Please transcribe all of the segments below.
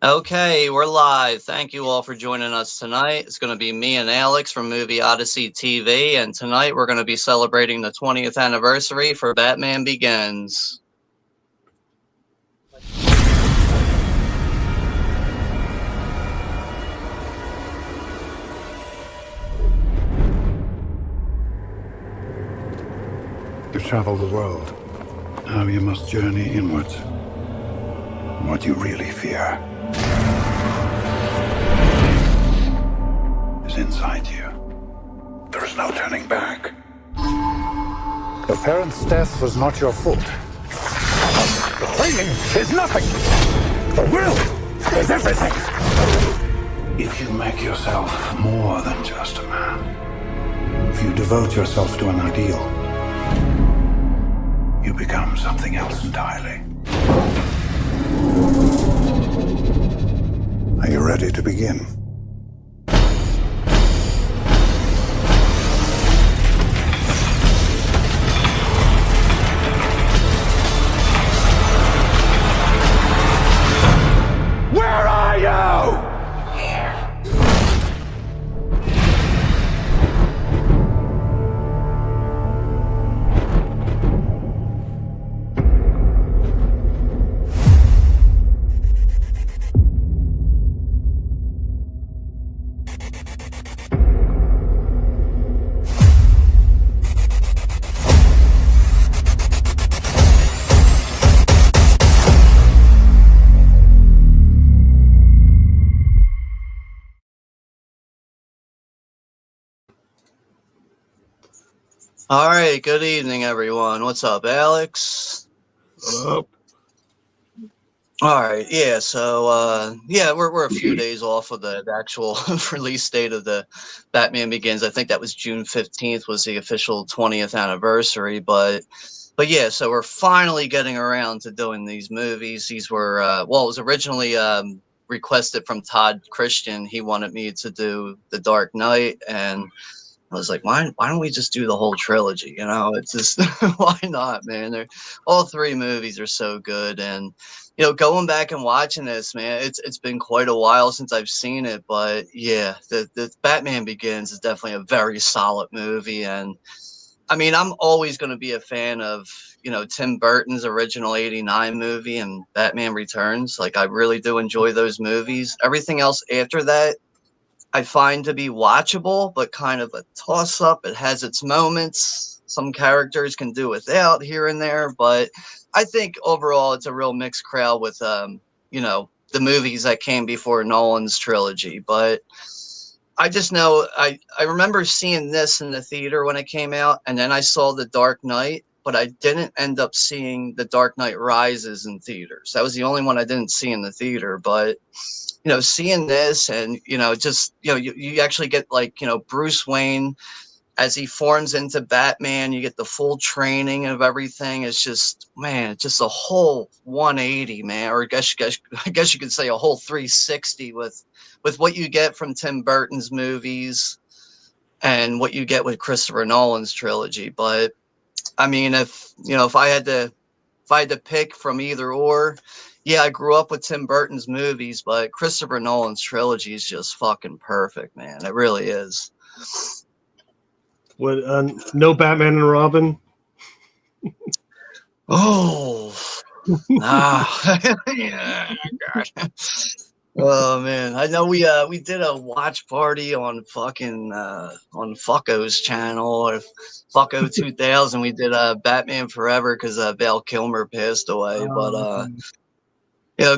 Okay, we're live. Thank you all for joining us tonight. It's going to be me and Alex from Movie Odyssey TV, and tonight we're going to be celebrating the 20th anniversary for Batman Begins. You travel the world. Now you must journey inwards. What you really fear is inside you. There is no turning back. Your parents' death was not your fault. The training is nothing. The will is everything. If you make yourself more than just a man, if you devote yourself to an ideal, you become something else entirely. Are you ready to begin? Where are you? All right, good evening, everyone. What's up, Alex? What up? All right, yeah. So, we're a few days off of the actual release date of the Batman Begins. I think that was June 15th was the official 20th anniversary, but yeah. So we're finally getting around to doing these movies. These were it was originally requested from Todd Christian. He wanted me to do The Dark Knight, and I was like, why don't we just do the whole trilogy? You know, it's just why not, man? All three movies are so good, and going back and watching this, man, it's been quite a while since I've seen it, but yeah, the Batman Begins is definitely a very solid movie, and I mean, I'm always going to be a fan of Tim Burton's original '89 movie and Batman Returns. Like, I really do enjoy those movies. Everything else after that I find to be watchable, but kind of a toss up. It has its moments. Some characters can do without here and there, but I think overall it's a real mixed crowd with the movies that came before Nolan's trilogy. But I just know I remember seeing this in the theater when it came out, and then I saw The Dark Knight, but I didn't end up seeing The Dark Knight Rises in theaters. That was the only one I didn't see in the theater, but seeing this and, just, you actually get like, Bruce Wayne as he forms into Batman, you get the full training of everything. It's just, man, it's just a whole 180, man, or I guess you could say a whole 360 with what you get from Tim Burton's movies and what you get with Christopher Nolan's trilogy. But I mean, if I had to pick from either or, yeah, I grew up with Tim Burton's movies, but Christopher Nolan's trilogy is just fucking perfect, man. It really is. What? No Batman and Robin. Oh, yeah, God. Oh man, I know we did a watch party on fucking on Fucko's channel or Fucko 2000. We did Batman Forever because Val Kilmer passed away, but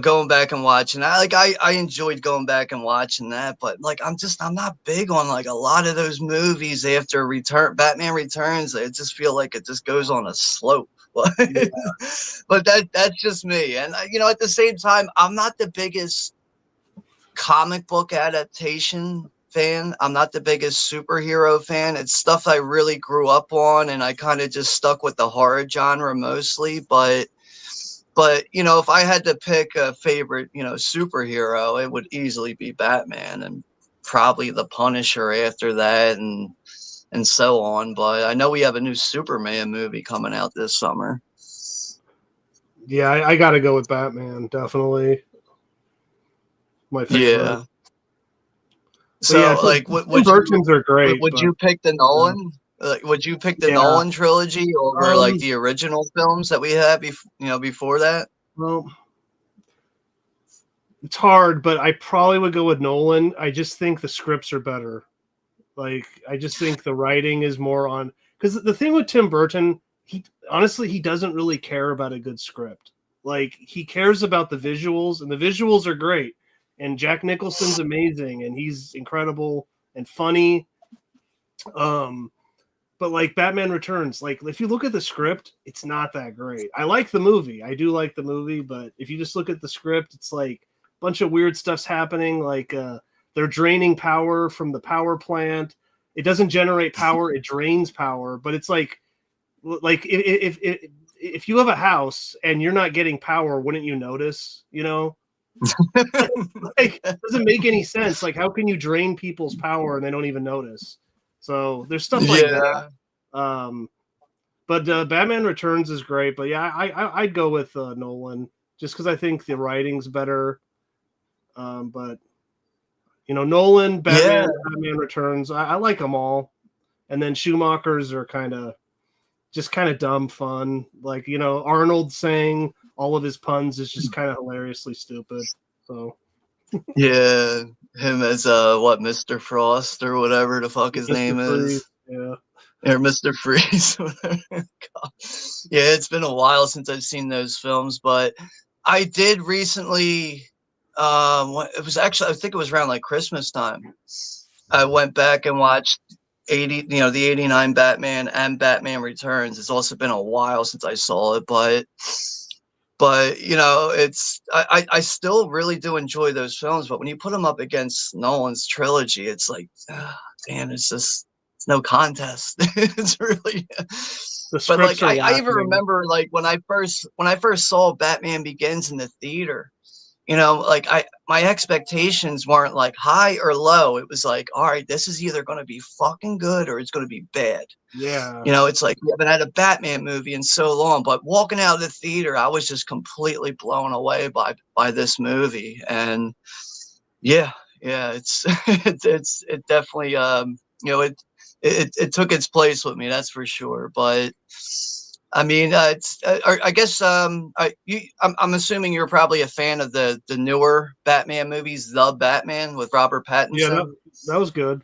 going back and watching that, like I enjoyed going back and watching that, but like I'm not big on like a lot of those movies after Batman Returns. I just feel like it just goes on a slope. Yeah. But that's just me, and at the same time, I'm not the biggest comic book adaptation fan. I'm not the biggest superhero fan. It's stuff I really grew up on, and I kind of just stuck with the horror genre mostly. But if I had to pick a favorite, superhero, it would easily be Batman, and probably the Punisher after that, and so on. But I know we have a new Superman movie coming out this summer. Yeah, I got to go with Batman, definitely. my favorite. Yeah. But yeah, So, like, Tim Burton's are great, would but you pick the Nolan? Like, would you pick the yeah. Nolan trilogy over like Um, the original films that we had before that? well, it's hard, but I probably would go with Nolan. I just think the scripts are better. Like, I just think the writing is more on, because the thing with Tim Burton, he honestly he doesn't really care about a good script. Like, he cares about the visuals, and the visuals are great. And Jack Nicholson's amazing, and he's incredible and funny. Um, but like Batman Returns, like if you look at the script, it's not that great. I like the movie. I do like the movie, but if you just look at the script, it's like a bunch of weird stuff's happening. Like they're draining power from the power plant. It doesn't generate power; it drains power. But it's like if you have a house and you're not getting power, wouldn't you notice? You know, like it doesn't make any sense. Like how can you drain people's power and they don't even notice? So there's stuff like that. Yeah. Um, but Batman Returns is great. But yeah, I'd go with Nolan just because I think the writing's better. But you know, Nolan, Yeah. Batman Returns, I like them all. And then Schumacher's are kind of dumb fun. Like, you know, Arnold saying all of his puns is just kind of hilariously stupid. So Yeah. Him as what, Mr. Frost or whatever the fuck his Mr. name Freeze, is. yeah. Or Mr. Freeze. God. Yeah, it's been a while since I've seen those films, but I did recently it was actually, I think it was around like Christmas time. I went back and watched the 89 Batman and Batman Returns. It's also been a while since I saw it, but you know, I still really do enjoy those films. But when you put them up against Nolan's trilogy, it's like, damn, it's no contest. It's really. The But like scripts are I even lacking. remember like when I first saw Batman Begins in the theater, you know, like my expectations weren't like high or low. It was like, all right, this is either going to be fucking good or it's going to be bad. Yeah. You know, it's like we haven't had a Batman movie in so long, but walking out of the theater, I was just completely blown away by this movie. And yeah, it's it definitely you know it took its place with me, that's for sure. But I mean, I guess I'm assuming you're probably a fan of the newer Batman movies, The Batman with Robert Yeah, Pattinson. that was good.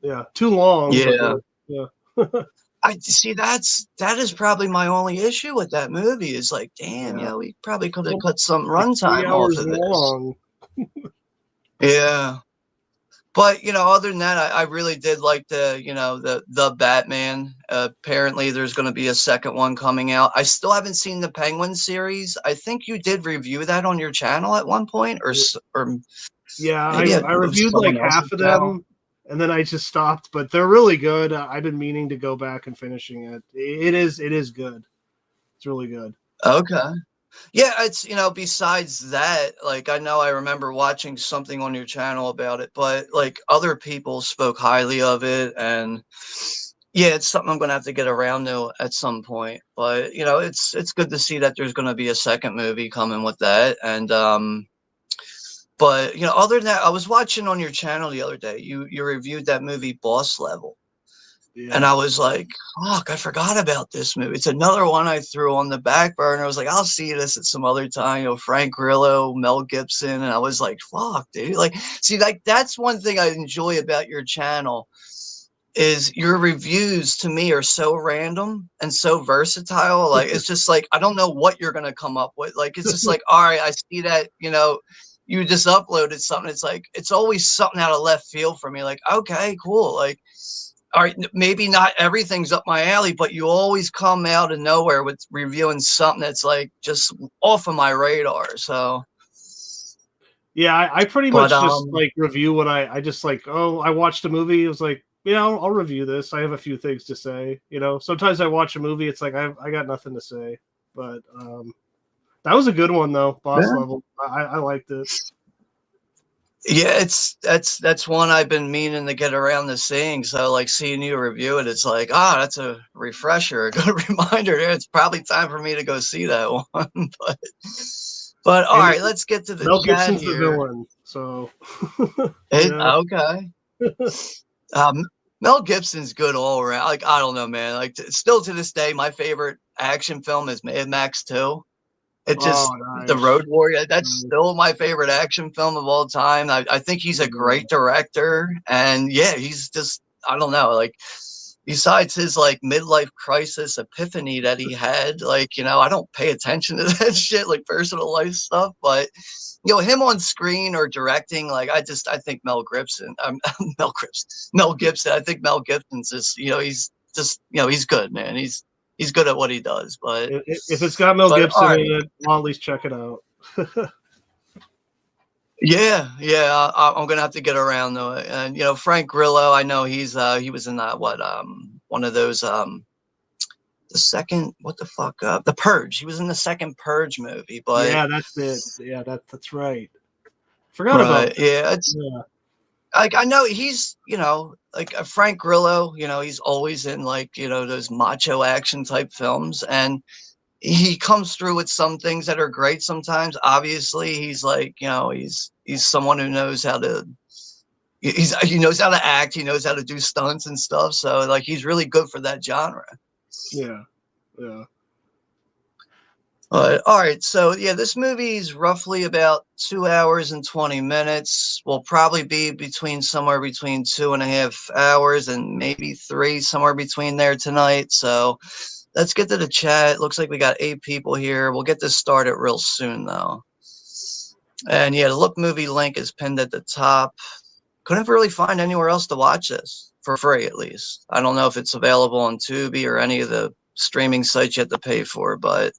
Yeah. Too long, but Yeah. good. Yeah. I see that is probably my only issue with that movie is like, damn, you Yeah. know, we probably could have Well, cut some like 3 runtime off hours of this. long. Yeah. But you know, other than that, I really did like the Batman. Apparently, there's going to be a second one coming out. I still haven't seen the Penguin series. I think you did review that on your channel at one point, or Yeah, maybe I it was reviewed like someone half else's of channel. them and then I just stopped, but they're really good. I've been meaning to go back and finishing it. It is good. It's really good. Okay. Yeah, it's besides that, like I know I remember watching something on your channel about it, but like other people spoke highly of it, and yeah, it's something I'm gonna have to get around to at some point. But you know, it's good to see that there's gonna be a second movie coming with that. And but you know, other than that, I was watching on your channel the other day. You reviewed that movie Boss Level. And Yeah. I was like, fuck, I forgot about this movie. It's another one I threw on the back burner. I was like, I'll see this at some other time. You know, Frank Grillo, Mel Gibson. And I was like, fuck, dude. Like, see, like that's one thing I enjoy about your channel is your reviews to me are so random and so versatile. Like, it's just like, I don't know what you're going to come up with. Like, it's just like, all right, I see that, you just uploaded something. It's like, it's always something out of left field for me. Like, okay, cool. Like, all right, maybe not everything's up my alley, but you always come out of nowhere with reviewing something that's like just off of my radar. So, Yeah, I pretty but much just like review what I just like, oh, I watched a movie. It was like, yeah, I'll review this. I have a few things to say. You know, sometimes I watch a movie, it's like I got nothing to say. But that was a good one though, Boss yeah. Level. I liked it. Yeah, that's one I've been meaning to get around to seeing. So like seeing you review it, it's like, that's a refresher, a good reminder. It's probably time for me to go see that one. But all And right, let's get to the Mel chat Gibson's the here. villain, so yeah. Okay. Mel Gibson's good all around. Like, I don't know, man. Like, still to this day, my favorite action film is Mad Max 2. It Oh, just the nice. Road Warrior. That's Nice. still my favorite action film of all time. I think he's a great director, and yeah, he's just I don't know. Like, besides his like midlife crisis epiphany that he had, like I don't pay attention to that shit, like personal life stuff, but him on screen or directing, like I think Mel Gibson, Mel Gibson. I think Mel Gibson's just he's just he's good, man. He's good at what he does, but If it's got Mel all Gibson right. in it, I'll at least check it out. Yeah, I'm gonna have to get around to it. And Frank Grillo, I know he was in that one of those the second what the fuck The Purge. He was in the second Purge movie, but Yeah, that's it. Yeah, that's right. Forgot about right, that. yeah, it's Yeah. like I know he's like Frank Grillo. He's always in like those macho action type films, and he comes through with some things that are great sometimes. Obviously, he's like he's someone who knows how to he knows how to act, he knows how to do stunts and stuff, so like he's really good for that genre. Yeah. Yeah. All right, so yeah, this movie is roughly about 2 hours and 20 minutes. Will probably be somewhere between 2.5 hours and maybe three, somewhere between there tonight. So let's get to the chat. Looks like we got 8 people here. We'll get this started real soon though. And yeah, the Look Movie link is pinned at the top. Couldn't really find anywhere else to watch this for free, at least. I don't know if it's available on Tubi or any of the streaming sites you have to pay for, but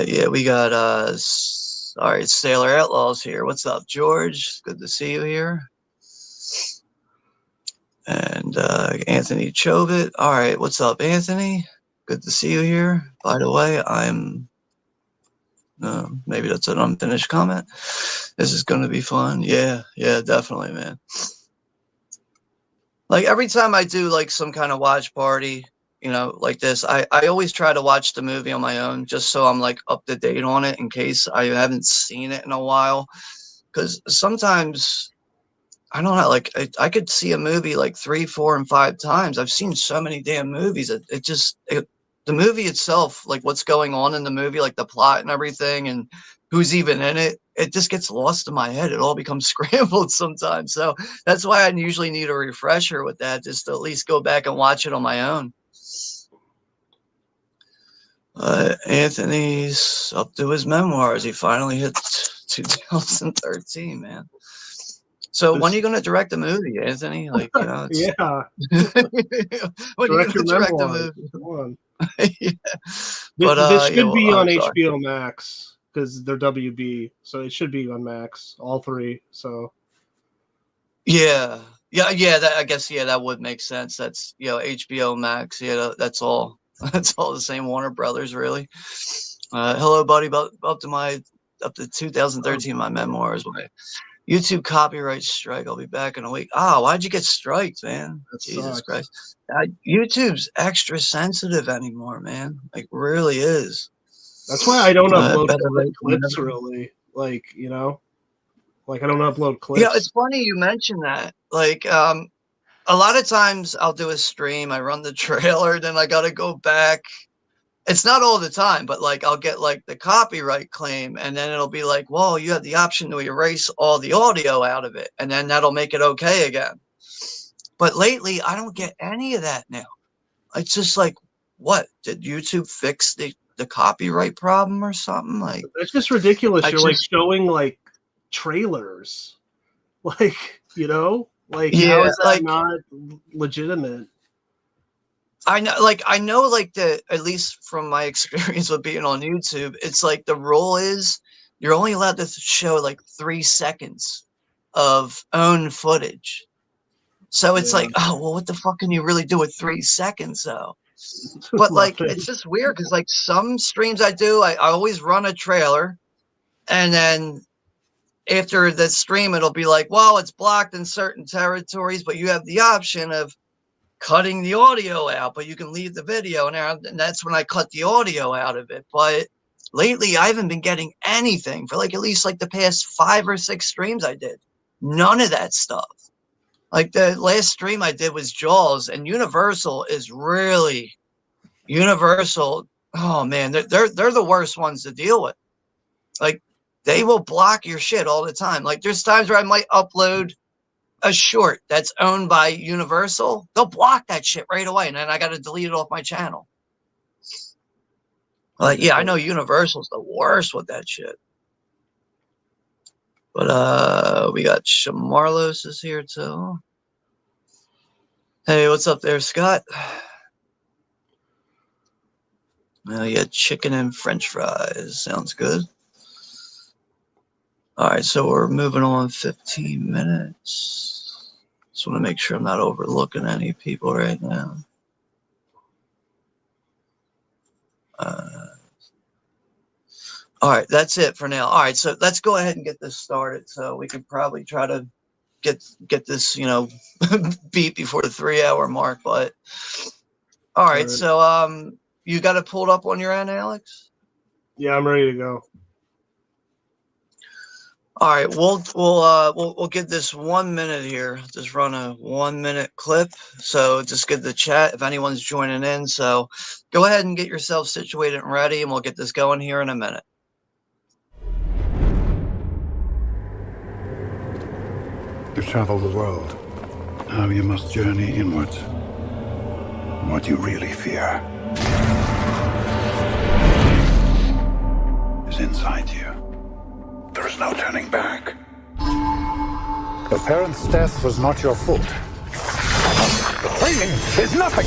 yeah, we got all right, Sailor Outlaws here. What's up, George? Good to see you here. And Anthony Chovit. All right, what's up, Anthony? Good to see you here. By the way, maybe that's an unfinished comment. This is going to be fun. Yeah, definitely, man. Like every time I do like some kind of watch party, like this, I always try to watch the movie on my own just so I'm like up to date on it in case I haven't seen it in a while. Because sometimes I don't know, like I could see a movie like 3, 4, and 5 times. I've seen so many damn movies. The movie itself, like what's going on in the movie, like the plot and everything, and who's even in it, it just gets lost in my head. It all becomes scrambled sometimes. So that's why I usually need a refresher with that, just to at least go back and watch it on my own. Anthony's up to his memoirs. He finally hit 2013, man. So when are you going to direct a movie, Anthony? Like, Yeah. when are you going to direct a movie? Come on. Yeah. This should be on sorry. HBO Max because they're WB, so it should be on Max, all 3. So Yeah. I guess that would make sense. That's HBO Max. Yeah, that's all. That's all the same Warner Brothers, really. Hello, buddy. Up to 2013, my memoirs. My YouTube copyright strike. I'll be back in a week. Oh, why'd you get striked, man? that Jesus sucks. Christ. YouTube's extra sensitive anymore, man. Like, really is. That's why I don't upload better clips, really. Like, like I don't upload clips. Yeah, it's funny you mentioned that. Like, a lot of times I'll do a stream, I run the trailer, then I got to go back. It's not all the time, but like I'll get like the copyright claim, and then it'll be like, well, you have the option to erase all the audio out of it, and then that'll make it okay again. But lately, I don't get any of that now. It's just like, what? Did YouTube fix the copyright problem or something? Like, it's just ridiculous. You're like showing like trailers, like like yeah, how is that like, not legitimate? I know, like at least from my experience with being on YouTube, it's like the rule is you're only allowed to show like 3 seconds of own footage. So it's like, oh, well, what the fuck can you really do with 3 seconds though? But like, it's just weird because like some streams I do, I always run a trailer, and then after the stream, it'll be like, well, it's blocked in certain territories, but you have the option of cutting the audio out, but you can leave the video, and that's when I cut the audio out of it. But lately I haven't been getting anything for like at least like the past 5 or 6 streams I did. None of that stuff. Like the last stream I did was Jaws, and Universal is really Universal. Oh man, they're the worst ones to deal with. Like they will block your shit all the time. Like there's times where I might upload a short that's owned by Universal. They'll block that shit right away, and then I got to delete it off my channel. Like, yeah, I know Universal's the worst with that shit. But we got Shamarlos is here too. Hey, what's up there, Scott? Yeah, chicken and French fries. Sounds good. All right, so we're moving on 15 minutes. Just want to make sure I'm not overlooking any people right now. All right, that's it for now. All right, so let's go ahead and get this started. So we could probably try to get this, you know, beat before the 3-hour mark. But all right, so you got it pulled up on your end, Alex? Yeah, I'm ready to go. All right, we'll get this 1 minute here. Just run a 1 minute clip. So just get the chat if anyone's joining in. So go ahead and get yourself situated and ready, and we'll get this going here in a minute. You travel the world. Now you must journey inwards. What you really fear is inside you. There is no turning back. The parent's death was not your fault. The training is nothing.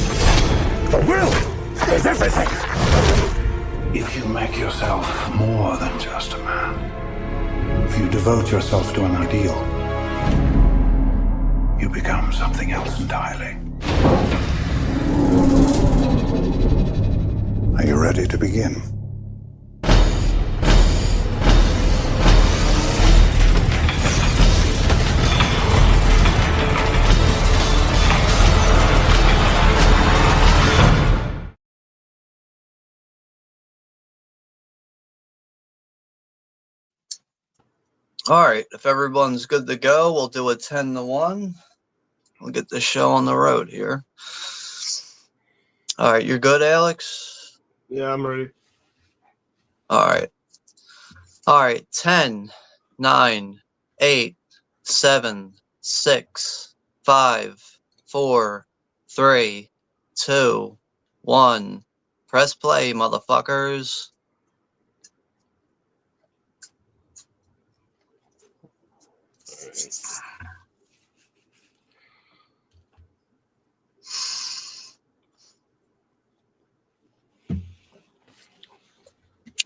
The will is everything. If you make yourself more than just a man, if you devote yourself to an ideal, you become something else entirely. Are you ready to begin? All right, if everyone's good to go, we'll do a 10-1. We'll get the show on the road here. All right, you're good, Alex? Yeah, I'm ready. All right. All right, 10, 9, 8, 7, 6, 5, 4, 3, 2, 1. Press play, motherfuckers.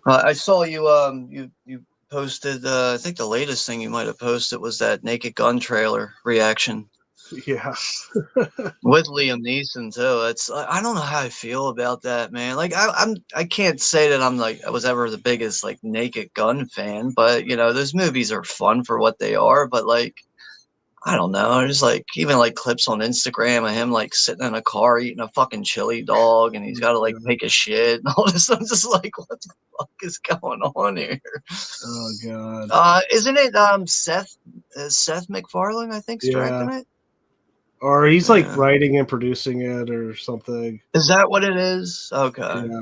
I saw you you posted I think the latest thing you might have posted was that Naked Gun trailer reaction. Yeah. With Liam Neeson too. It's I don't know how I feel about that, man. Like I can't say that I'm like I was ever the biggest like Naked Gun fan, but you know, those movies are fun for what they are, but like I don't know. There's like even like clips on Instagram of him like sitting in a car eating a fucking chili dog, and he's got to like take a shit and all this. I'm just like, what the fuck is going on here? Oh god. Isn't it Seth MacFarlane? I think's directing it. Or he's like writing and producing it or something. Is that what it is? Okay. Yeah.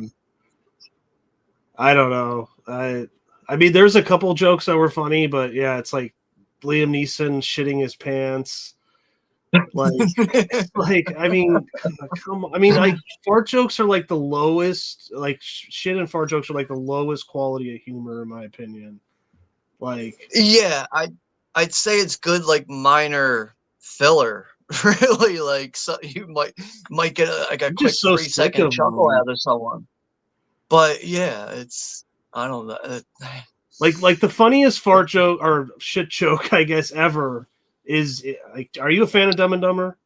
I don't know. I mean, there's a couple jokes that were funny, but yeah, it's like Liam Neeson shitting his pants. Like I mean, come on. I mean, like fart jokes are like the lowest. Like shit and fart jokes are like the lowest quality of humor, in my opinion. Like, yeah, I'd say it's good, like minor filler. Really, like so you might get like a quick 3-second chuckle out of someone. But yeah, it's I don't know. Like the funniest fart joke or shit joke, I guess, ever is like, are you a fan of Dumb and Dumber?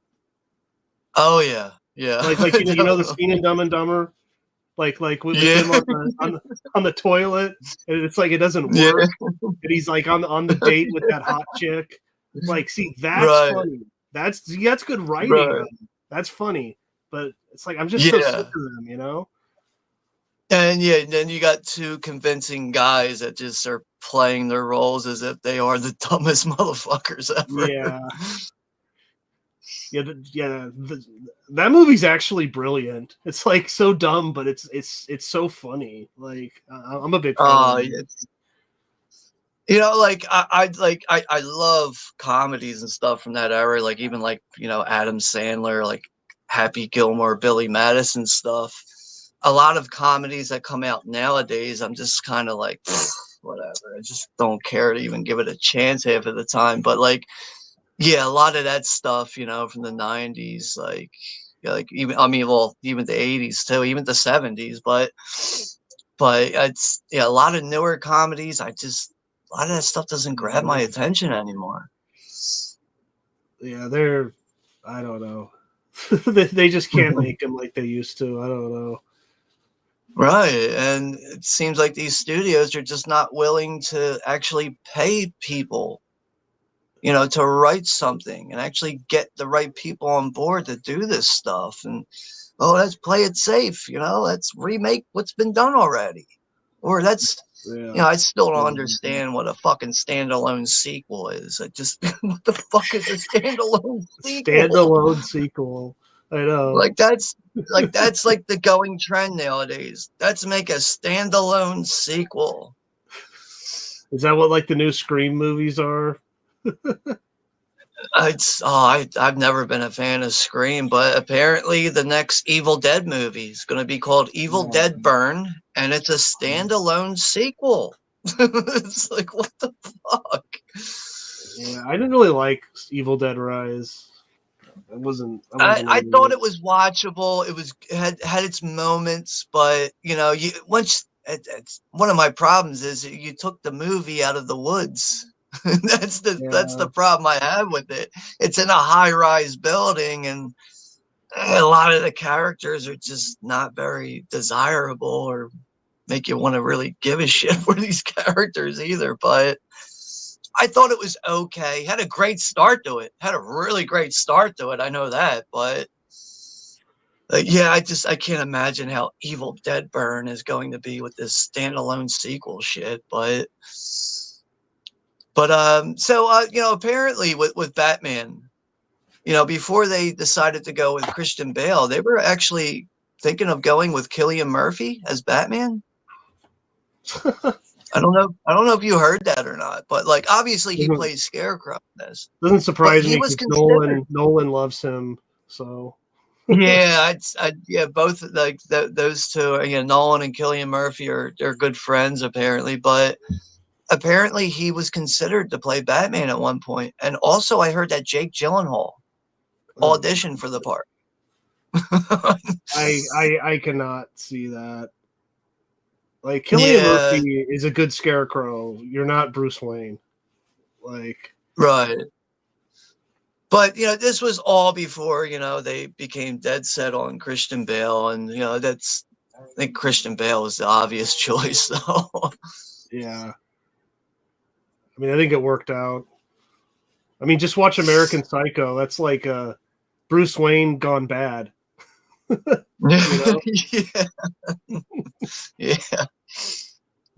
Oh yeah, yeah. Like you know the scene in Dumb and Dumber, like with him on the toilet, and it's like it doesn't work, and he's like on the date with that hot chick. Like, see, that's funny. That's good writing. That's funny, but it's like I'm just so sick of them, you know. And yeah, then you got two convincing guys that just are playing their roles as if they are the dumbest motherfuckers ever. Yeah, that movie's actually brilliant. It's like so dumb, but it's so funny. Like I'm a big fan of it. It's, like I love comedies and stuff from that era. Like even like Adam Sandler, like Happy Gilmore, Billy Madison stuff. A lot of comedies that come out nowadays, I'm just kind of like, whatever. I just don't care to even give it a chance half of the time. But like, yeah, a lot of that stuff, from the '90s, like, yeah, like even well, even the '80s too, even the '70s. But it's a lot of newer comedies. A lot of that stuff doesn't grab my attention anymore. Yeah, I don't know. they just can't make them like they used to. I don't know. Right. And it seems like these studios are just not willing to actually pay people, to write something and actually get the right people on board to do this stuff. And, let's play it safe, let's remake what's been done already. Or I still don't understand what a fucking standalone sequel is. What the fuck is a standalone sequel? Standalone sequel. I know. Like that's like the going trend nowadays. Let's make a standalone sequel. Is that what like the new Scream movies are? I've never been a fan of Scream, but apparently the next Evil Dead movie is going to be called Evil Dead Burn, and it's a standalone sequel. It's like, what the fuck? Yeah, I didn't really like Evil Dead Rise. I thought it was watchable. It had its moments, but it's one of my problems is you took the movie out of the woods. That's the problem I have with it. It's in a high-rise building, and a lot of the characters are just not very desirable or make you want to really give a shit for these characters either. But I thought it was okay. Had a great start to it. Had a really great start to it. I know that, but yeah, I can't imagine how Evil Dead Burn is going to be with this standalone sequel shit. Apparently with Batman, before they decided to go with Christian Bale, they were actually thinking of going with Cillian Murphy as Batman. I don't know if you heard that or not, but like obviously he plays Scarecrow in this. Doesn't surprise me because Nolan loves him. So yeah, both like those two, Nolan and Cillian Murphy are good friends apparently, but apparently he was considered to play Batman at one point, and also I heard that Jake Gyllenhaal auditioned for the part. I cannot see that. Like Cillian Murphy is a good Scarecrow. You're not Bruce Wayne. Like right. But this was all before they became dead set on Christian Bale, and I think Christian Bale was the obvious choice, though. Yeah. I mean, I think it worked out. I mean, just watch American Psycho. That's like Bruce Wayne gone bad. Yeah. Yeah.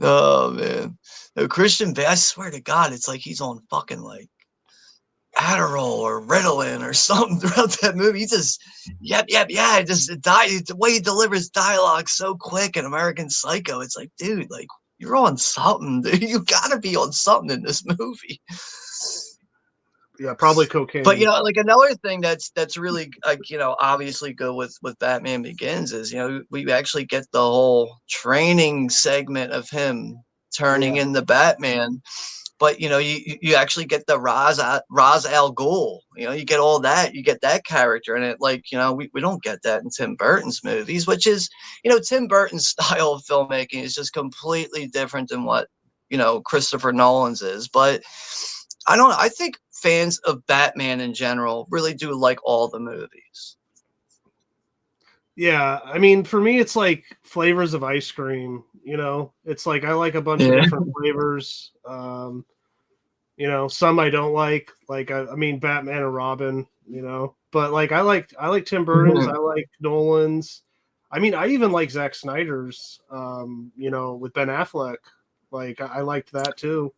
Oh man, no, Christian Bale. I swear to God, it's like he's on fucking like Adderall or Ritalin or something throughout that movie. He just, yeah. Just the way he delivers dialogue so quick in American Psycho. It's like, dude, like you're on something. Dude. You gotta be on something in this movie. Yeah, probably cocaine. But like another thing that's really like obviously good with Batman Begins is we actually get the whole training segment of him turning into Batman. But you actually get the Ra's al Ghul. You get all that. You get that character in it. Like we don't get that in Tim Burton's movies, which is Tim Burton's style of filmmaking is just completely different than what Christopher Nolan's is. But I think fans of Batman in general really do like all the movies. Yeah, I mean, for me, it's like flavors of ice cream. It's like I like a bunch of different flavors. Some I don't like. Like I mean, Batman and Robin. But like I like Tim Burton's. I like Nolan's. I mean, I even like Zack Snyder's, with Ben Affleck. Like, I liked that too.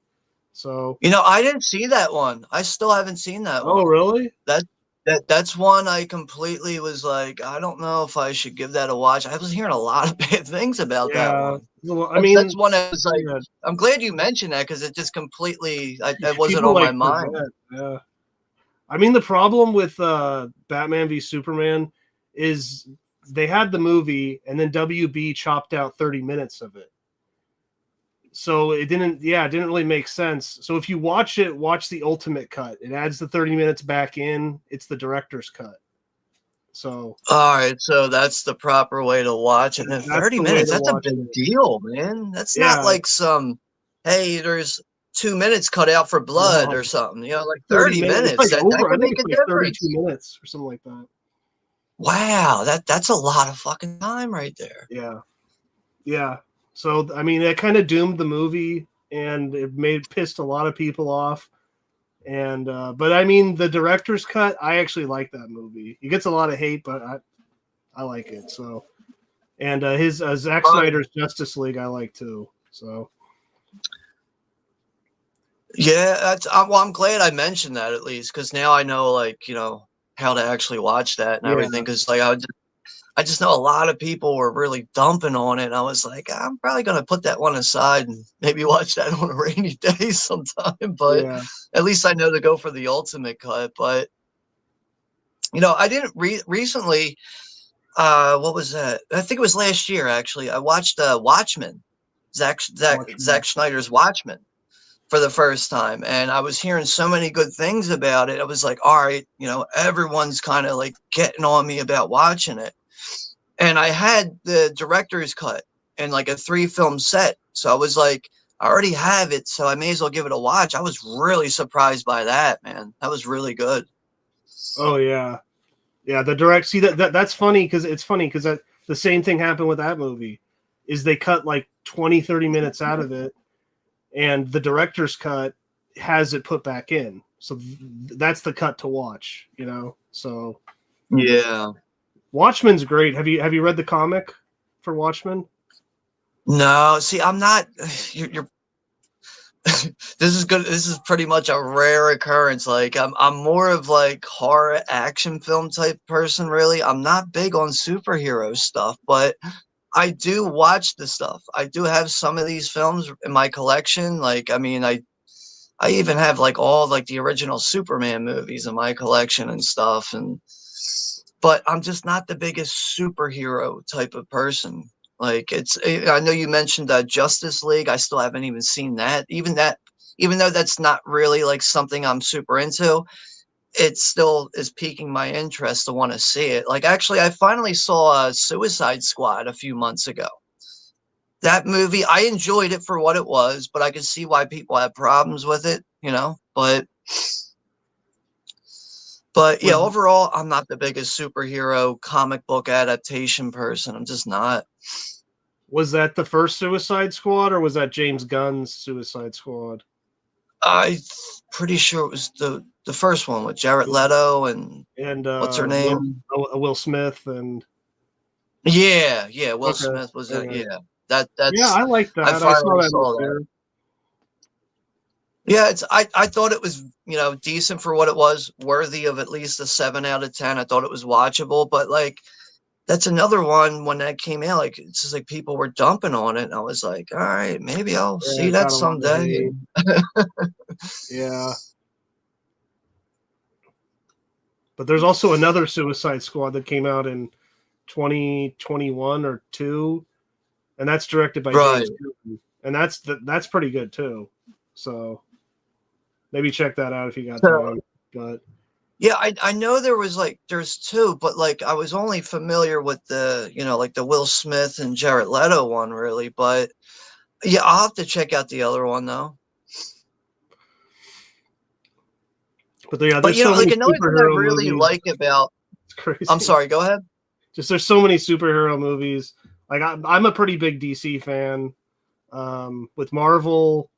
So. I didn't see that one. I still haven't seen that Oh, one. really? That's one I completely was like, I don't know if I should give that a watch. I was hearing a lot of bad things about that Yeah. one. Well, I That's mean, one I was like, yeah, I'm glad you mentioned that because it just completely, it wasn't people on like my mind. forget. Yeah. I mean, the problem with Batman v Superman is they had the movie and then WB chopped out 30 minutes of it. So it didn't really make sense. So if you watch it, watch the ultimate cut. It adds the 30 minutes back in. It's the director's cut. So All right, so that's the proper way to watch it. And then that's 30 the way minutes, to that's a watch big it. deal, man. That's not Yeah. like hey, there's 2 minutes cut out for blood No, or something. Like 30 30 minutes. It's minutes, like that over. I can think make a it's like 32 difference. minutes or something like that. Wow, that's a lot of fucking time right there. Yeah. Yeah. So I mean, that kind of doomed the movie, and it pissed a lot of people off. And but I mean, the director's cut, I actually like that movie. It gets a lot of hate, but I like it. So, and his Zack Snyder's Justice League, I like too. So, Yeah, well, I'm glad I mentioned that at least because now I know, like, how to actually watch that and yeah, everything. Because like I just know a lot of people were really dumping on it. And I was like, I'm probably gonna put that one aside and maybe watch that on a rainy day sometime. But yeah, at least I know to go for the ultimate cut. But I didn't recently. What was that? I think it was last year actually. I watched Watchmen, Zack Watchmen. Snyder's Watchmen for the first time, and I was hearing so many good things about it. I was like, all right, everyone's kind of like getting on me about watching it. And I had the director's cut and like a 3-film set. So I was like, I already have it, so I may as well give it a watch. I was really surprised by that, man. That was really good. Oh yeah, yeah. The direct see that's funny because that the same thing happened with that movie. Is they cut like 20-30 minutes out of it, and the director's cut has it put back in. So that's the cut to watch. So. Yeah. Watchmen's great. Have you read the comic for Watchmen? No, see, I'm not. You're this is good. This is pretty much a rare occurrence. Like I'm more of like horror action film type person, really. I'm not big on superhero stuff, but I do watch the stuff. I do have some of these films in my collection. Like, I mean, I even have like all like the original Superman movies in my collection and stuff. But I'm just not the biggest superhero type of person. Like I know you mentioned Justice League. I still haven't even seen that. Even though that's not really like something I'm super into, it still is piquing my interest to want to see it. Like actually, I finally saw Suicide Squad a few months ago. That movie, I enjoyed it for what it was, but I could see why people have problems with it. But yeah, Was overall, I'm not the biggest superhero comic book adaptation person. I'm just not. was that the first Suicide Squad, or was that James Gunn's Suicide Squad? I'm pretty sure it was the first one with Jared Leto and And what's her name? Will Smith and Yeah, Will okay, Smith was it? okay. Yeah, Yeah, that's I like I that. I saw finally that in the saw that. theater. Yeah, I thought it was decent for what it was, worthy of at least a 7 out of 10. I thought it was watchable, but like that's another one when that came out. Like it's just like people were dumping on it, and I was like, all right, maybe I'll Yeah, see it that got a lot of someday. hate. Yeah, but there's also another Suicide Squad that came out in 2021 or two, and that's directed by Right. James Gunn, and that's pretty good too. So maybe check that out if you got So time. But yeah, I know there's two, but like I was only familiar with the like the Will Smith and Jared Leto one really, but yeah, I'll have to check out the other one though. yeah, But there's so like many another thing I superhero really movies. like about It's crazy. I'm sorry, go ahead. Just there's so many superhero movies. Like I'm a pretty big DC fan. With Marvel,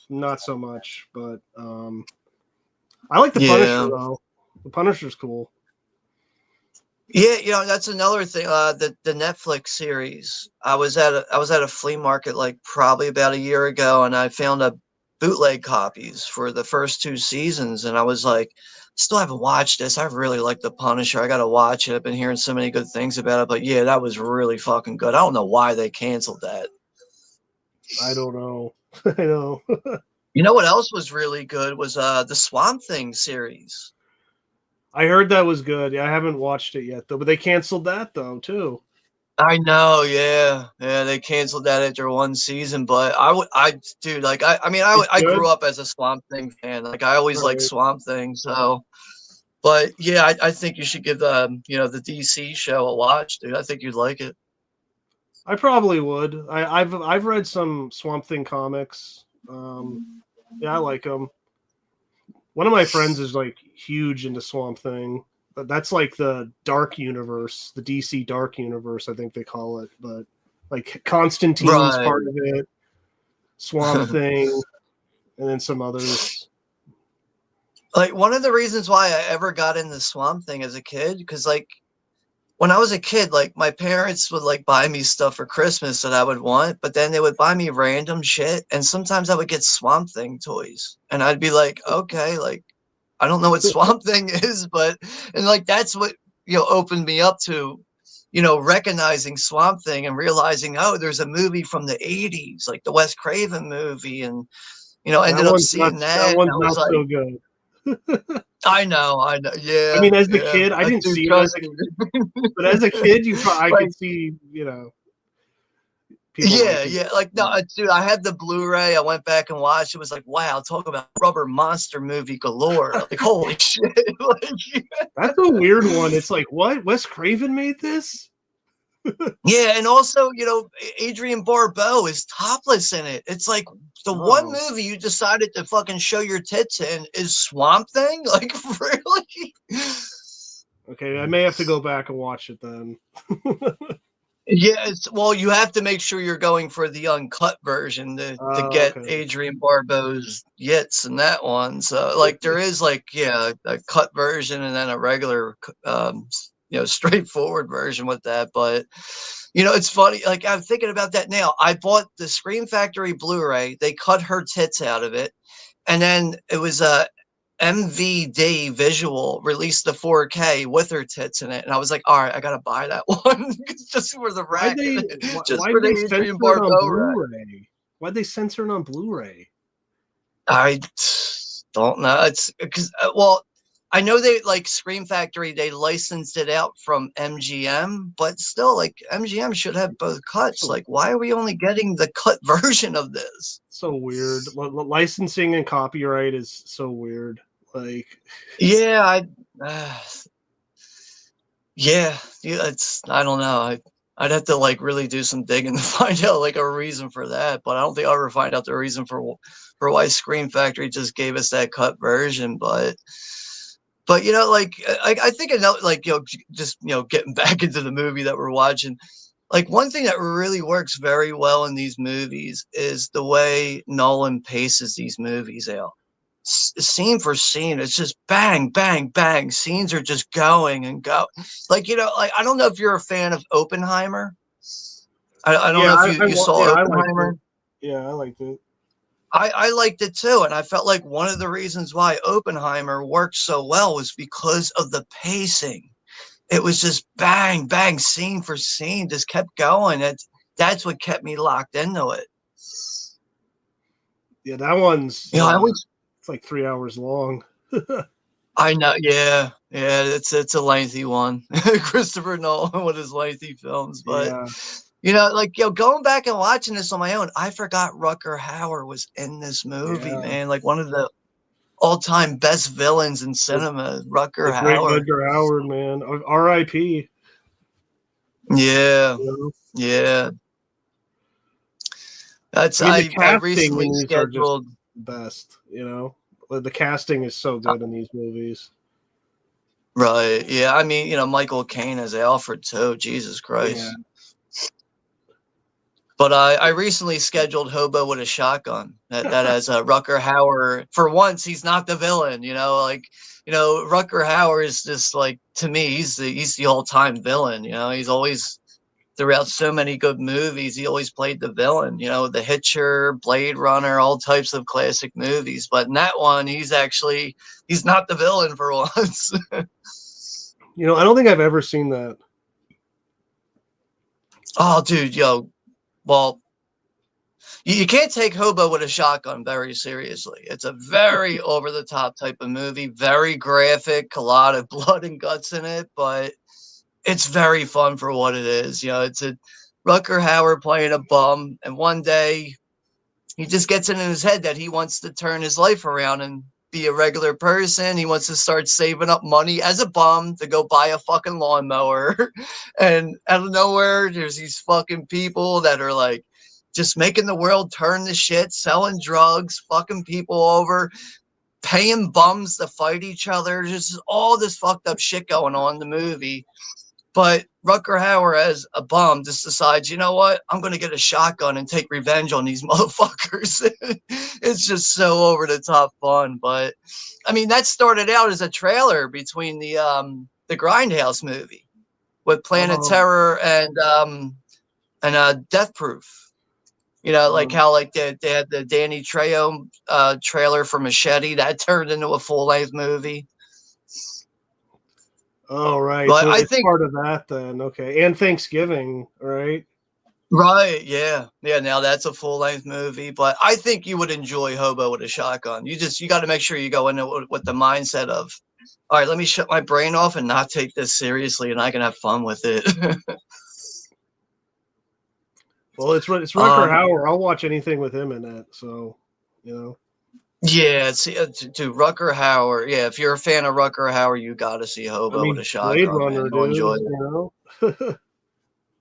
not so much, but I like the Punisher Yeah. though. The Punisher's cool. Yeah, that's another thing. The Netflix series. I was at a flea market like probably about a year ago, and I found a bootleg copies for the first two seasons, and I was like, still haven't watched this. I really like The Punisher. I got to watch it. I've been hearing so many good things about it, but yeah, that was really fucking good. I don't know why they canceled that. I don't know. I know. You know what else was really good was the Swamp Thing series. I heard that was good. Yeah, I haven't watched it yet though, but they canceled that though too. I know, yeah, they canceled that after one season, but dude, like, I mean, It's I good. grew up as a Swamp Thing fan. Like, I always liked Right. Swamp Thing, so, but yeah, I think you should give the DC show a watch, dude. I think you'd like it. I probably would. I've read some Swamp Thing comics. Yeah, I like them. One of my friends is like huge into Swamp Thing. But that's like the Dark Universe, the DC Dark Universe, I think they call it. But like Constantine's Right. part of it, Swamp Thing, and then some others. Like, one of the reasons why I ever got into Swamp Thing as a kid, because like when I was a kid, like my parents would like buy me stuff for Christmas that I would want, but then they would buy me random shit, and sometimes I would get Swamp Thing toys, and I'd be like, okay, like I don't know what Swamp Thing is, but and like that's what opened me up to recognizing Swamp Thing and realizing, oh, there's a movie from the '80s, like the Wes Craven movie, and ended up seeing That that, and one's I was not like, so good. I know, I yeah, mean, as a yeah, kid, I didn't dude, see it as trust a me. but as a kid, I Like, could see people yeah, liking yeah. Like, no, it. dude, I had the Blu-ray. I went back and watched. It was like, wow, talk about rubber monster movie galore. Like, holy shit. Like, That's a weird one. It's like, what? Wes Craven made this? yeah, and also, Adrian Barbeau is topless in it. It's like the one Oh, movie you decided to fucking show your tits in is Swamp Thing. Like, really? okay. I may have to go back and watch it then. Yeah, well, you have to make sure you're going for the uncut version to get Okay. Adrian Barbeau's yits in that one. So, like, there is like, yeah, a cut version and then a regular, straightforward version with that. But it's funny. Like, I'm thinking about that now. I bought the Scream Factory Blu-ray. They cut her tits out of it, and then it was MVD Visual released the 4K with her tits in it, and I was like, all right, I gotta buy that one just for the rack, just Why'd for they the Adrian censor it on Barbeau rack. Blu-ray? Why'd they censor it on Blu-ray? I don't know. It's because well, I know they like Scream Factory. They licensed it out from MGM, but still, like MGM should have both cuts. So Like, why are we only getting the cut version of this? so weird. Licensing and copyright is so weird. Like, Yeah, uh, yeah, it's I don't know. I'd have to like really do some digging to find out like a reason for that, but I don't think I'll ever find out the reason for why Scream Factory just gave us that cut version. But like I think another like just getting back into the movie that we're watching. Like one thing that really works very well in these movies is the way Nolan paces these movies out. Scene for scene, it's just bang, bang, bang. Scenes are just going and go. Like like I don't know if you're a fan of Oppenheimer. I don't yeah, know if you saw I liked it. Oppenheimer. Yeah, I liked it. I liked it too, and I felt like one of the reasons why Oppenheimer worked so well was because of the pacing. It was just bang, bang, scene for scene, just kept going. That's what kept me locked into it. Yeah, that one's I always, it's like 3 hours long. I know, yeah, yeah, it's a lengthy one. Christopher Nolan with his lengthy films, but Yeah, like going back and watching this on my own, I forgot Rutger Hauer was in this movie, yeah. man. Like one of the all-time best villains in The, cinema, Rutger the great Hauer. Rutger Howard, man. R.I.P. Yeah, You know? yeah. That's I mean, the I casting recently in these are just scheduled. best. The casting is so good in these movies. Right. Yeah. I mean, Michael Caine as Alfred too. Jesus Yeah, Christ. But I recently scheduled Hobo with a Shotgun. That has Rucker Hauer. For once, he's not the villain. Rucker Hauer is just like, to me, he's the all time villain. He's always, throughout so many good movies, he always played the villain. The Hitcher, Blade Runner, all types of classic movies. But in that one, he's not the villain for once. I don't think I've ever seen that. Oh, dude, well, you can't take Hobo with a Shotgun very seriously. It's a very over the top type of movie, very graphic, a lot of blood and guts in it, but it's very fun for what it is. It's a Rucker Hauer playing a bum, and one day he just gets it in his head that he wants to turn his life around and be a regular person. He wants to start saving up money as a bum to go buy a fucking lawnmower. And out of nowhere, there's these fucking people that are like just making the world turn to shit, selling drugs, fucking people over, paying bums to fight each other. Just all this fucked up shit going on in the movie. But Rucker Hauer, as a bum, just decides, you know what? I'm going to get a shotgun and take revenge on these motherfuckers. It's just so over the top fun. But I mean, that started out as a trailer between the Grindhouse movie with Planet Terror and Death Proof. Like how like they had the Danny Trejo trailer for Machete that turned into a full length movie. Oh, right. But So I it's think part of that then. Okay. And Thanksgiving, right? right, yeah. Yeah, now that's a full-length movie, but I think you would enjoy Hobo with a Shotgun. You got to make sure you go in with the mindset of, all right, let me shut my brain off and not take this seriously, and I can have fun with it. Well, it's Rucker Hauer. I'll watch anything with him in it. So, Yeah, see, to Rucker Hauer. Yeah, if you're a fan of Rucker Hauer, you got to see Hobo with a Blade Shotgun, Runner, man. You'll dude. enjoy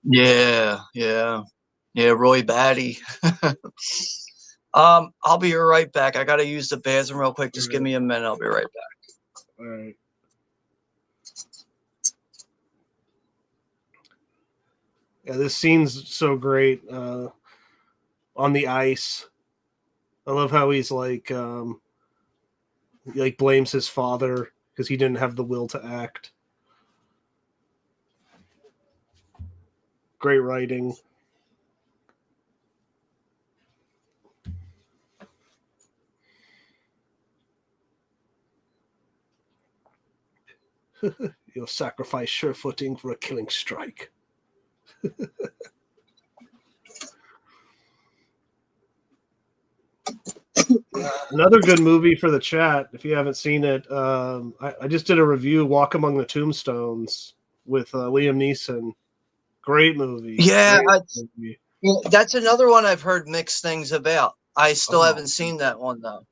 it. Yeah, Roy Batty. I'll be right back. I gotta use the bathroom real quick. Just give me a minute. I'll be right back. All right. Yeah, this scene's so great. On the ice. I love how he's like blames his father because he didn't have the will to act. Great writing. You'll sacrifice sure-footing for a killing strike. Another good movie for the chat, if you haven't seen it. I just did a review, Walk Among the Tombstones, with Liam Neeson. Great movie. Yeah, that's another one I've heard mixed things about. I still haven't seen that one though.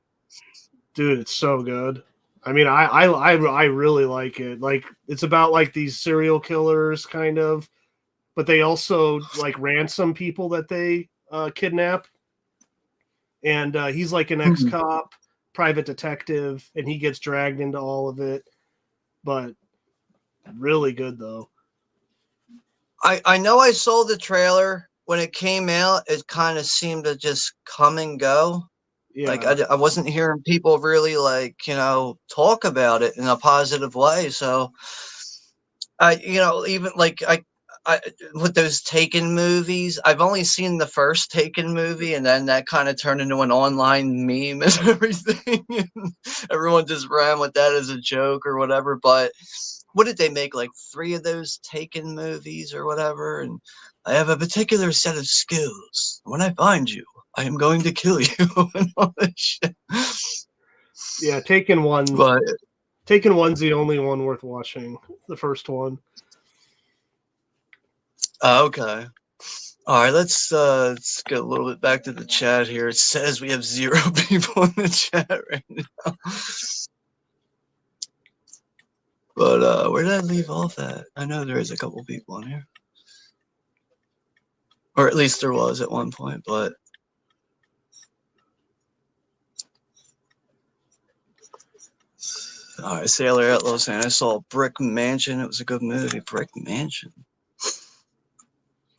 Dude, it's so good. I mean, I really like it. Like, it's about like these serial killers, kind of, but they also like ransom people that they kidnap. And he's like an ex-cop, private detective, and he gets dragged into all of it. But really good, though. I know I saw the trailer when it came out. It kind of seemed to just come and go. Yeah. Like I wasn't hearing people really talk about it in a positive way. So even like I with those Taken movies, I've only seen the first Taken movie, and then that kind of turned into an online meme and everything. Everyone just ran with that as a joke or whatever. But what did they make, like 3 of those Taken movies or whatever? And I have a particular set of skills. When I find you, I am going to kill you and all that shit. Yeah, Taken 1. But Taken 1's the only one worth watching. The first one. Okay. All right, let's get a little bit back to the chat here. It says we have 0 people in the chat right now. But where did I leave off at? I know there is a couple people in here. Or at least there was at one point, but all right, Sailor Outlaw saying I saw Brick Mansion. It was a good movie. Brick Mansion.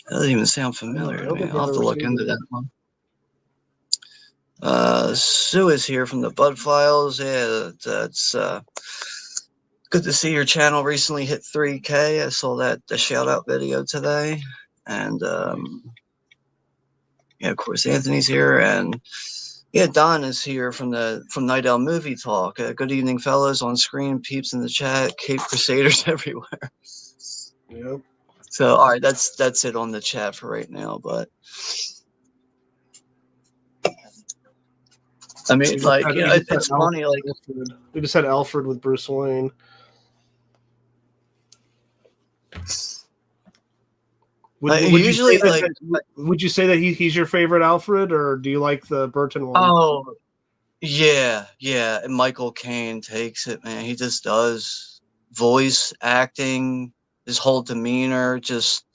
That doesn't even sound familiar I to don't me. think I'll I've have to ever look seen into it. that one. Sue is here from the Bud Files. Yeah, that's good to see your channel recently hit 3K. I saw the shout out video today. And yeah, of course, Anthony's here. And yeah, Don is here from Night Owl Movie Talk. Good evening, fellas. On screen, peeps in the chat, Cape Crusaders everywhere. Yep. So, all right, that's it on the chat for right now. But I mean, like, We just had it's funny. Like, Alfred. We just had Alfred with Bruce Wayne. Would you say usually, like, would you say that he's your favorite Alfred, or do you like the Burton one? oh yeah, yeah. And Michael Caine takes it, man. He just does voice acting, his whole demeanor, just.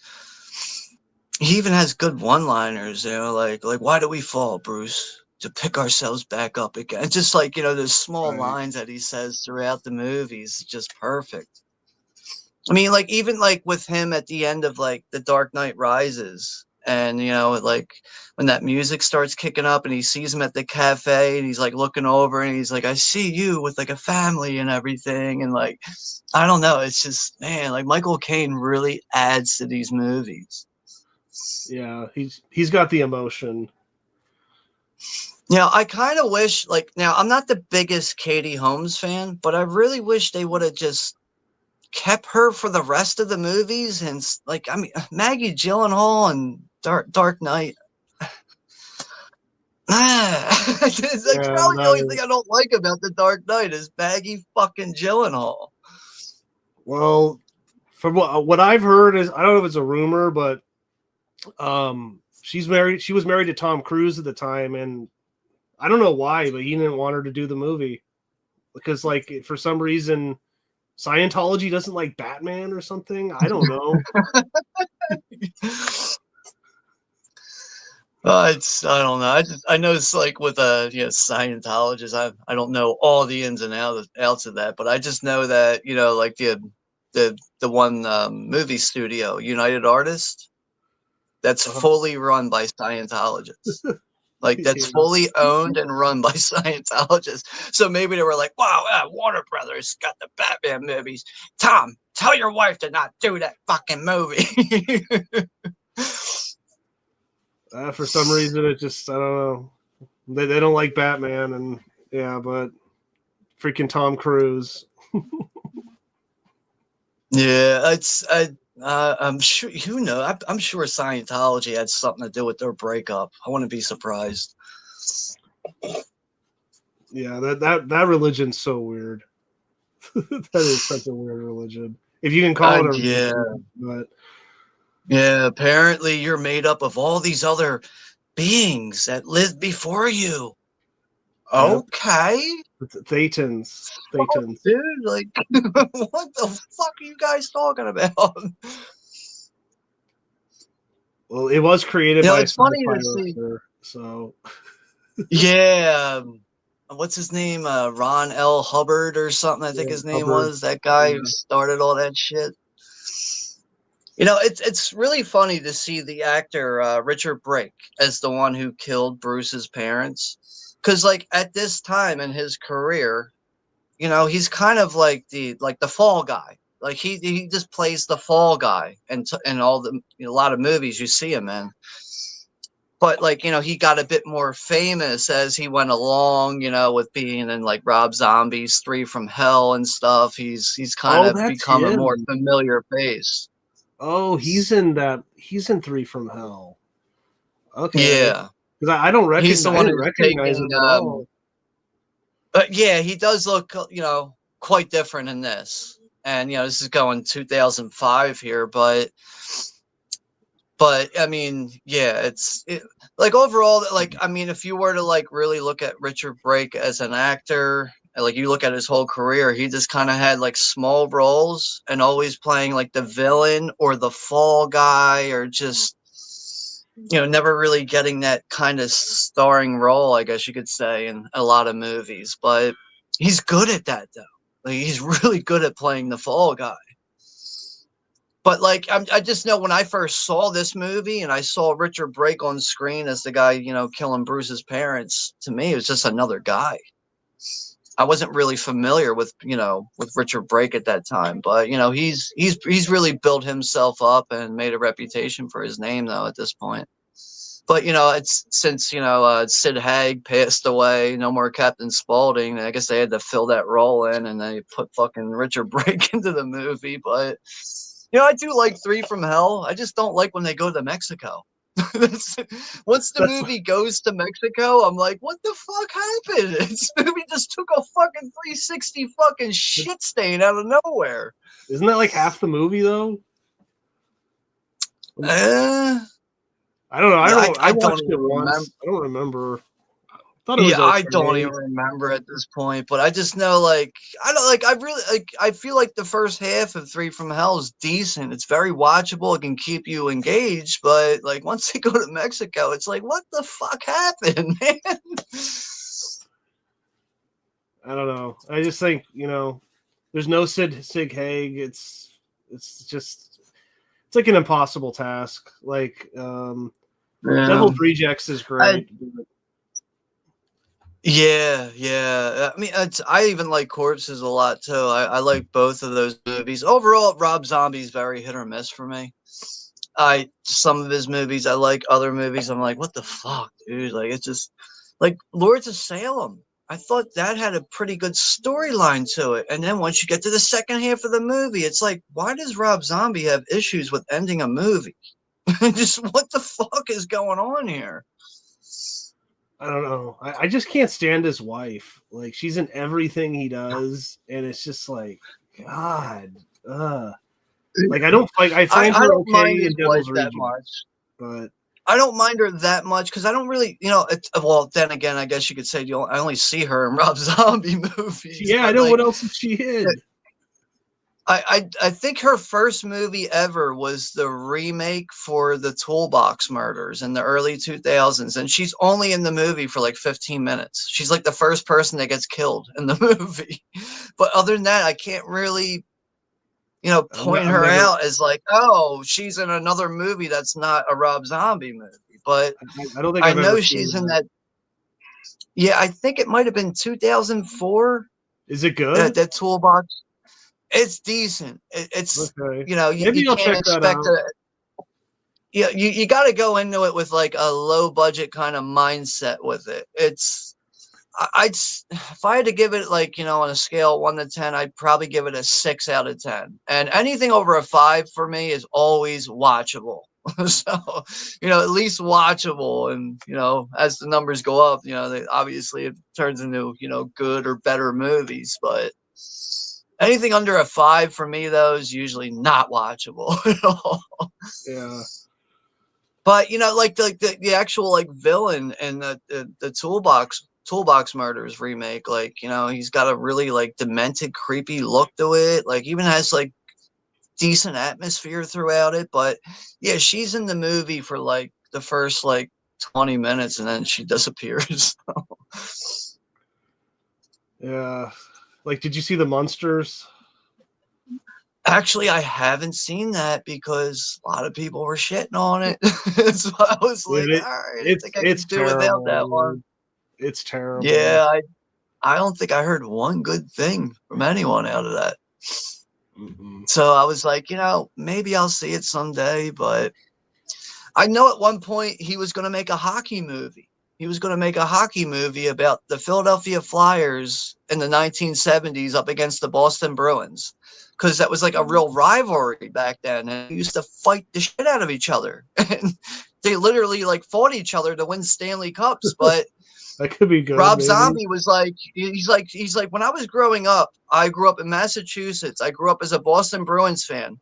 He even has good one-liners, like why do we fall, Bruce? To pick ourselves back up again. Just like, those small Right. lines that he says throughout the movies, just perfect. I mean, like, even like with him at the end of like The Dark Knight Rises, and like when that music starts kicking up and he sees him at the cafe and he's like looking over and he's like, I see you with like a family and everything, and like, I don't know, it's just, man, like Michael Caine really adds to these movies. Yeah, he's got the emotion. I kind of wish, like, now I'm not the biggest Katie Holmes fan, but I really wish they would have just kept her for the rest of the movies. And like, I mean, Maggie Gyllenhaal and Dark Knight. It's like Yeah, probably the only thing I don't like about The Dark Knight is Maggie fucking Gyllenhaal. Well, from what I've heard is, I don't know if it's a rumor, but she was married to Tom Cruise at the time, and I don't know why, but he didn't want her to do the movie because, like, for some reason, Scientology doesn't like Batman or something. I don't know. I don't know. I know it's like with Scientologists. I don't know all the ins and outs of that, but I just know that like the one movie studio, United Artists, that's fully run by Scientologists. Like, that's fully owned and run by Scientologists. So maybe they were like, wow, Warner Brothers got the Batman movies. Tom, tell your wife to not do that fucking movie. For some reason, it just, I don't know. They don't like Batman, and yeah, but freaking Tom Cruise. Yeah, I'm sure, I'm sure Scientology had something to do with their breakup. I wouldn't be surprised. Yeah, that religion's so weird. That is such a weird religion, if you can call it a religion. But yeah, apparently you're made up of all these other beings that lived before you. Okay. Thetans. Dude, like, what the fuck are you guys talking about? Well, it was created by it's funny to see. So Yeah, what's his name? Ron L. Hubbard or something. I think his name was that guy who started all that shit. It's really funny to see the actor Richard Brake as the one who killed Bruce's parents, because like at this time in his career, he's kind of like the fall guy. Like he just plays the fall guy, and all a lot of movies you see him in. But like he got a bit more famous as he went along. With being in like Rob Zombie's 3 from Hell and stuff. He's kind of become a more familiar face. Oh, he's in 3 from Hell. Okay. Yeah, because I don't recognize. He's the one who's recognize taking, him at all. But yeah, he does look, quite different in this. And this is going 2005 here, but I mean, yeah, like overall, like, I mean, if you were to like really look at Richard Brake as an actor, and like you look at his whole career, he just kind of had like small roles and always playing like the villain or the fall guy, or just never really getting that kind of starring role, I guess you could say, in a lot of movies. But he's good at that, though. Like, he's really good at playing the fall guy. But like, I just know when I first saw this movie and I saw Richard Brake on screen as the guy, killing Bruce's parents, to me, it was just another guy. I wasn't really familiar with Richard Brake at that time, but he's really built himself up and made a reputation for his name though at this point. But it's since Sid Haig passed away, no more Captain Spaulding. I guess they had to fill that role in, and they put fucking Richard Brake into the movie. But I do like Three from Hell. I just don't like when they go to Mexico. Once the movie goes to Mexico, I'm like, what the fuck happened? This movie just took a fucking 360 fucking shit stain out of nowhere. Isn't that like half the movie though? I don't know. I watched it once. I don't remember. I thought it was okay. I don't even remember at this point, but I just know, like, I don't like. I really like. I feel like the first half of Three from Hell is decent. It's very watchable. It can keep you engaged, but like once they go to Mexico, it's like, what the fuck happened, man? I don't know. I just think there's no Sid Haig. It's like an impossible task. Like Devil's Rejects is great. Yeah. I mean, I even like Corpses a lot too. I like both of those movies. Overall, Rob Zombie's very hit or miss for me. Some of his movies I like, other movies I'm like, what the fuck, dude? Like, it's just like Lords of Salem. I thought that had a pretty good storyline to it, and then once you get to the second half of the movie, it's like, why does Rob Zombie have issues with ending a movie? Just what the fuck is going on here? I don't know. I just can't stand his wife. Like, she's in everything he does, and it's just like, God. Like, I don't like. I find her okay in Devil's Rejects, but I don't mind her that much because I don't really, well, then again, I guess you could say I only see her in Rob Zombie movies. Yeah, I know. Like, what else is she in? I think her first movie ever was the remake for the Toolbox Murders in the early 2000s, and she's only in the movie for like 15 minutes. She's like the first person that gets killed in the movie. But other than that, I can't really, point her out as like, oh, she's in another movie that's not a Rob Zombie movie. But I don't think I know she's in that. Yeah, I think it might have been 2004. Is it good? That Toolbox. It's decent. It's okay. You can't expect it. Yeah, you got to go into it with like a low budget kind of mindset with it. If I had to give it like on a scale of 1 to 10, I'd probably give it a 6 out of 10. And anything over a 5 for me is always watchable. So at least watchable. And as the numbers go up, obviously it turns into good or better movies, but. Anything under a 5 for me, though, is usually not watchable at all. Yeah. But like the actual like villain in the Toolbox Murders remake, like he's got a really like demented, creepy look to it. Like even has like decent atmosphere throughout it. But yeah, she's in the movie for like the first like 20 minutes, and then she disappears. Yeah. Like, did you see The Munsters? Actually, I haven't seen that because a lot of people were shitting on it. So I was like, all right, I think I can do without that one. It's terrible. Yeah, I don't think I heard one good thing from anyone out of that. Mm-hmm. So I was like, maybe I'll see it someday. But I know at one point he was going to make a hockey movie. He was going to make a hockey movie about the Philadelphia Flyers in the 1970s up against the Boston Bruins, because that was like a real rivalry back then. And they used to fight the shit out of each other. And they literally like fought each other to win Stanley Cups. But that could be good. Rob Zombie was like, he's like, when I was growing up, I grew up in Massachusetts. I grew up as a Boston Bruins fan.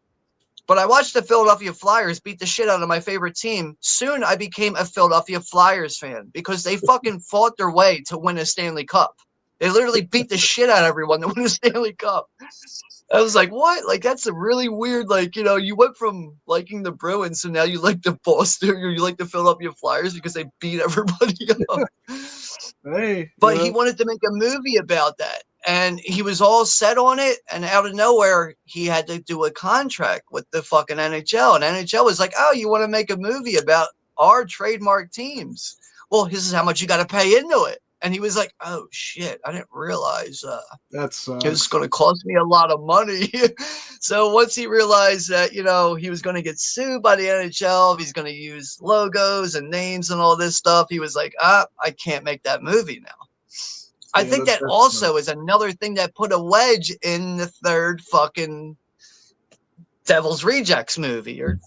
But I watched the Philadelphia Flyers beat the shit out of my favorite team. Soon I became a Philadelphia Flyers fan because they fucking fought their way to win a Stanley Cup. They literally beat the shit out of everyone to win a Stanley Cup. I was like, what? Like, that's a really weird, like, you went from liking the Bruins, so now you like the Boston, or you like the Philadelphia Flyers because they beat everybody up. Hey, but he wanted to make a movie about that. and he was all set on it, and out of nowhere, he had to do a contract with the fucking NHL, and NHL was like, "Oh, you want to make a movie about our trademark teams? Well, this is how much you got to pay into it." And he was like, "Oh shit, I didn't realize That it was sucks. going to cost me a lot of money." So once he realized that, he was going to get sued by the NHL, if he's going to use logos and names and all this stuff, he was like, I can't make that movie now. I Yeah, think that also is another thing that put a wedge in the third fucking Devil's Rejects movie, or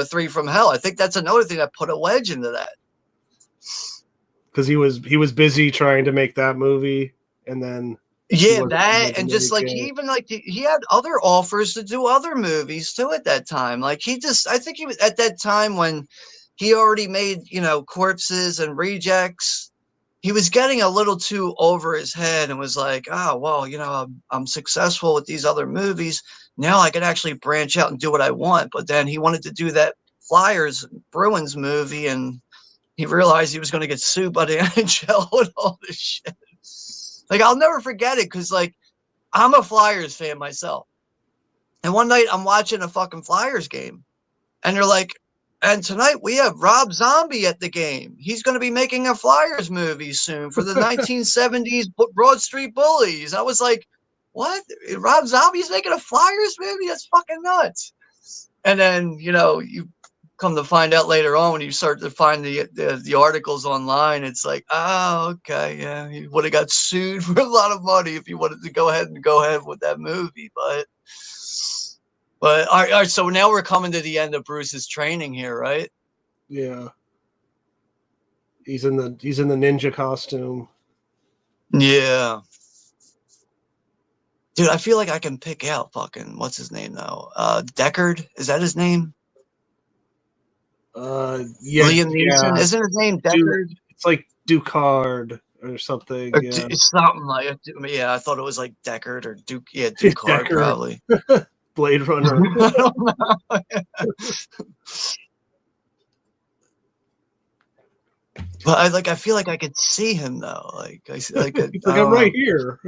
Three from Hell. I think that's another thing that put a wedge into that. Because he was busy trying to make that movie, and then that, and just like he had other offers to do other movies too at that time. Like I think he was at that time when he already made Corpses and Rejects. He was getting a little too over his head and was like, "Oh well, I'm successful with these other movies. Now I can actually branch out and do what I want." But then he wanted to do that Flyers Bruins movie, and he realized he was going to get sued by the NHL and all this shit. Like, I'll never forget it, because, like, I'm a Flyers fan myself. And one night I'm watching a fucking Flyers game, and they're like, "And tonight we have Rob Zombie at the game. He's going to be making a Flyers movie soon for the 1970s Broad Street Bullies." I was like, "What? Rob Zombie's making a Flyers movie? That's fucking nuts." And then, you come to find out later on, when you start to find the articles online, it's like, oh, okay, yeah, he would have got sued for a lot of money if he wanted to go ahead with that movie. But all right, so now we're coming to the end of Bruce's training here, right? Yeah. He's in the ninja costume. Yeah. Dude, I feel like I can pick out fucking, what's his name now? Deckard? Is that his name? Yeah, Liam Neeson, isn't his name Deckard? It's like Ducard or something. Or yeah. It's something like it. Yeah, I thought it was like Deckard or Duke. Yeah, Ducard probably. Blade Runner. I don't know. But I feel like I could see him though. I'm right here.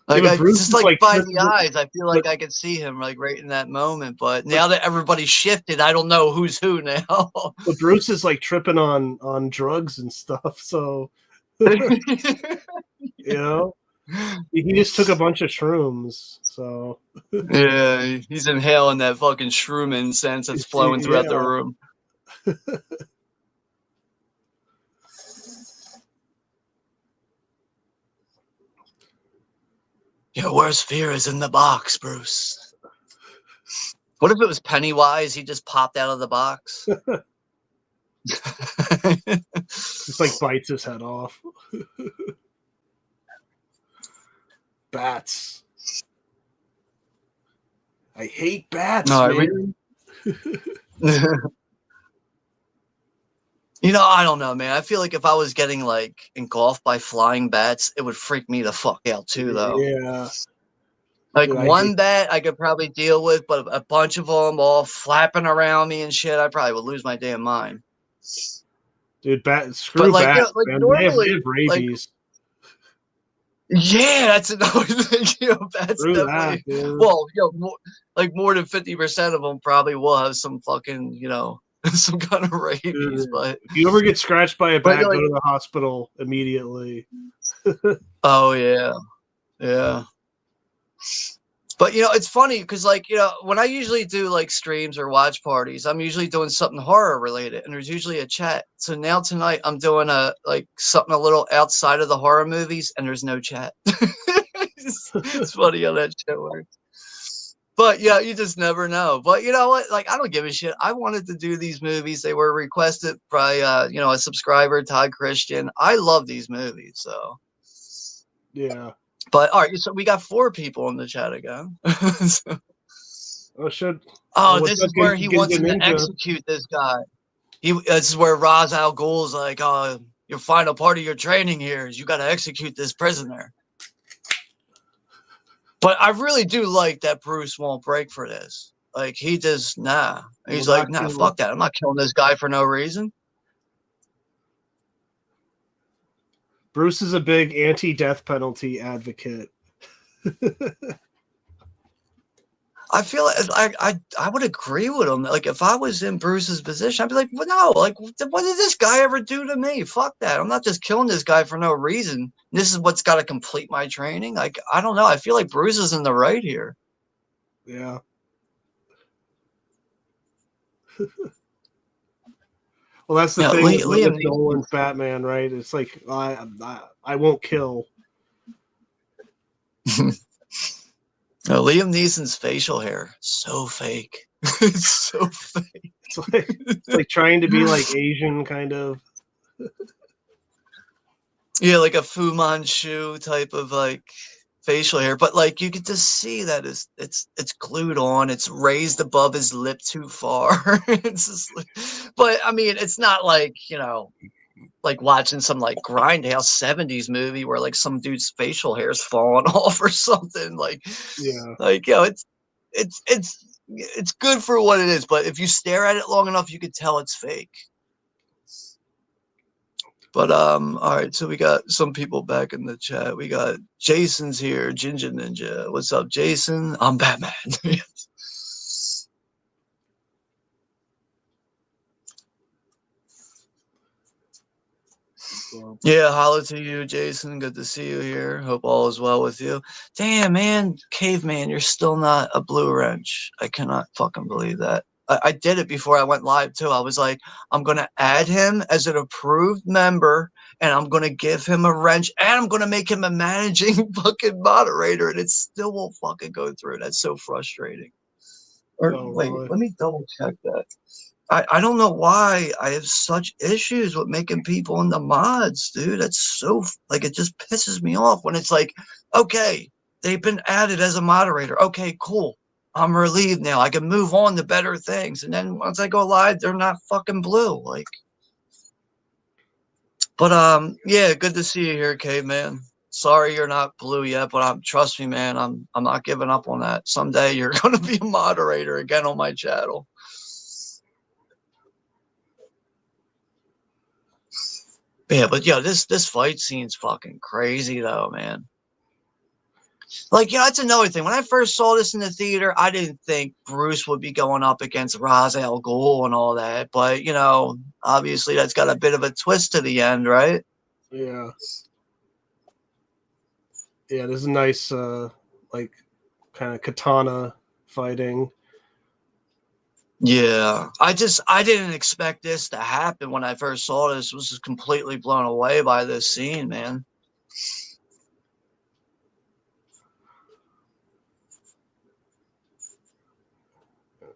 Just like by the eyes, I feel like I could see him like right in that moment. But now that everybody's shifted, I don't know who's who now. But Bruce is like tripping on drugs and stuff, so he just took a bunch of shrooms. So yeah, he's inhaling that fucking shroom incense that's flowing throughout the room. Your worst fear is in the box, Bruce. What if it was Pennywise? He just popped out of the box. Just like bites his head off. Bats. I hate bats, man. I don't know, man. I feel like if I was getting like engulfed by flying bats, it would freak me the fuck out too, though. Yeah. Like one bat I could probably deal with, but a bunch of them all flapping around me and shit, I probably would lose my damn mind. Dude, screw bats, man. Normally, they have rabies. Yeah, that's another thing. Bats definitely. Well, more than 50% of them probably will have some fucking, some kind of rabies. But if you ever get scratched by a bat, go to the hospital immediately. Oh yeah. But it's funny because when I usually do like streams or watch parties, I'm usually doing something horror related, and there's usually a chat. So now tonight I'm doing something a little outside of the horror movies, and there's no chat. It's funny how that shit works. But yeah, you just never know. But you know what? Like, I don't give a shit. I wanted to do these movies. They were requested by a subscriber, Todd Christian. I love these movies, so yeah. But all right, so we got 4 people in the chat again. This is where he wants him to execute this guy. This is where Ra's al Ghul's like, "Oh, your final part of your training here is you got to execute this prisoner." But I really do like that Bruce won't break for this. Like, he just, nah. He's like, nah, fuck that. I'm not killing this guy for no reason. Bruce is a big anti-death penalty advocate. I feel like I would agree with him. Like if I was in Bruce's position, I'd be like, well, no, like what did this guy ever do to me? Fuck that. I'm not just killing this guy for no reason. This is what's got to complete my training. Like I don't know. I feel like Bruce is in the right here. Yeah. Well, that's the thing with Nolan's Batman, right? It's like I won't kill. Liam Neeson's facial hair, so fake. It's so fake. It's like trying to be like Asian, kind of. Yeah, like a Fu Manchu type of like facial hair, but like you get to see that it's glued on. It's raised above his lip too far. It's just like, but I mean, it's not like like watching some like grindhouse 70s movie where like some dude's facial hair's falling off or something. Like it's good for what it is, but if you stare at it long enough, you could tell it's fake. But all right, so we got some people back in the chat. We got Jason's here, Ginger Ninja. What's up, Jason? I'm Batman. Yeah, holla to you, Jason. Good to see you here. Hope all is well with you. Damn, man, caveman, you're still not a blue wrench. I cannot fucking believe that. I did it before I went live too. I was like, I'm gonna add him as an approved member, and I'm gonna give him a wrench, and I'm gonna make him a managing fucking moderator, and it still won't fucking go through. That's so frustrating. Wait, let me double check that. I don't know why I have such issues with making people into mods, dude. That's so like it just pisses me off when it's like, okay, they've been added as a moderator. Okay, cool. I'm relieved now. I can move on to better things. And then once I go live, they're not fucking blue. Like, but yeah, good to see you here, Caveman. Sorry you're not blue yet, but trust me, man, I'm not giving up on that. Someday you're gonna be a moderator again on my channel. Yeah, but this fight scene's fucking crazy though, man. Like, that's another thing. When I first saw this in the theater, I didn't think Bruce would be going up against Ra's al Ghul and all that. But, obviously that's got a bit of a twist to the end, right? Yeah. Yeah, there's a nice, like, kind of katana fighting. Yeah, I didn't expect this to happen when I first saw this. I was just completely blown away by this scene, man.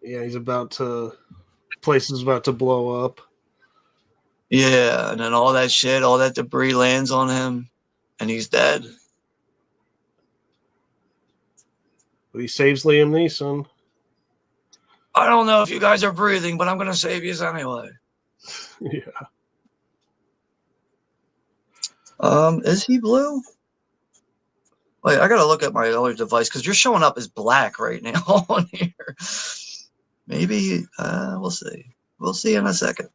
Yeah, place is about to blow up. Yeah, and then all that debris lands on him, and he's dead. But he saves Liam Neeson. I don't know if you guys are breathing, but I'm going to save you anyway. Yeah. Is he blue? Wait, I got to look at my other device because you're showing up as black right now on here. Maybe, we'll see. We'll see in a second.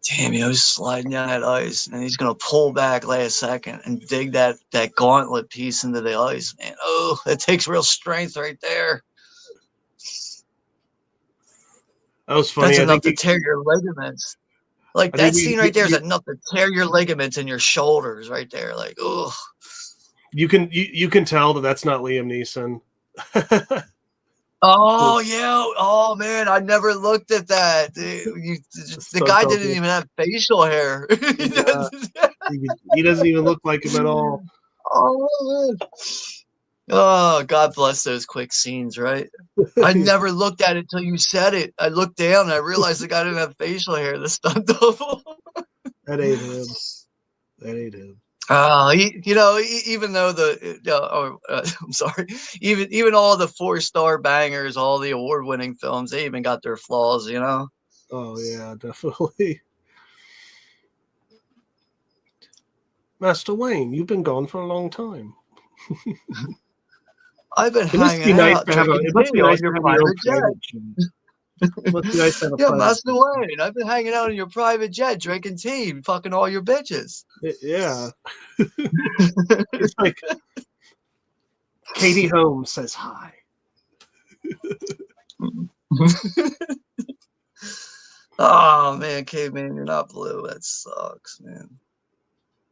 Damn, he's sliding down that ice, and he's gonna pull back last second and dig that gauntlet piece into the ice, man. Oh, it takes real strength right there. That was funny. That's enough to tear your ligaments. Like that scene right there is enough to tear your ligaments and your shoulders right there. Like, oh. You can tell that's not Liam Neeson. Oh yeah! Oh man, I never looked at that. The guy didn't even have facial hair. He doesn't even look like him at all. Oh, God bless those quick scenes, right? I never looked at it till you said it. I looked down and I realized the guy didn't have facial hair. The stunt double. That ain't him. That ain't him. Even though I'm sorry, even all the 4-star bangers, all the award-winning films, they even got their flaws, Oh yeah, definitely. Master Wayne, you've been gone for a long time. I've been It must hanging be nice out to have a. drinking It must be tea on nice to your have your own private jet. private jet. It must be nice to have a Yeah, private Master jet. Wayne, I've been hanging out in your private jet, drinking tea, fucking all your bitches. Yeah. It's like Katie Holmes says hi. Oh man, caveman, you're not blue. That sucks, man.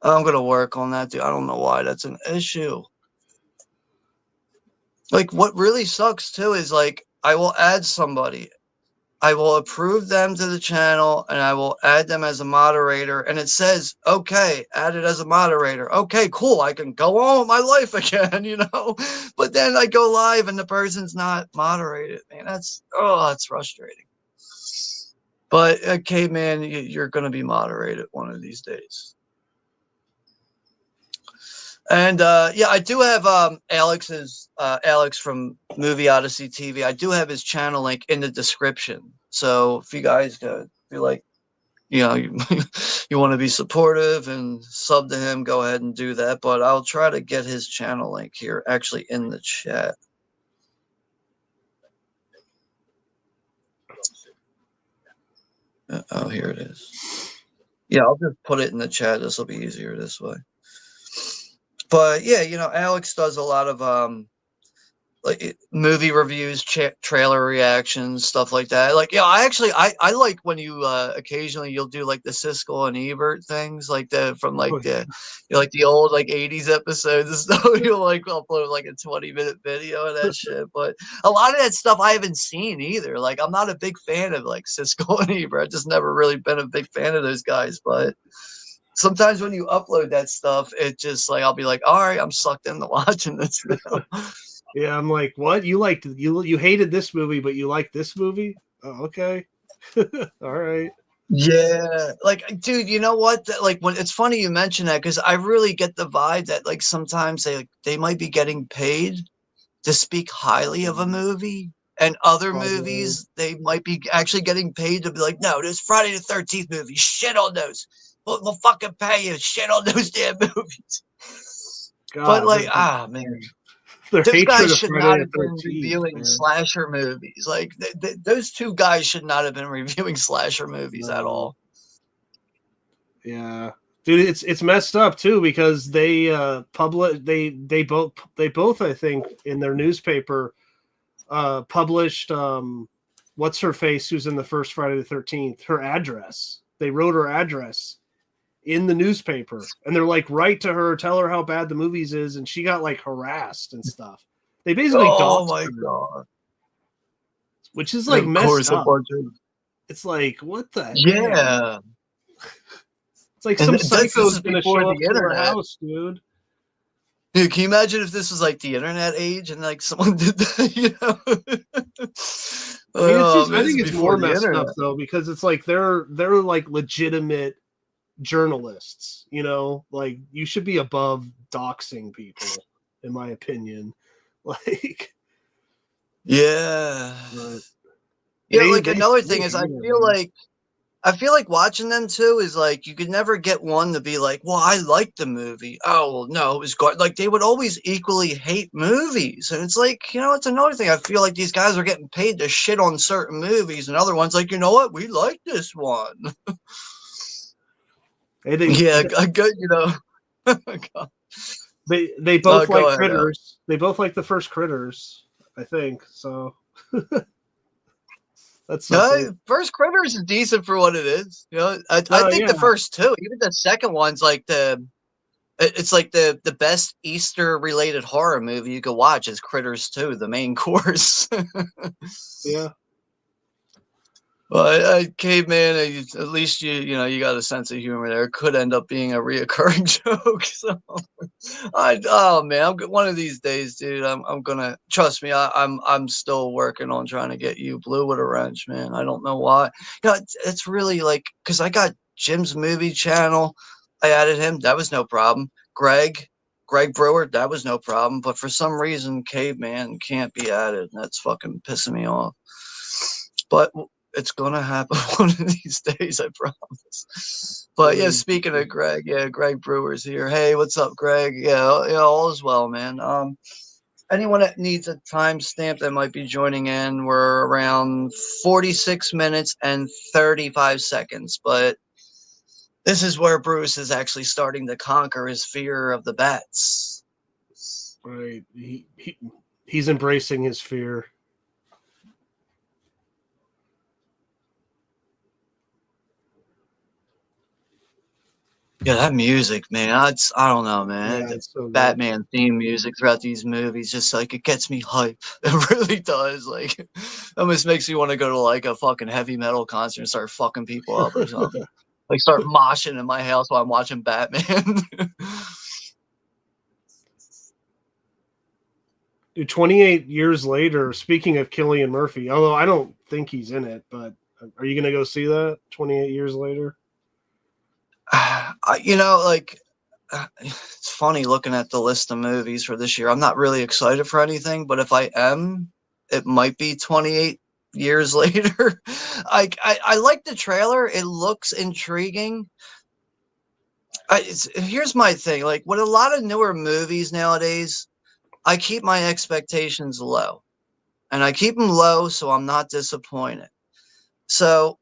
I'm gonna work on that, dude. I don't know why that's an issue. Like, what really sucks too is like I will add somebody, I will approve them to the channel, and I will add them as a moderator, and it says, "Okay, added as a moderator." Okay, cool. I can go on with my life again, you know. But then I go live, and the person's not moderated. Man, that's frustrating. But okay, man, you're gonna be moderated one of these days. And yeah, I do have Alex from Movie Odyssey TV. I do have his channel link in the description. So if you guys feel like, you know, you want to be supportive and sub to him, go ahead and do that. But I'll try to get his channel link here actually in the chat. Oh, here it is. Yeah, I'll just put it in the chat. This will be easier this way. But yeah, you know, Alex does a lot of like movie reviews, trailer reactions, stuff like that. Like, yeah, I like when you occasionally you'll do like the Siskel and Ebert things, like from like Oh, yeah. like the old like 80s episodes and stuff. You'll like upload like a 20-minute video of that shit. But a lot of that stuff I haven't seen either. Like, I'm not a big fan of like Siskel and Ebert. I've just never really been a big fan of those guys. But sometimes when you upload that stuff, it just like I'll be like, all right, I'm sucked into watching this now. Yeah, I'm like, what? You hated this movie, but you like this movie? Oh, okay. All right. Yeah, like, dude, you know what? Like, when it's funny you mention that because I really get the vibe that like sometimes they might be getting paid to speak highly of a movie, and other Probably. movies they might be actually getting paid to be like, no, this Friday the 13th movie, shit on those. We'll fucking pay you, shit on those damn movies. But God, like, man. their Those hatred guys of should Friday not the have been 13th, reviewing man. slasher movies. Like those two guys should not have been reviewing slasher movies at No. all. Yeah. Dude, it's messed up too because they they both I think in their newspaper published what's her face who's in the first Friday the 13th, her address. They wrote her address in the newspaper, and they're like, write to her, tell her how bad the movies is, and she got like harassed and stuff. They basically Oh doxed my her, god! which is like Of messed course, a up. bunch of It's like, what the hell? yeah. It's like And some this psycho's is gonna before show up the to her internet. house, dude. Dude, can you imagine if this was like the internet age and like someone did that? You know? I mean, Oh man, I this is think it's more before the messed up internet. though because it's like they're like legitimate journalists. You know, like you should be above doxing people, in my opinion. Like, Yeah. but Yeah, like another thing is man. I feel like watching them too is like you could never get one to be like, well, I liked the movie. Oh, well, no, it was good. Like they would always equally hate movies. And it's like, you know, it's another thing. I feel like these guys are getting paid to shit on certain movies and other ones like, you know what, we like this one. Hey, Yeah, good, you know. they Oh, both go like ahead, Al. Critters. They both like the first Critters, I think. So that's something. First Critters is decent for what it is. You know, I No, think yeah, the first two, even the second one's like it's like the best Easter related horror movie you could watch is Critters 2, the main course. yeah. Well, Caveman, at least you know you got a sense of humor there. It could end up being a reoccurring joke. So, oh man, one of these days, dude. I'm gonna trust me. I'm still working on trying to get you blue with a wrench, man. I don't know why. You know, it's really like because I got Jim's movie channel. I added him. That was no problem. Greg Brewer, that was no problem. But for some reason, Caveman can't be added. And that's fucking pissing me off. But it's gonna happen one of these days, I promise. But yeah, speaking of Greg, yeah, Greg Brewer's here. Hey, what's up, Greg? Yeah, all is well, man. anyone that needs a timestamp that might be joining in, we're around 46 minutes and 35 seconds. But this is where Bruce is actually starting to conquer his fear of the bats. Right. He's embracing his fear. Yeah, that music, man. I don't know, man. Yeah, The it's so good. Batman theme music throughout these movies, just like it gets me hype. It really does. Like, it almost makes me want to go to like a fucking heavy metal concert and start fucking people up or something. Like start moshing in my house while I'm watching Batman. Dude, 28 years later, speaking of Cillian Murphy, although I don't think he's in it, but are you going to go see that 28 years later? You know, like it's funny looking at the list of movies for this year. I'm not really excited for anything, but if I am, it might be 28 years later. I like the trailer. It looks intriguing. Here's my thing. Like with a lot of newer movies nowadays, I keep my expectations low. And I keep them low so I'm not disappointed. So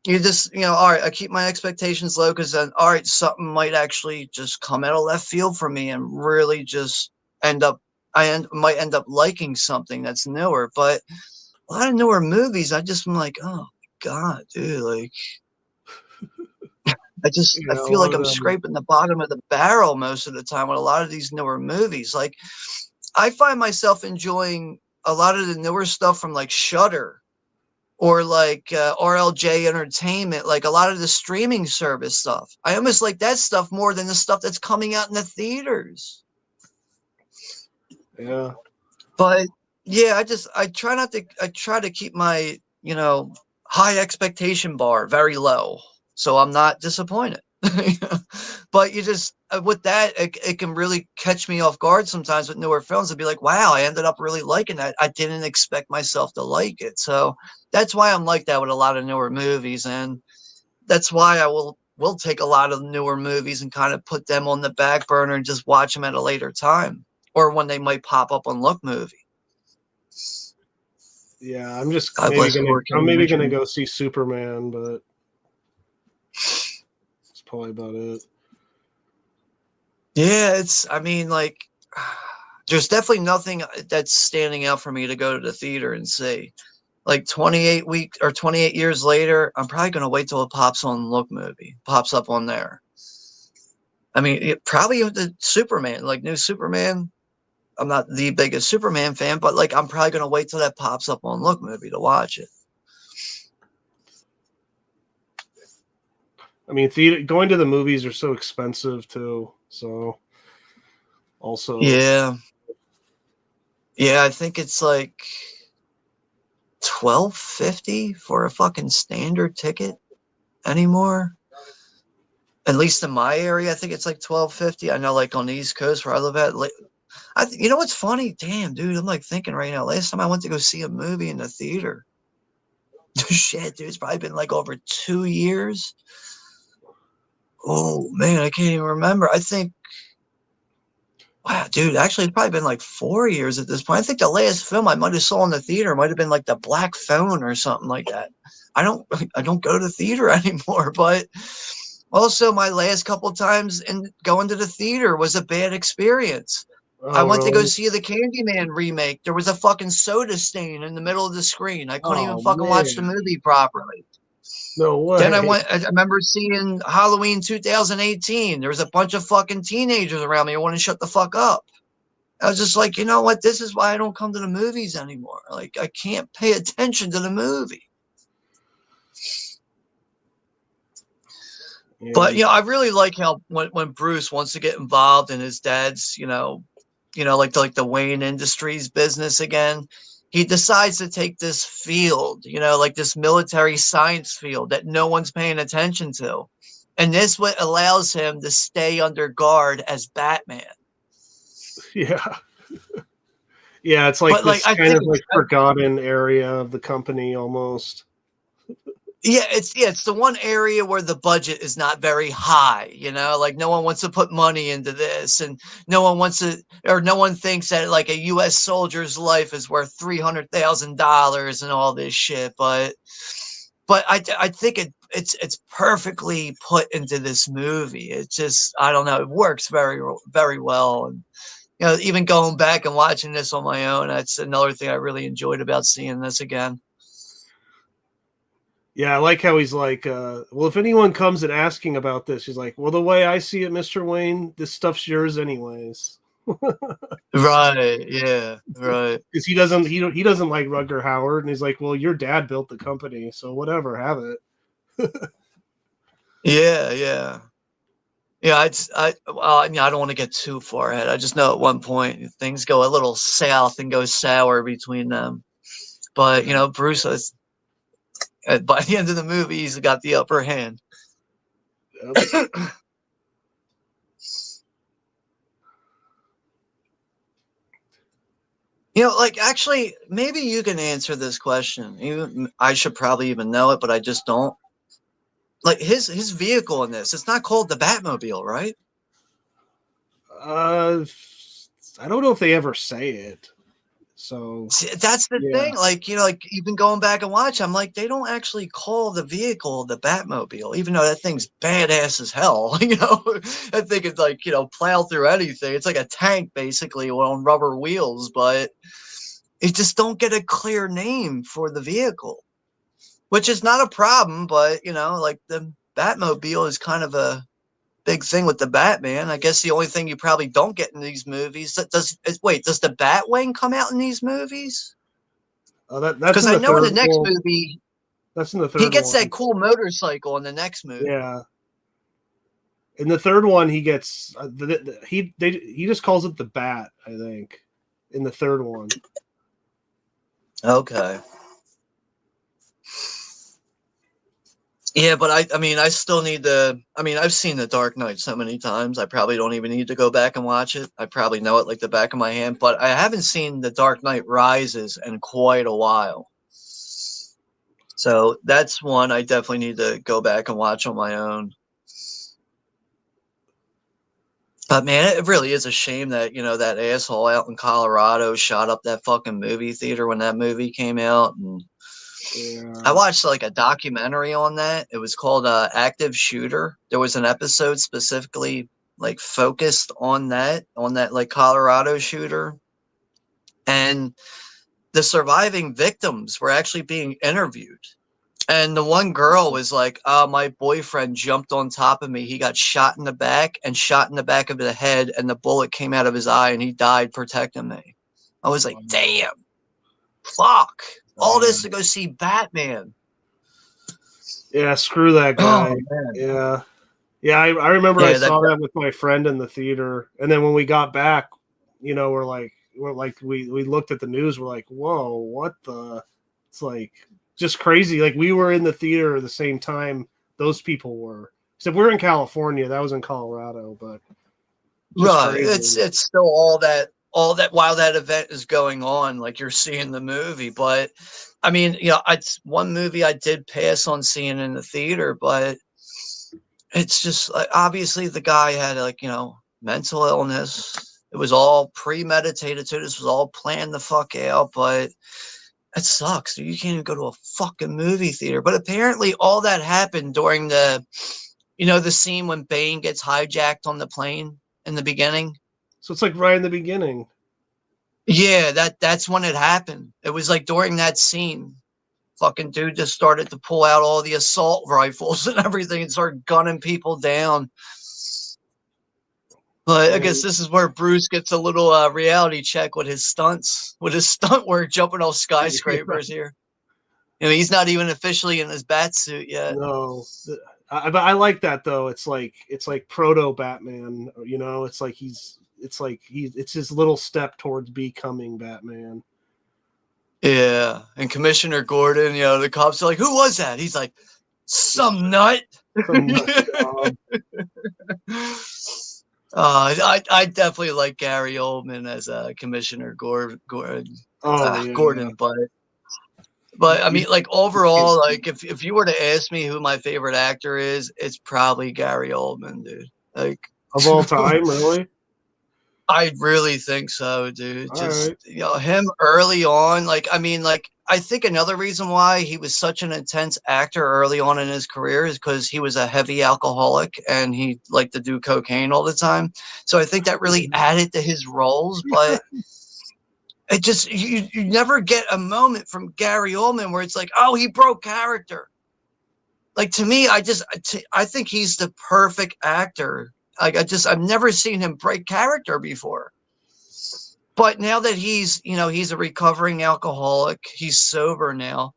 you just, all right, I keep my expectations low because then, all right, something might actually just come out of left field for me and really just end up, might end up liking something that's newer. But a lot of newer movies, I just am like, oh God, dude, like, I Yeah, a feel lot like of I'm them. scraping the bottom of the barrel most of the time with a lot of these newer movies. Like, I find myself enjoying a lot of the newer stuff from like Shudder or like RLJ Entertainment, like a lot of the streaming service stuff. I almost like that stuff more than the stuff that's coming out in the theaters. Yeah. But yeah, I try to keep my, high expectation bar very low. So I'm not disappointed. But you just, with that, it can really catch me off guard sometimes with newer films and be like, wow, I ended up really liking that. I didn't expect myself to like it. So that's why I'm like that with a lot of newer movies. And that's why I will take a lot of newer movies and kind of put them on the back burner and just watch them at a later time or when they might pop up on Look Movie. Yeah, I'm just God maybe bless gonna 4K I'm maybe gonna imagery. go see Superman, but that's probably about it. Yeah, I mean, like, there's definitely nothing that's standing out for me to go to the theater and see. Like 28 years later, I'm probably going to wait till it pops on Look Movie, pops up on there. I mean, probably the Superman, like new Superman. I'm not the biggest Superman fan, but like, I'm probably going to wait till that pops up on Look Movie to watch it. I mean, going to the movies are so expensive too. So also, Yeah. Yeah, I think it's like $12.50 for a fucking standard ticket anymore. At least in my area, I think it's like $12.50. I know, like on the East Coast where I live at, like, you know what's funny? Damn, dude, I'm like thinking right now. Last time I went to go see a movie in the theater, shit, dude, it's probably been like over 2 years. Oh man, I can't even remember. I think, wow, dude, actually, it's probably been like 4 years at this point. I think the last film I might have saw in the theater might have been like The Black Phone or something like that. I don't go to the theater anymore, but also my last couple of times in going to the theater was a bad experience. I oh went to go really? see the Candyman remake. There was a fucking soda stain in the middle of the screen. I couldn't even Oh fucking watch the man, movie properly. no Then way. I remember seeing Halloween 2018. There was a bunch of fucking teenagers around me who wouldn't shut the fuck up. I was just like, you know what? This is why I don't come to the movies anymore. Like, I can't pay attention to the movie. Yeah, But I really like how when Bruce wants to get involved in his dad's, like the Wayne Industries business again, he decides to take this field, like this military science field that no one's paying attention to, and this what allows him to stay under guard as Batman. yeah, yeah. It's like But like, this I kind think of like forgotten area of the company almost. it's the one area where the budget is not very high, like no one wants to put money into this, and no one wants to, or no one thinks that like a US soldier's life is worth $300,000 and all this shit, but I think it's perfectly put into this movie. It just, I don't know, it works very very well. And even going back and watching this on my own, that's another thing I really enjoyed about seeing this again. Yeah, I like how he's like, well, if anyone comes and asking about this, he's like, well, the way I see it, Mr. Wayne, this stuff's yours anyways. Right, yeah, right. Because he doesn't like Rutger Hauer, and he's like, well, your dad built the company, so whatever, have it. Yeah, yeah. Yeah, I mean, I don't want to get too far ahead. I just know at one point things go a little south and go sour between them. But Bruce is, by the end of the movie, he's got the upper hand. Yep. Like, actually, maybe you can answer this question. Even I should probably even know it, but I just don't. Like his vehicle in this, it's not called the Batmobile, right? I don't know if they ever say it. So See, that's the thing. Like, like even going back and watch, I'm like, they don't actually call the vehicle the Batmobile, even though that thing's badass as hell. I think it's like, plow through anything. It's like a tank basically on rubber wheels, but it just don't get a clear name for the vehicle, which is not a problem. But, like the Batmobile is kind of a big thing with the Batman. I guess the only thing you probably don't get in these movies does the Batwing come out in these movies? That's because I know in the next movie that's in the third. He gets one. that cool motorcycle in the next movie. Yeah. In the third one, he gets he just calls it the Bat, I think. In the third one. Okay. Yeah, but I mean, I still need to. I mean, I've seen The Dark Knight so many times. I probably don't even need to go back and watch it. I probably know it like the back of my hand. But I haven't seen The Dark Knight Rises in quite a while. So that's one I definitely need to go back and watch on my own. But man, it really is a shame that, that asshole out in Colorado shot up that fucking movie theater when that movie came out. And I watched like a documentary on that. It was called Active Shooter. There was an episode specifically like focused on that like Colorado shooter. And the surviving victims were actually being interviewed. And the one girl was like, my boyfriend jumped on top of me. He got shot in the back and shot in the back of the head, and the bullet came out of his eye, and he died protecting me. I was like, damn, fuck. All this to go see Batman. Yeah, screw that guy. Oh, yeah. I remember I saw that with my friend in the theater, and then when we got back, we looked at the news. We're like, whoa, what the? It's like just crazy. Like we were in the theater at the same time those people were. Except we're in California. That was in Colorado, but right. Crazy. It's still all that while that event is going on, like you're seeing the movie. But I mean, it's one movie I did pass on seeing in the theater, but it's just like obviously the guy had like, mental illness. It was all premeditated too. This was all planned the fuck out, but it sucks. Dude. You can't even go to a fucking movie theater. But apparently all that happened during the scene when Bane gets hijacked on the plane in the beginning. So it's like right in the beginning. Yeah, that's when it happened. It was like during that scene. Fucking dude just started to pull out all the assault rifles and everything and started gunning people down. But I guess this is where Bruce gets a little reality check with his stunts, with his stunt work jumping off skyscrapers here. He's not even officially in his bat suit yet. No, but I like that though. It's like proto Batman. It's like it's his little step towards becoming Batman. Yeah, and Commissioner Gordon, the cops are like, "Who was that?" He's like, "Some nut." I definitely like Gary Oldman as Commissioner Gordon, but But I mean, like overall, like if you were to ask me who my favorite actor is, it's probably Gary Oldman, dude. Like Of all time, really? I really think so, dude. All Just right. him early on, like I mean, like I think another reason why he was such an intense actor early on in his career is because he was a heavy alcoholic and he liked to do cocaine all the time. So I think that really added to his roles, but it just you never get a moment from Gary Oldman where it's like, oh, he broke character. Like to me, I think he's the perfect actor. Like I've never seen him break character before. But now that he's a recovering alcoholic, he's sober now.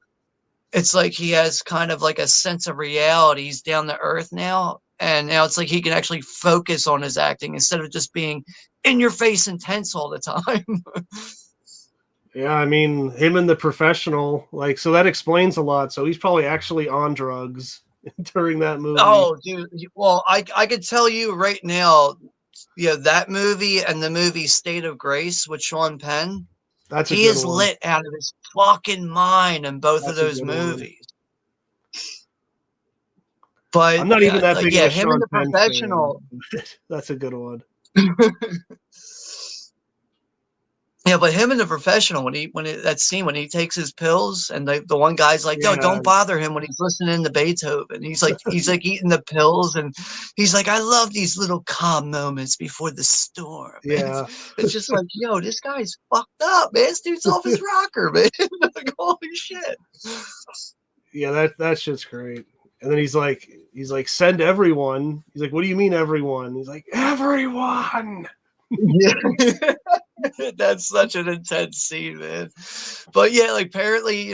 It's like he has kind of like a sense of reality. He's down to earth now. And now it's like he can actually focus on his acting instead of just being in your face intense all the time. Yeah, I mean, him and The Professional, like, so that explains a lot. So he's probably actually on drugs during that movie. Oh, dude. Well, I could tell you right now, that movie and the movie State of Grace with Sean Penn, That's a he good is one. lit out of his fucking mind in both of That's a those good one. movies. But I'm not even yeah, that like big of a him and Sean The Penn fan. Professional. That's a good one. Yeah, but him in The Professional, that scene when he takes his pills and the one guy's like, "Yo, Yeah, don't bother him when he's listening to Beethoven." He's like eating the pills and he's like, "I love these little calm moments before the storm." yeah, It's just like, yo, this guy's fucked up, man. This dude's off his rocker, man. Like, holy shit. yeah. That shit's great. And then he's like, send everyone. He's like, what do you mean everyone? He's like, everyone. Yeah. That's such an intense scene, man. But yeah, like apparently,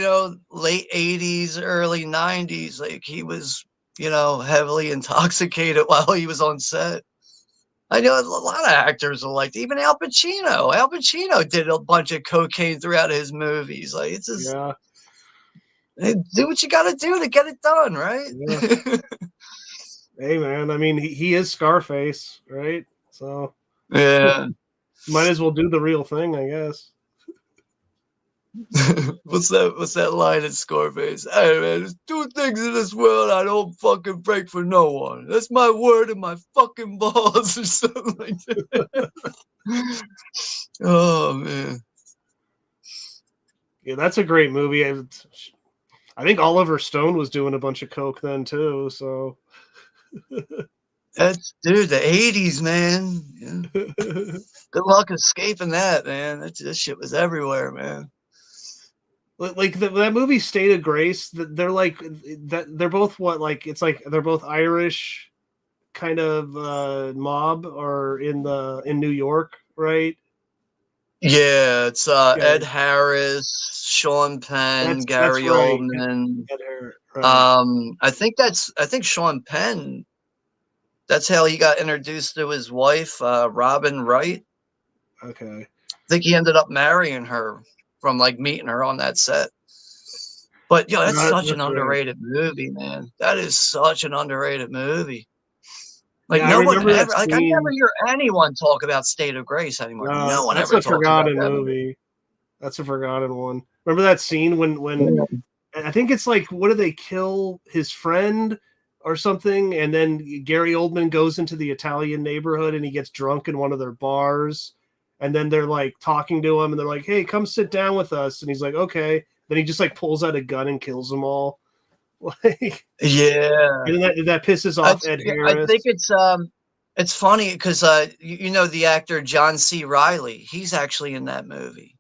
late 80s, early 90s, like he was, heavily intoxicated while he was on set. I know a lot of actors are like, even Al Pacino. Al Pacino did a bunch of cocaine throughout his movies. Like, it's just, Yeah, do what you got to do to get it done, right? yeah. Hey man, I mean, he is Scarface, right? So Yeah. might as well do the real thing, I guess. What's that line in Scarface? Hey man, there's two things in this world I don't fucking break for no one. That's my word and my fucking balls, or something like that. Oh man. Yeah, that's a great movie. I think Oliver Stone was doing a bunch of coke then too. So That's dude, the 80s, man. Yeah. Good luck escaping that, man. That shit was everywhere, man. like that movie State of Grace, they're like that. They're both what, like, it's like they're both Irish kind of mob, or in New York, right? Yeah, it's Yeah, Ed Harris, Sean Penn, that's Gary right. Oldman. Right. I think Sean Penn, that's how he got introduced to his wife, Robin Wright. Okay. I think he ended up marrying her from like meeting her on that set. But that's such an That's right. underrated movie, man. That is such an underrated movie. Like Yeah, I no one remember that ever, like I never scene. hear anyone talk about State of Grace anymore. No one That's ever a talks about forgotten that movie. movie. That's a forgotten one. Remember that scene when Yeah. I think it's like, what do they kill his friend or something? And then Gary Oldman goes into the Italian neighborhood and he gets drunk in one of their bars. And then they're like talking to him and they're like, hey, come sit down with us. And he's like, okay. Then he just like pulls out a gun and kills them all. Like, Yeah. and that pisses off Ed I Harris. think it's funny because you know the actor John C. Riley. He's actually in that movie.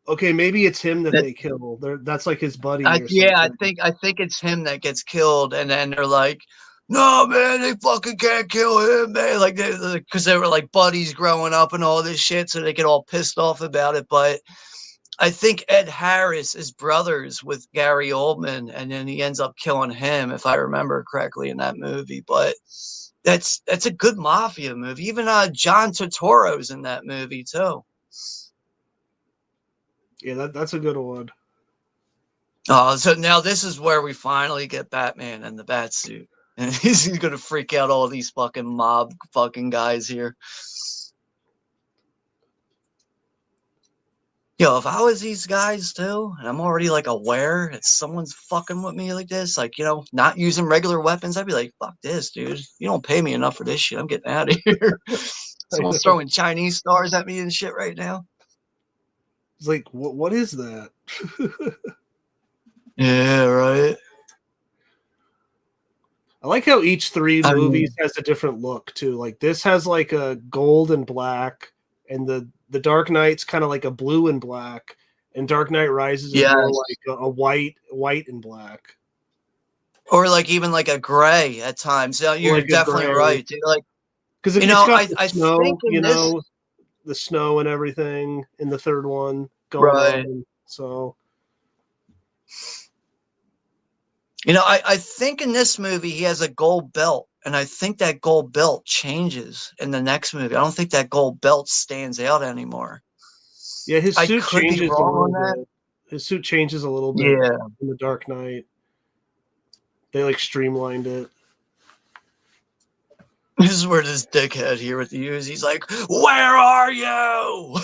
Okay, maybe it's him that they kill. That's like his buddy or Yeah, something. I think it's him that gets killed, and then they're like, "No, man, they fucking can't kill him, man!" Like, because they were like buddies growing up and all this shit, so they get all pissed off about it. But I think Ed Harris is brothers with Gary Oldman, and then he ends up killing him, if I remember correctly, in that movie. But that's a good mafia movie. Even John Turturro's in that movie too. Yeah, that's a good one. So now this is where we finally get Batman in the bat suit. And he's gonna freak out all these fucking mob fucking guys here. Yo, if I was these guys too, and I'm already like aware that someone's fucking with me like this, like, not using regular weapons, I'd be like, fuck this, dude. You don't pay me enough for this shit. I'm getting out of here. Someone's throwing Chinese stars at me and shit right now. It's like, what is that? Yeah, right. I like how each three movies has a different look too. Like this has like a gold and black, and the Dark Knight's kind of like a blue and black, and Dark Knight Rises is more like a white and black, or like even like a gray at times. Yeah, you're like definitely right, dude. Like, because it's got the snow, the snow and everything in the third one going on. So. I think in this movie he has a gold belt, and I think that gold belt changes in the next movie. I don't think that gold belt stands out anymore. Yeah, his suit changes a little bit. His suit changes a little bit in the Dark Knight. They like streamlined it. This is where this dickhead here with the U's, he's like, "Where are you?" I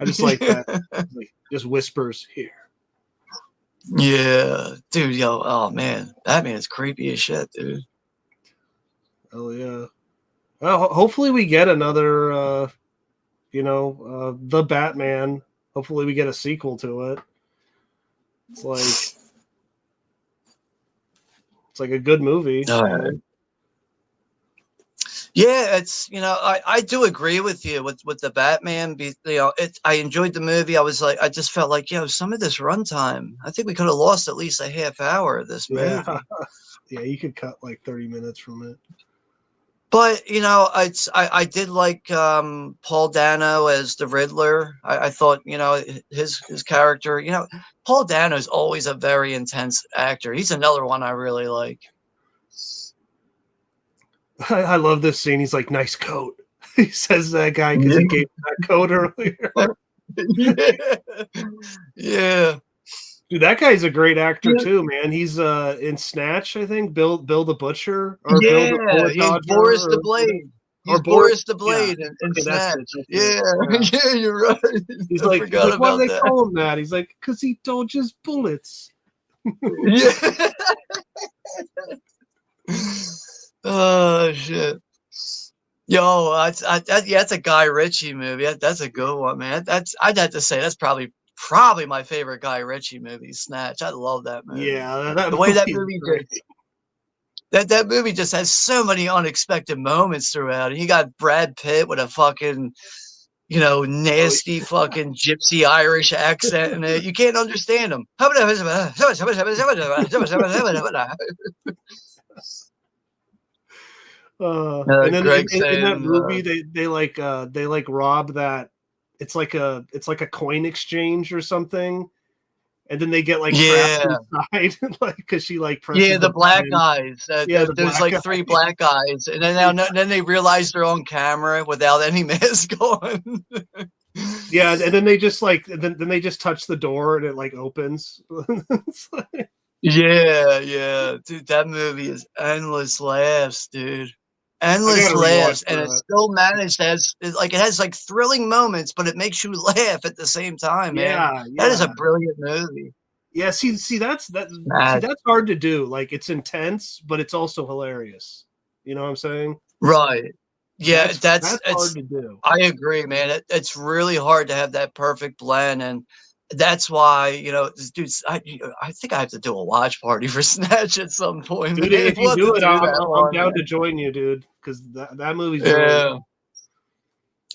just like that. Like, just whispers here. Yeah, dude, oh man, Batman is creepy as shit, dude. Oh yeah. Well, hopefully we get another, the Batman. Hopefully we get a sequel to it. It's like a good movie. Yeah, it's I do agree with you with the Batman. I enjoyed the movie. I just felt like some of this runtime. I think we could have lost at least a half hour of this movie. Yeah, you could cut like 30 minutes from it. But I did like Paul Dano as the Riddler. I thought his character. Paul Dano is always a very intense actor. He's another one I really like. I love this scene. He's like, "Nice coat." He says that guy because he gave him that coat earlier. Yeah. Dude, that guy's a great actor too, man. He's in Snatch, I think. Bill the Butcher, or Bill the Bullet Dodger, Boris the Blade. He's Boris the Blade in Snatch. Yeah, you're right. He's like, why do they call him that? He's like, because he dodges bullets. Yeah. Oh shit. Yo, that's a Guy Ritchie movie. That's a good one, man. I'd have to say that's probably my favorite Guy Ritchie movie, Snatch. I love that movie. Yeah, the way that movie that movie just has so many unexpected moments throughout. And you got Brad Pitt with a fucking nasty fucking gypsy Irish accent in it. You can't understand him. And then in that movie, they rob that. It's like a coin exchange or something, and then they get like trapped inside, like because she like presses the black guys. There's like guys. 3 black guys, and then they realize they're on camera without any mask on. Yeah, and then they just then they just touch the door and it like opens. Yeah, dude, that movie is endless laughs, dude. Endless laughs, and it still managed it has like thrilling moments, but it makes you laugh at the same time, man. That is a brilliant movie. Yeah, see that's hard to do. Like it's intense, but it's also hilarious. You know what I'm saying? Right. Yeah, that's hard to do. I agree, man. It's really hard to have that perfect blend, and that's why dude. I think I have to do a watch party for Snatch at some point. Dude, if you do it, I'm down to join you, dude. Because that movie's really fun.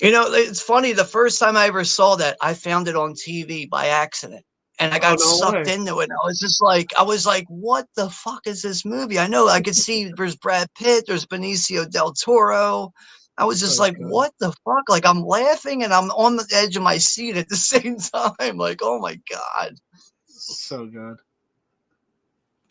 It's funny. The first time I ever saw that, I found it on TV by accident, and I got sucked into it. And I was like, "What the fuck is this movie?" I know I could see there's Brad Pitt, there's Benicio del Toro. I was just like, "What the fuck?" Like I'm laughing and I'm on the edge of my seat at the same time. Like, oh my god, so good.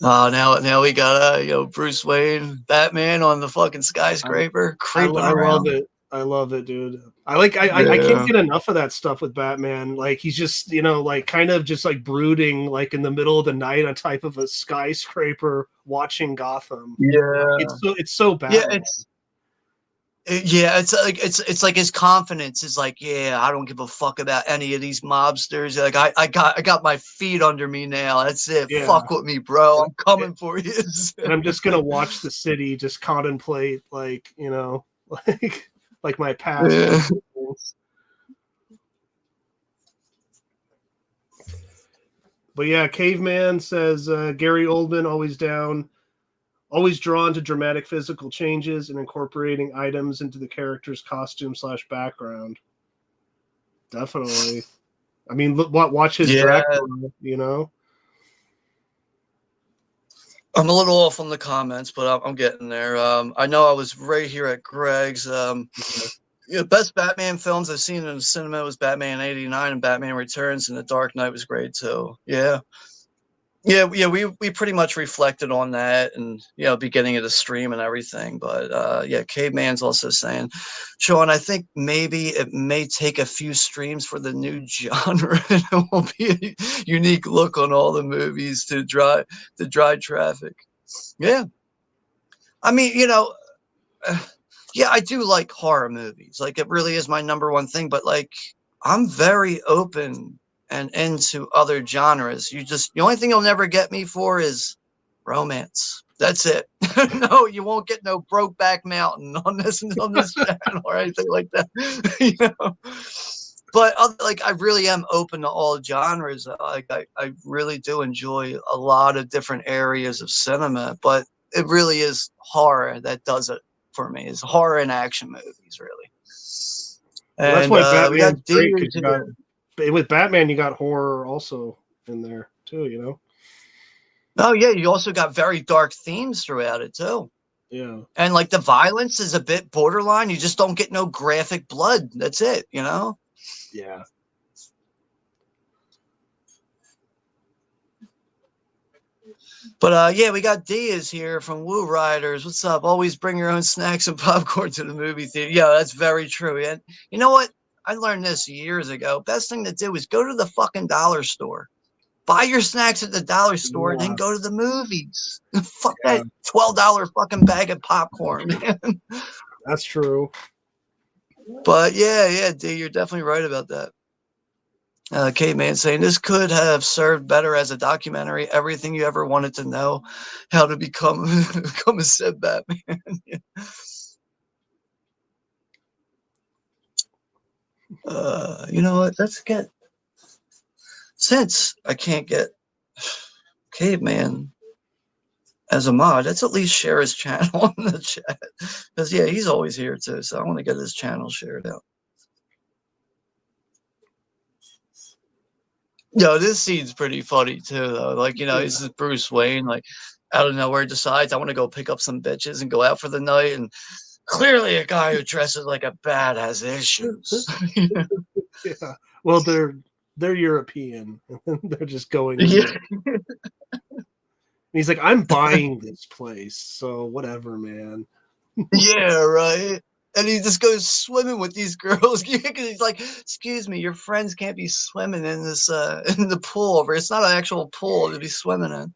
Now we got Bruce Wayne, Batman on the fucking skyscraper. I love it. I love it, dude. I can't get enough of that stuff with Batman. Like he's just like kind of just like brooding like in the middle of the night on type of a skyscraper watching Gotham. Yeah, it's so bad. Yeah, Yeah, it's like his confidence is like, yeah, I don't give a fuck about any of these mobsters. Like I got my feet under me now. That's it. Yeah. Fuck with me, bro. And, I'm coming for you. and I'm just gonna watch the city, just contemplate, like, you know, like my past. Yeah. But yeah, Caveman says Gary Oldman always drawn to dramatic physical changes and incorporating items into the character's costume / background. Definitely. I mean, watch his Yeah. Dracula, you know? I'm a little off on the comments, but I'm getting there. I know I was right here at Greg's. Best Batman films I've seen in the cinema was Batman '89 and Batman Returns, and The Dark Knight was great too. Yeah. Yeah, we pretty much reflected on that, and beginning of the stream and everything. But yeah, Caveman's also saying, Sean, I think maybe it may take a few streams for the new genre. It will be a unique look on all the movies to drive traffic. Yeah, I mean, yeah, I do like horror movies. Like, it really is my number one thing. But like, I'm very open and into other genres. The only thing you'll never get me for is romance. That's it. No, you won't get no Brokeback Mountain on this channel or anything like that. But like, I really am open to all genres. Like, I really do enjoy a lot of different areas of cinema, but it really is horror that does it for me. Is horror and action movies, really. Well, that's And why we Batman's got great, David because with Batman, you got horror also in there too, you know? Oh yeah, you also got very dark themes throughout it too. Yeah. And like, the violence is a bit borderline. You just don't get no graphic blood. That's it, Yeah. But yeah, we got Diaz here from Woo Riders. What's up? Always bring your own snacks and popcorn to the movie theater. Yeah, that's very true. And you know what? I learned this years ago. Best thing to do is go to the fucking dollar store. Buy your snacks at the dollar store, and then go to the movies. Fuck that $12 fucking bag of popcorn, man. That's true. But yeah, D, you're definitely right about that. Caveman saying this could have served better as a documentary. Everything you ever wanted to know, how to become become a said Batman. Yeah. You know what? Let's get, since I can't get Caveman as a mod, let's at least share his channel in the chat, because yeah, he's always here too. So I want to get his channel shared out. Yo, this scene's pretty funny too, though. Like, this is Bruce Wayne, like, out of nowhere decides, I want to go pick up some bitches and go out for the night, and clearly a guy who dresses like a bat has issues. Yeah. Well, they're European. They're just going. Yeah. And he's like, I'm buying this place, so whatever, man. Yeah, right. And he just goes swimming with these girls. He's like, excuse me, your friends can't be swimming in this in the pool over. It's not an actual pool to be swimming in.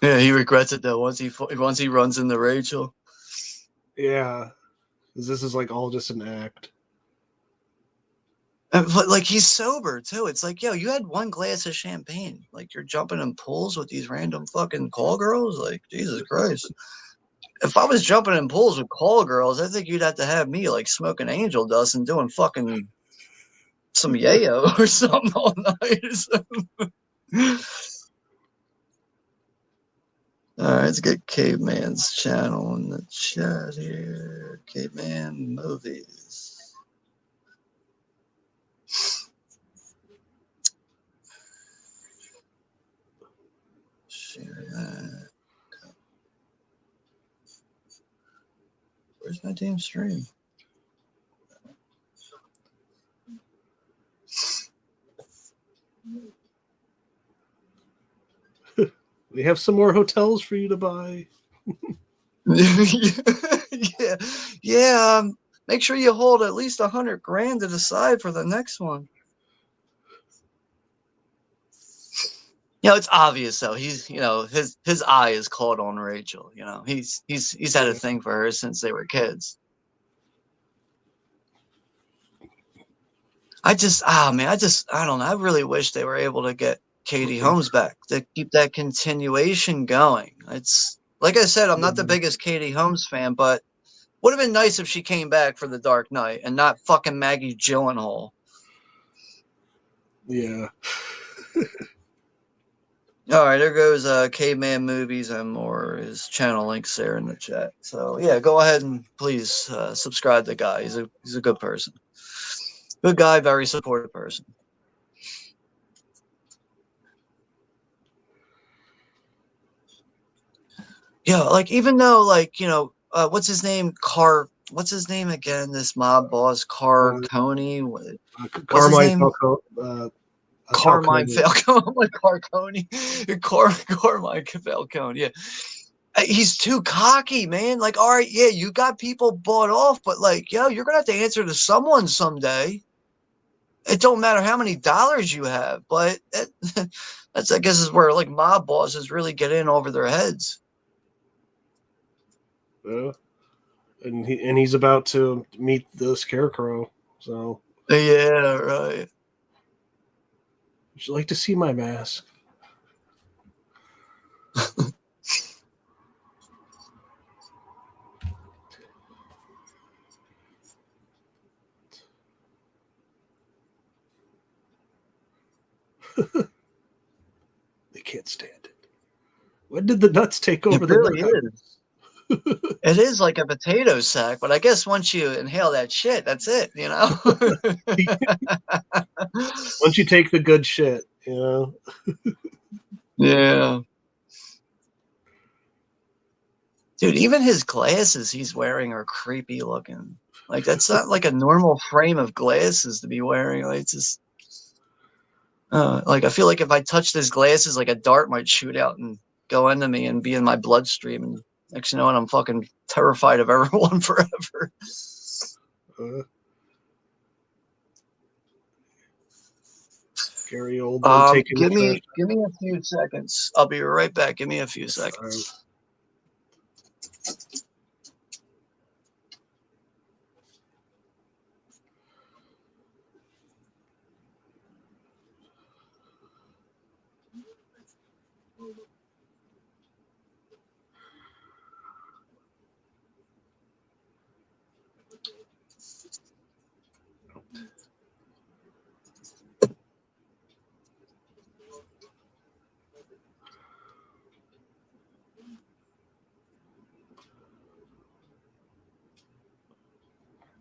Yeah, he regrets it though once he runs into Rachel. Yeah, this is like all just an act. But like, he's sober too. It's like, yo, you had one glass of champagne. Like, you're jumping in pools with these random fucking call girls. Like, Jesus Christ. If I was jumping in pools with call girls, I think you'd have to have me like smoking angel dust and doing fucking some yayo or something all night or something. All right, let's get Caveman's channel in the chat here. Caveman movies. Share that. Where's my damn stream? We have some more hotels for you to buy. Yeah. Make sure you hold at least $100,000 to the side for the next one. it's obvious though. He's, his eye is caught on Rachel. He's had a thing for her since they were kids. I don't know. I really wish they were able to get Katie Holmes back to keep that continuation going. It's like I said, I'm not the biggest Katie Holmes fan, but would have been nice if she came back for The Dark Knight and not fucking Maggie Gyllenhaal. Yeah. All right, there goes Caveman Movies and More. His channel links there in the chat. So yeah, go ahead and please subscribe to the guy. He's a good person. Good guy, very supportive person. Yeah, like even though what's his name? What's his name again? This mob boss, Coney. What's his name? Carmine Falcone. I'm like Carcone. Carmine Falcone. Yeah. He's too cocky, man. Like, all right, yeah, you got people bought off, but like, you're gonna have to answer to someone someday. It don't matter how many dollars you have, but that's, I guess, is where like mob bosses really get in over their heads. Yeah. And he's about to meet the Scarecrow, so. Yeah, right. Would you like to see my mask? They can't stand it. When did the nuts take over the really nuts? It is like a potato sack, but I guess once you inhale that shit, that's it, Once you take the good shit, Yeah. Dude, even his glasses he's wearing are creepy looking. Like, that's not like a normal frame of glasses to be wearing. Like, it's just, like, I feel like if I touched his glasses, like a dart might shoot out and go into me and be in my bloodstream. And next you know what, I'm fucking terrified of everyone forever. Gary Oldman taking give me a few seconds. I'll be right back. Give me a few seconds.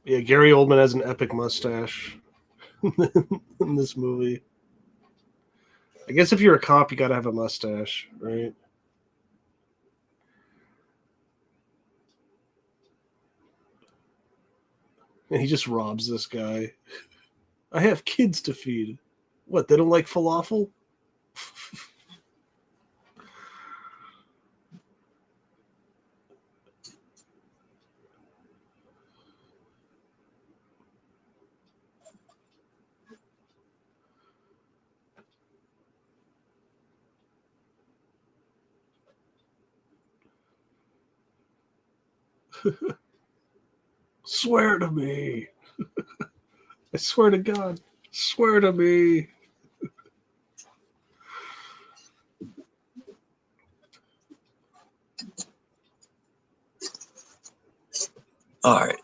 Yeah, Gary Oldman has an epic mustache in this movie. I guess if you're a cop, you gotta have a mustache, right? And he just robs this guy. I have kids to feed. What, they don't like falafel? Swear to me. I swear to God. Swear to me. All right.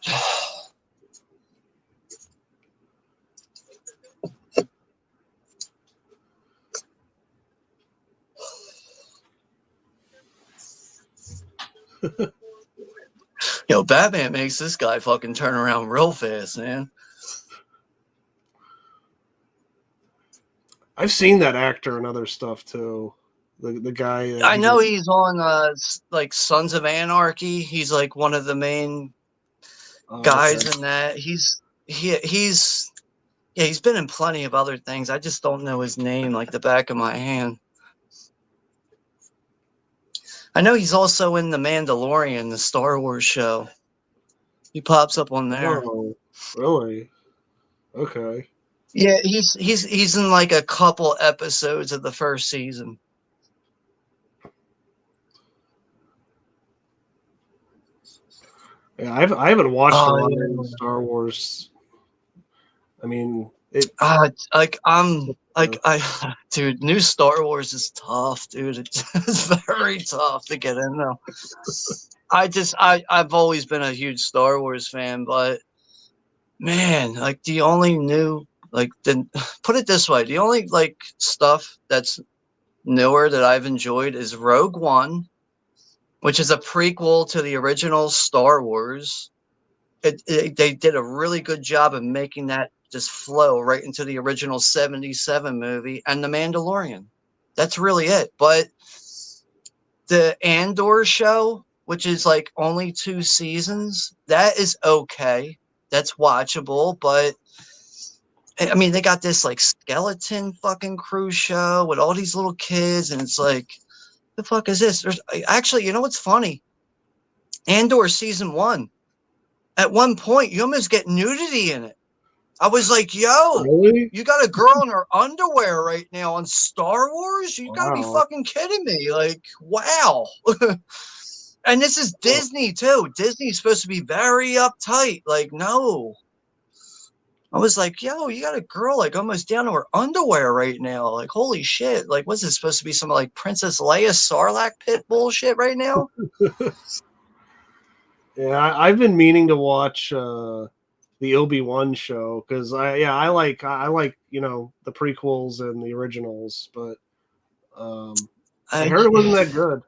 Yo, Batman makes this guy fucking turn around real fast, man. I've seen that actor in other stuff too. The guy. I know he's on like Sons of Anarchy. He's like one of the main guys in that. He's been in plenty of other things. I just don't know his name like the back of my hand. I know he's also in The Mandalorian, the Star Wars show. He pops up on there. Oh, really? Okay. Yeah, he's in like a couple episodes of the first season. Yeah, I haven't watched a Oh lot yeah. of Star Wars. I mean, Like I dude, new Star Wars is tough, dude. It's very tough to get in though. I've always been a huge Star Wars fan, but man, like the only new like the put it this way, the only like stuff that's newer that I've enjoyed is Rogue One, which is a prequel to the original Star Wars. They did a really good job of making that just flow right into the original 77 movie and The Mandalorian. That's really it. But the Andor show, which is like only 2 seasons, that is okay. That's watchable, but I mean, they got this like skeleton fucking crew show with all these little kids, and it's like, the fuck is this? There's actually, you know what's funny? Andor season 1. At one point, you almost get nudity in it. I was like, yo, really? you got a girl in her underwear right now on Star Wars? You gotta be Wow. fucking kidding me. Like, wow. And this is Oh, Disney too. Disney's supposed to be very uptight. Like, no. I was like, yo, you got a girl like almost down to her underwear right now. Like, holy shit. Like, what's this supposed to be? Some like Princess Leia Sarlacc pit bullshit right now? yeah, I've been meaning to watch the Obi-Wan show because I like the prequels and the originals, but I And heard it wasn't that good.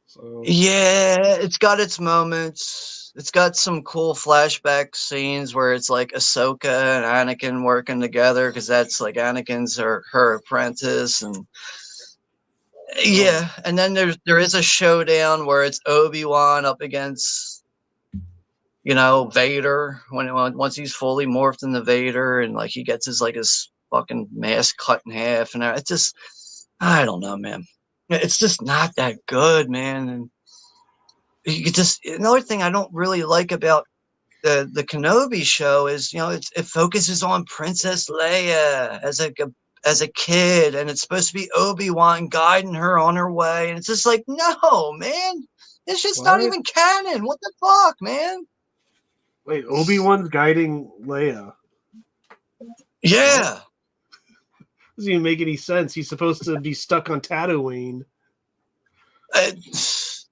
So yeah, it's got its moments. It's got some cool flashback scenes where it's like Ahsoka and Anakin working together because that's like Anakin's her apprentice, and oh, yeah, and then there is a showdown where it's Obi-Wan up against Vader once he's fully morphed into Vader, and like he gets his fucking mask cut in half, and it's just I don't know, man. It's just not that good, man. And you could just another thing I don't really like about the Kenobi show is it focuses on Princess Leia as a kid, and it's supposed to be Obi-Wan guiding her on her way, and it's just like, no, man, it's just not what? even canon. What the fuck, man? Wait, Obi-Wan's guiding Leia. What? Yeah. Doesn't even make any sense. He's supposed to be stuck on Tatooine. Uh,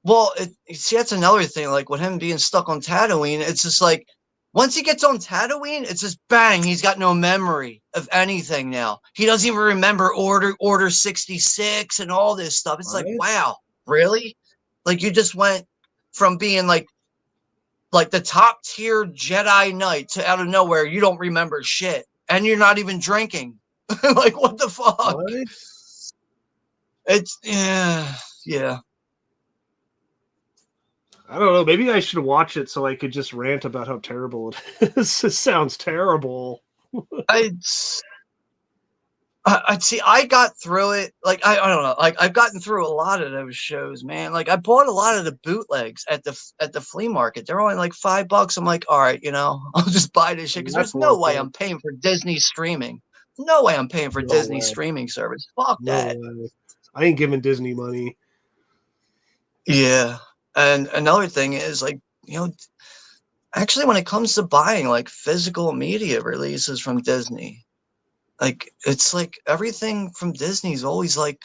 well, see, that's another thing. Like with him being stuck on Tatooine, it's just like once he gets on Tatooine, it's just bang. He's got no memory of anything now. He doesn't even remember Order 66 and all this stuff. It's like, What? wow, really? Like you just went from being like the top tier Jedi Knight to out of nowhere, you don't remember shit, and you're not even drinking. Like what the fuck? What? It's yeah. I don't know. Maybe I should watch it so I could just rant about how terrible it is. It sounds terrible. I see. I got through it. Like I don't know. Like I've gotten through a lot of those shows, man. Like I bought a lot of the bootlegs at the flea market. They're only like $5. I'm like, all right, I'll just buy this shit because That's there's no worth way it. I'm paying for Disney streaming. No way I'm paying for No Disney way. streaming service. Fuck No that. way. I ain't giving Disney money. Yeah. And another thing is like, actually when it comes to buying like physical media releases from Disney, like it's like everything from Disney is always like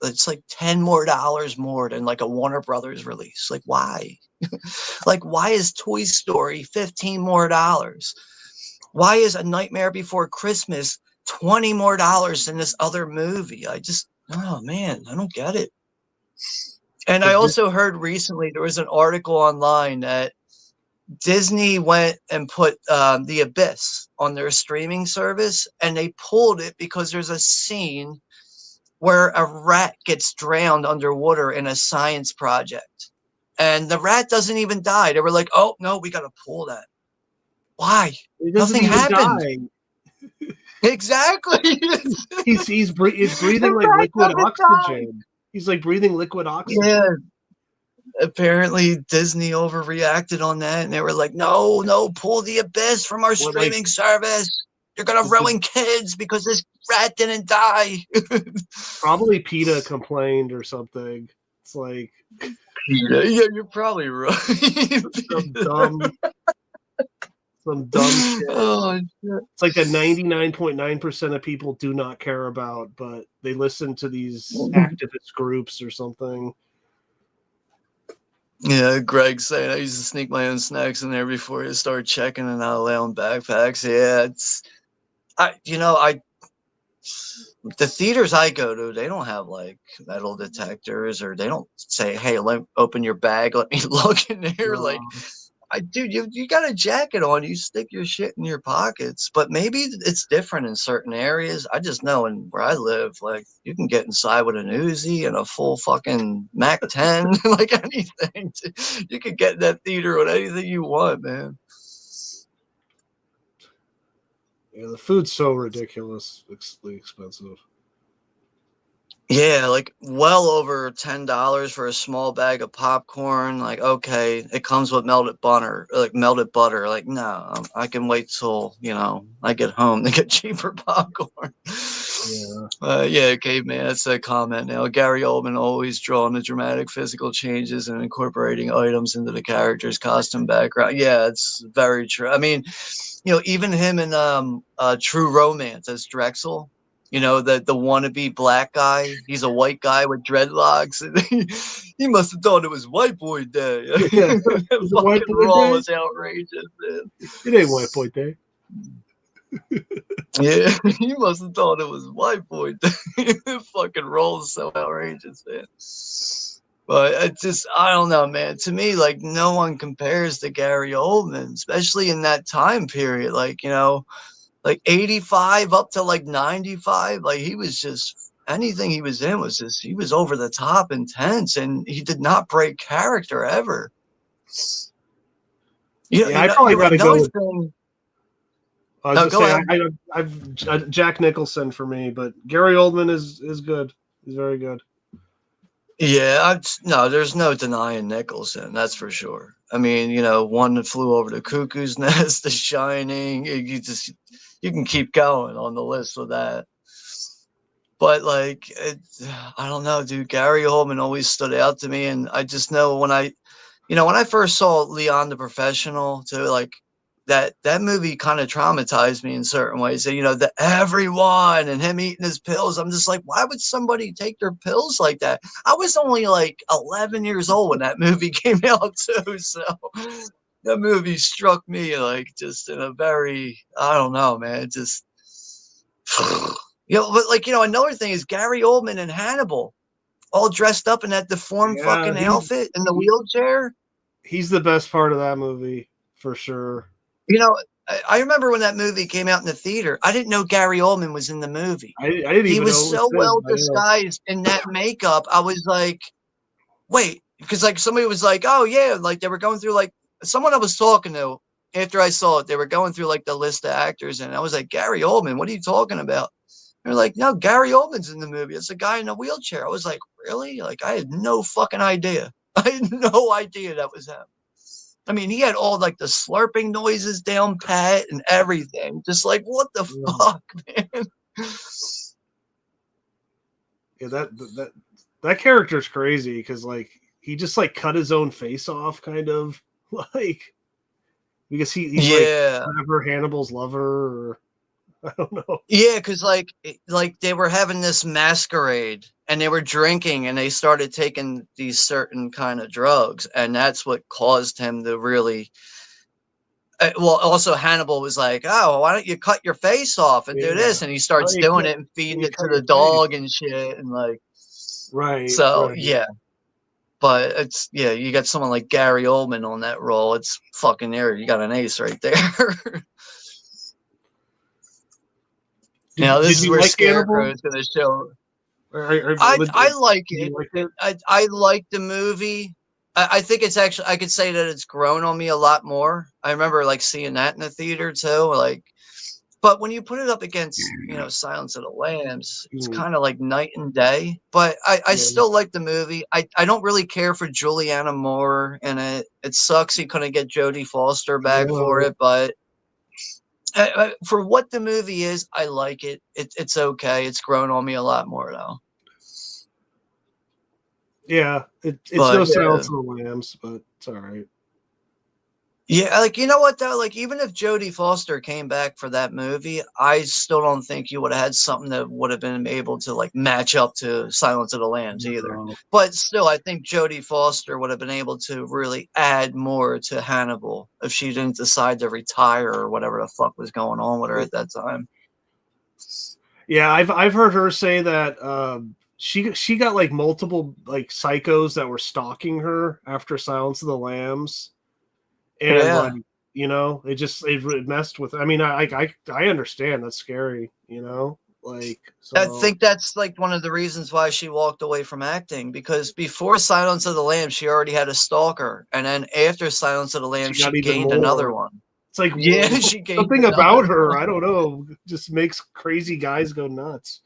it's like $10 more than like a Warner Brothers release. Like why? Like why is Toy Story $15 more? Why is A Nightmare Before Christmas $20 more than this other movie? Oh man, I don't get it. And I Because also heard recently there was an article online that Disney went and put The Abyss on their streaming service, and they pulled it because there's a scene where a rat gets drowned underwater in a science project. And the rat doesn't even die. They were like, oh, no, we got to pull that. Why? it doesn't Nothing even happened. die. Exactly. He's breathing The like rat liquid doesn't die. oxygen. He's like breathing liquid oxygen. Yeah. Apparently Disney overreacted on that, and they were like, no, pull The Abyss from our What like streaming service. You're gonna ruin kids because this rat didn't die. probably PETA complained or something. It's like Yeah, you're probably right. some dumb, some dumb shit. Oh, shit. It's like that 99.9% of people do not care about, but they listen to these activist groups or something. Yeah, Greg saying I used to sneak my own snacks in there before you start checking and not allowing backpacks. Yeah, the theaters I go to, they don't have like metal detectors, or they don't say, "Hey, open your bag, let me look in there." Like, dude, you got a jacket on, you stick your shit in your pockets. But maybe it's different in certain areas. I just know in where I live, like, you can get inside with an Uzi and a full fucking Mac 10, like anything. You can get in that theater with anything you want, man. Yeah, the food's so ridiculously expensive. Yeah, like well over $10 for a small bag of popcorn. Like, okay, it comes with melted butter. Like melted butter. Like, no, I can wait till I get home to get cheaper popcorn. Yeah. Yeah, caveman. That's a comment now. Gary Oldman always drawing the dramatic physical changes and incorporating items into the character's costume background. Yeah, it's very true. I mean, even him in True Romance as Drexel. The wannabe black guy. He's a white guy with dreadlocks. And he must have thought it was White Boy Day. Yeah. That Is it White fucking Boy role Day? was outrageous, man. It ain't White Boy Day. Yeah, he must have thought it was White Boy Day. The fucking role is so outrageous, man. But I don't know, man. To me, like, no one compares to Gary Oldman, especially in that time period. Like 85 up to like 95, like he was just anything he was in was just he was over the top intense, and he did not break character ever. Yeah, I probably got to go with. Thing. I was just Go saying, ahead. I've Jack Nicholson for me, but Gary Oldman is good. He's very good. Yeah, no, there's no denying Nicholson, that's for sure. I mean, One That Flew Over the Cuckoo's Nest, The Shining. You can keep going on the list with that. But like, I don't know, dude. Gary Oldman always stood out to me, and I just know when I first saw Leon the Professional too, like that movie kind of traumatized me in certain ways. And the everyone and him eating his pills, I'm just like, why would somebody take their pills like that? I was only like 11 years old when that movie came out too, so that movie struck me like just in a very, I don't know, man, just. But like, another thing is Gary Oldman and Hannibal, all dressed up in that deformed Yeah, fucking outfit in the wheelchair. He's the best part of that movie for sure. I remember when that movie came out in the theater, I didn't know Gary Oldman was in the movie. I didn't He even was know so it was well him. disguised in that makeup. I was like, wait, because like somebody was like, oh yeah, like they were going through like someone I was talking to after I saw it, they were going through like the list of actors, and I was like, Gary Oldman, what are you talking about? They're like, no, Gary Oldman's in the movie. It's a guy in a wheelchair. I was like, really? Like, I had no fucking idea. I had no idea that was him. I mean, he had all like the slurping noises down pat and everything. Just like, what the fuck, man? Yeah, that character's crazy because like he just like cut his own face off, kind of like because he's like whatever Hannibal's lover, or I don't know. Yeah, because like they were having this masquerade and they were drinking and they started taking these certain kind of drugs, and that's what caused him to really. Well, also Hannibal was like, "Oh, why don't you cut your face off and do this?" And he starts doing it and feeding it to the dog and shit, and like, right. So yeah, but you got someone like Gary Oldman on that role. It's fucking there. You got an ace right there. Now this is where Scarecrow is going to show. I like it. I like the movie. I think it's actually, I could say that it's grown on me a lot more. I remember like seeing that in the theater too. Like, but when you put it up against, Silence of the Lambs, it's kind of like night and day. But I still like the movie. I don't really care for Juliana Moore in it. It sucks he couldn't get Jodie Foster back for it, but for what the movie is, I like it. It's okay. It's grown on me a lot more though. Yeah, it's But no yeah. Silence of the Lambs, but it's all right. Yeah, like you know what though, like even if Jodie Foster came back for that movie, I still don't think you would have had something that would have been able to like match up to Silence of the Lambs either. No. But still, I think Jodie Foster would have been able to really add more to Hannibal if she didn't decide to retire or whatever the fuck was going on with her at that time. Yeah, I've heard her say that she got like multiple like psychos that were stalking her after Silence of the Lambs, and Yeah. like it messed with. I mean, I understand that's scary, like I so think that's like one of the reasons why she walked away from acting because before Silence of the Lambs, she already had a stalker, and then after Silence of the she Lambs, she got even gained another more. one. It's like Yeah, she gained something another about one. her. I don't know, just makes crazy guys go nuts.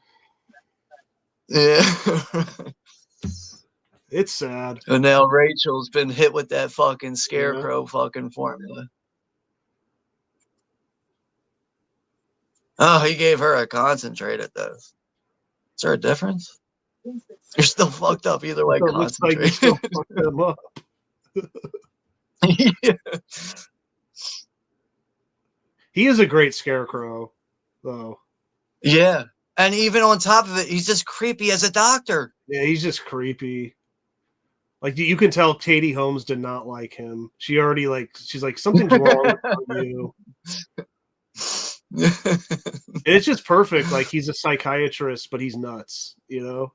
Yeah. It's sad. And now Rachel's been hit with that fucking Yeah. scarecrow fucking formula. Oh, he gave her a concentrated though. Is there a difference? You're still fucked up either way, So it looks like you still concentrated. fucked them up. Yeah. He is a great scarecrow, though. Yeah. And even on top of it, he's just creepy as a doctor. Yeah, he's just creepy. Like you can tell Katie Holmes did not like him. She's like something's wrong about you. And it's just perfect. Like he's a psychiatrist, but he's nuts. Bill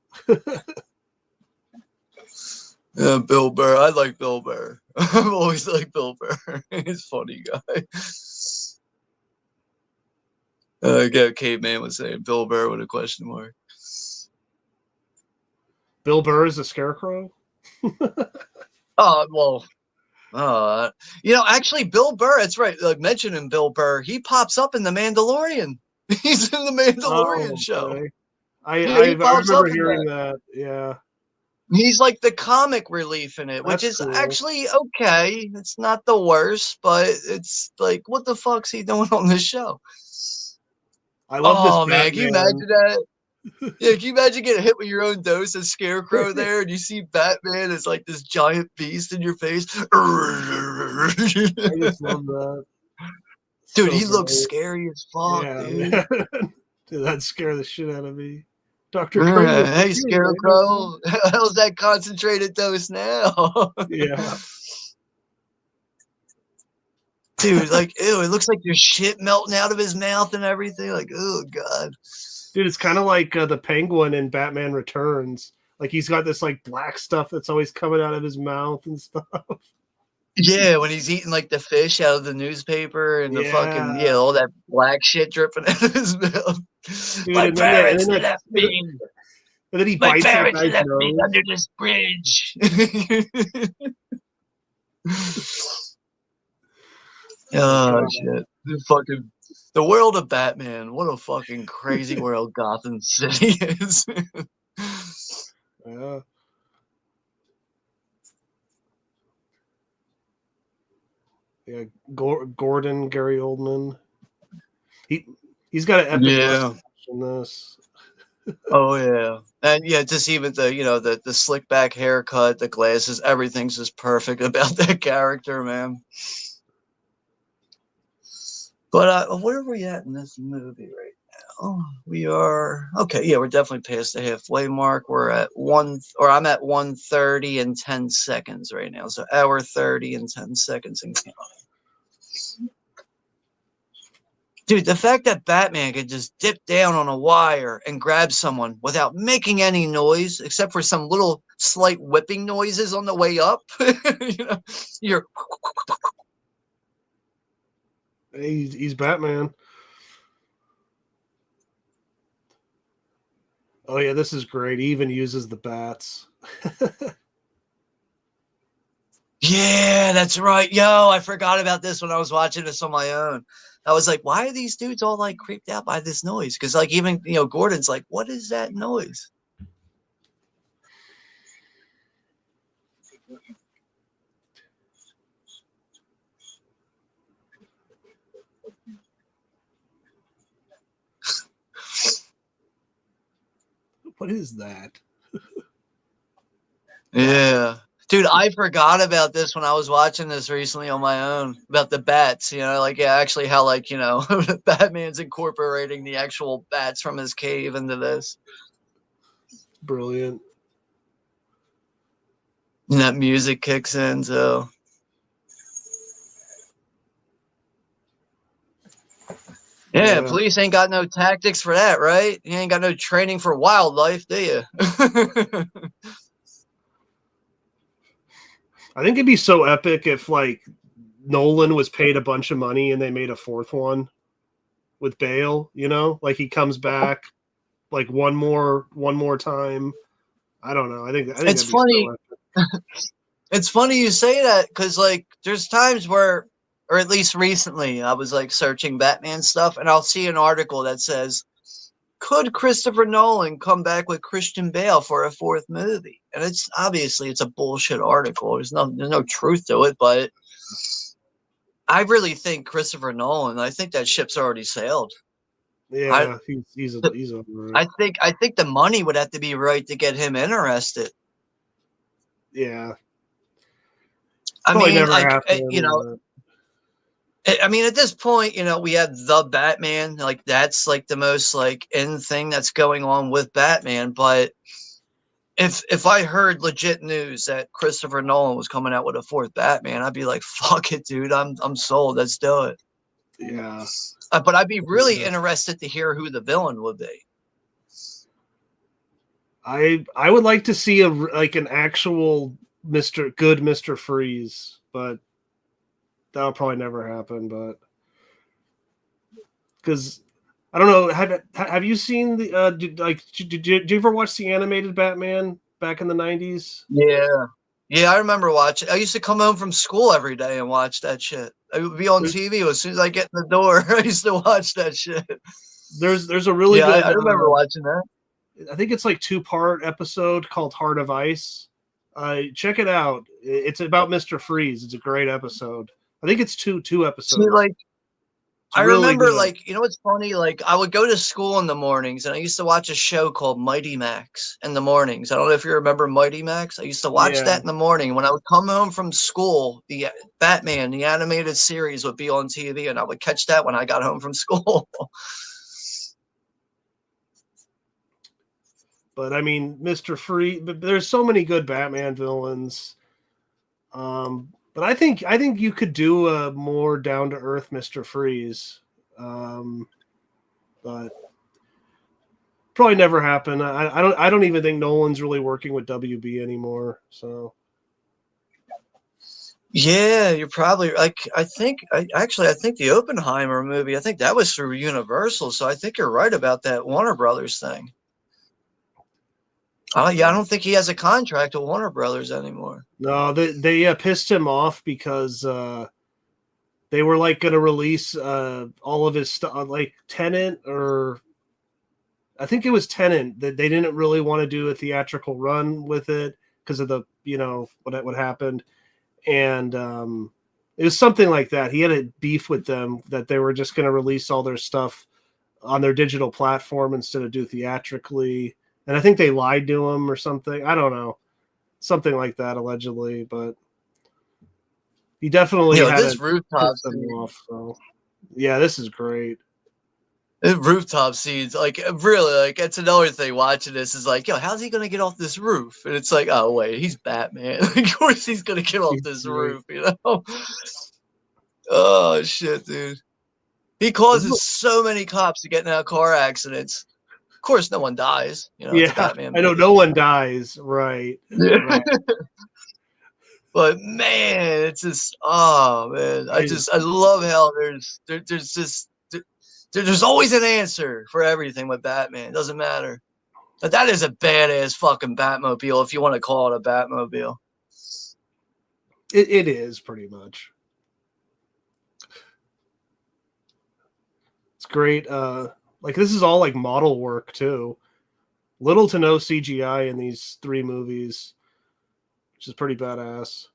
Burr. I like Bill Burr. I've always liked Bill Burr. He's a funny guy. Yeah, Caveman was saying Bill Burr with a question mark. Bill Burr is a scarecrow. Oh, well, actually, Bill Burr, that's right. Like mentioning Bill Burr, he pops up in The Mandalorian. He's in The Mandalorian Oh, show. okay. Yeah, he I pops remember up in hearing that. that. Yeah, He's like the comic relief in it, which that's is cool. actually okay. It's not the worst, but it's like, what the fuck's he doing on this show? I love this Oh man, can you Batman. imagine that? Yeah, can you imagine getting hit with your own dose of Scarecrow there, and you see Batman as like this giant beast in your face? I just love that. Dude, So he looks great. scary as fuck, Yeah, dude. man. Dude, that'd scare the shit out of me. Dr. Kramer. Hey, Scarecrow, how's that concentrated dose now? Yeah. Dude, like, ew, it looks like there's shit melting out of his mouth and everything. Like, oh, God. Dude, it's kind of like the Penguin in Batman Returns. Like he's got this like black stuff that's always coming out of his mouth and stuff. Yeah, when he's eating like the fish out of the newspaper and the fucking, Yeah, all that black shit dripping out of his mouth. dude, My and then the, and then parents that, left me. and then he My bites that parents guy's left me nose. under this bridge. Oh Oh, god, shit. The world of Batman. What a fucking crazy world Gotham City is. yeah, yeah. Gordon Gary Oldman. He he's got an epic Yeah. mustache in this. Oh yeah. And yeah, just even the slick back haircut, the glasses, everything's just perfect about that character, man. But where are we at in this movie right now? We are okay. Yeah, we're definitely past the halfway mark. We're at I'm at 1:30 and 10 seconds right now. So hour 30 and 10 seconds and counting. Dude, the fact that Batman could just dip down on a wire and grab someone without making any noise, except for some little slight whipping noises on the way up. You're He's Batman. Oh yeah, this is great. He even uses the bats. Yeah, that's right. Yo, I forgot about this when I was watching this on my own. I was like, why are these dudes all like creeped out by this noise? Because like even Gordon's like, what is that noise? What is that? Yeah. Dude, I forgot about this when I was watching this recently on my own about the bats, like, yeah, actually how, like, Batman's incorporating the actual bats from his cave into this. Brilliant. And that music kicks in, so. Yeah, Yeah. police ain't got no tactics for that, right? You ain't got no training for wildlife, do you? I think it'd be so epic if like Nolan was paid a bunch of money and they made a fourth one with Bale, like he comes back like one more time. I don't know. I think It's that'd be funny. so epic. It's funny you say that because, like, there's times where, or at least recently, I was like searching Batman stuff, and I'll see an article that says, "Could Christopher Nolan come back with Christian Bale for a fourth movie?" And it's obviously it's a bullshit article. There's no truth to it, but I really think Christopher Nolan. I think that ship's already sailed. Yeah, he's over it. I think the money would have to be right to get him interested. Yeah. I Probably mean, never like, happened. I mean, at this point, we have the Batman. Like, that's like the most like in thing that's going on with Batman. But if I heard legit news that Christopher Nolan was coming out with a fourth Batman, I'd be like, "Fuck it, dude! I'm sold. Let's do it." Yeah. But I'd be really interested to hear who the villain would be. I would like to see an actual Mr. Freeze, but that'll probably never happen. But because I don't know, have you seen the did you ever watch the animated Batman back in the 90s? Yeah, I remember watching. I used to come home from school every day and watch that shit. It would be on TV as soon as I get in the door. I used to watch that shit. There's a really good. I remember watching that. I think it's like 2-part episode called Heart of Ice. Check it out. It's about Mr. Freeze. It's a great episode. I think it's two episodes. See, like, I really remember, good. like, what's funny? Like, I would go to school in the mornings, and I used to watch a show called Mighty Max in the mornings. I don't know if you remember Mighty Max. I used to watch that in the morning. When I would come home from school, the Batman, the animated series, would be on TV, and I would catch that when I got home from school. But I mean, Mr. Freeze. But there's so many good Batman villains. But I think you could do a more down to earth Mr. Freeze. But probably never happen. I don't even think Nolan's really working with WB anymore. So Yeah, you're probably like. I think the Oppenheimer movie. I think that was through Universal. So I think you're right about that Warner Brothers thing. Yeah, I don't think he has a contract with Warner Brothers anymore. No, they pissed him off because they were like going to release all of his stuff, like Tenet, or I think it was Tenet, that they didn't really want to do a theatrical run with it because of the what happened, and it was something like that. He had a beef with them that they were just going to release all their stuff on their digital platform instead of do theatrically. And I think they lied to him or something. I don't know. Something like that, allegedly. But he definitely had this rooftop scene. Off, so. Yeah, this is great. Rooftop scenes, like, really, like, it's another thing watching this is like, yo, how's he going to get off this roof? And it's like, oh, wait, he's Batman. Of course he's going to get off this roof, Oh, shit, dude. He causes so many cops to get in car accidents. Of course, no one dies. It's a Batman movie. I know no one dies, right? Right. But man, it's just, oh man, I love how there's always an answer for everything with Batman. It doesn't matter. But that is a badass fucking Batmobile, if you want to call it a Batmobile. It is pretty much. It's great. Like, this is all like model work too. Little to no CGI in these 3 movies, which is pretty badass.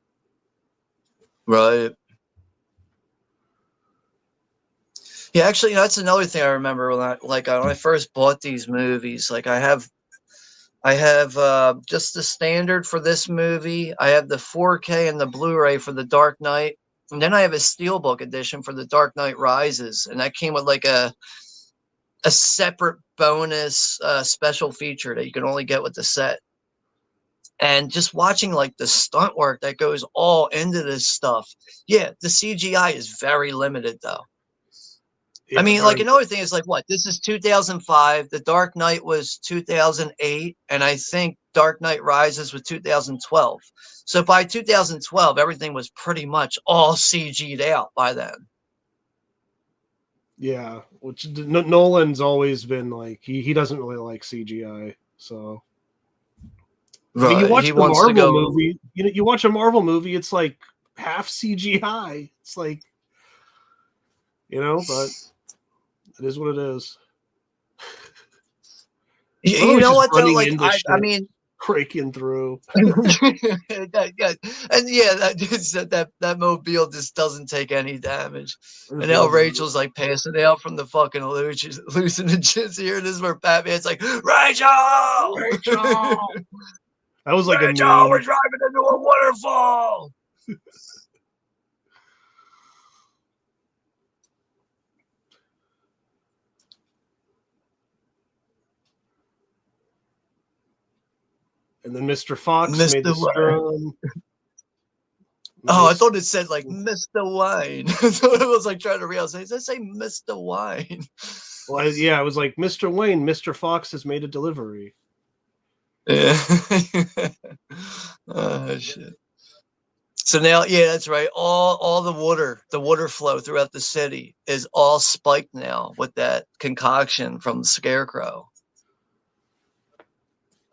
Right. Yeah, actually, that's another thing I remember when I first bought these movies. Like, I have I have just the standard for this movie. I have the 4K and the Blu-ray for The Dark Knight. And then I have a Steelbook edition for The Dark Knight Rises. And that came with like a separate bonus special feature that you can only get with the set. And just watching like the stunt work that goes all into this stuff. Yeah, the CGI is very limited though. Yeah, I mean, like very. another thing is like what? This is 2005. The Dark Knight was 2008, and I think Dark Knight Rises was 2012. So by 2012, everything was pretty much all CG'd out by then. Yeah, which Nolan's always been like he doesn't really like CGI. So I mean, you Right. watch He the wants to Marvel go. movie. You watch a Marvel movie, it's like half CGI. It's like but it is what it is. We're You always know just what though? running Like into I shit, mean, breaking through. yeah, and yeah, that mobile just doesn't take any damage. And now Rachel's like passing out from the fucking hallucinogens here. This is where Batman's like, Rachel, Rachel! That was like a Rachel, we're meme. driving into a waterfall. And then Mr. Fox made Mr. the Wayne. serum. Oh, I Nice. thought it said like Mr. Wine. So it was like trying to realize, does it say Mr. Wine? Well, I was like, Mr. Wayne, Mr. Fox has made a delivery. Yeah. Oh shit. So now, yeah, that's right. All the water flow throughout the city is all spiked now with that concoction from the Scarecrow.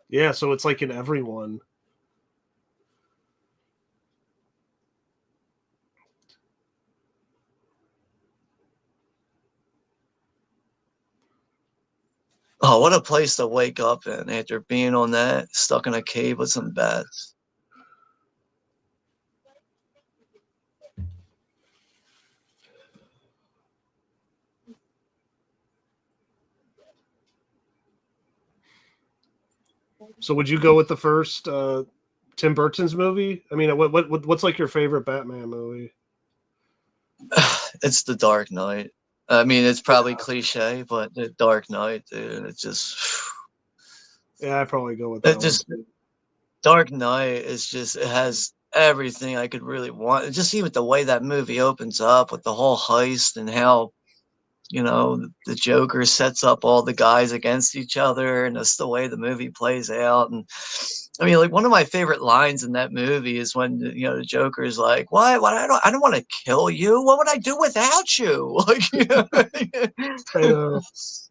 Yeah, so it's like in everyone. Oh, what a place to wake up in after being on that, stuck in a cave with some bats. So would you go with the first Tim Burton's movie? I mean, what's like your favorite Batman movie? It's The Dark Knight. I mean, it's probably Yeah. cliche, but The Dark Knight, dude, it's just, Yeah, I'd probably go with it that one just, too. Dark Knight is just, it has everything I could really want. Just even the way that movie opens up with the whole heist and how, the Joker sets up all the guys against each other, and that's the way the movie plays out. And I mean, like one of my favorite lines in that movie is when the Joker is like, "What? What? I don't want to kill you. What would I do without you?" Like, I know.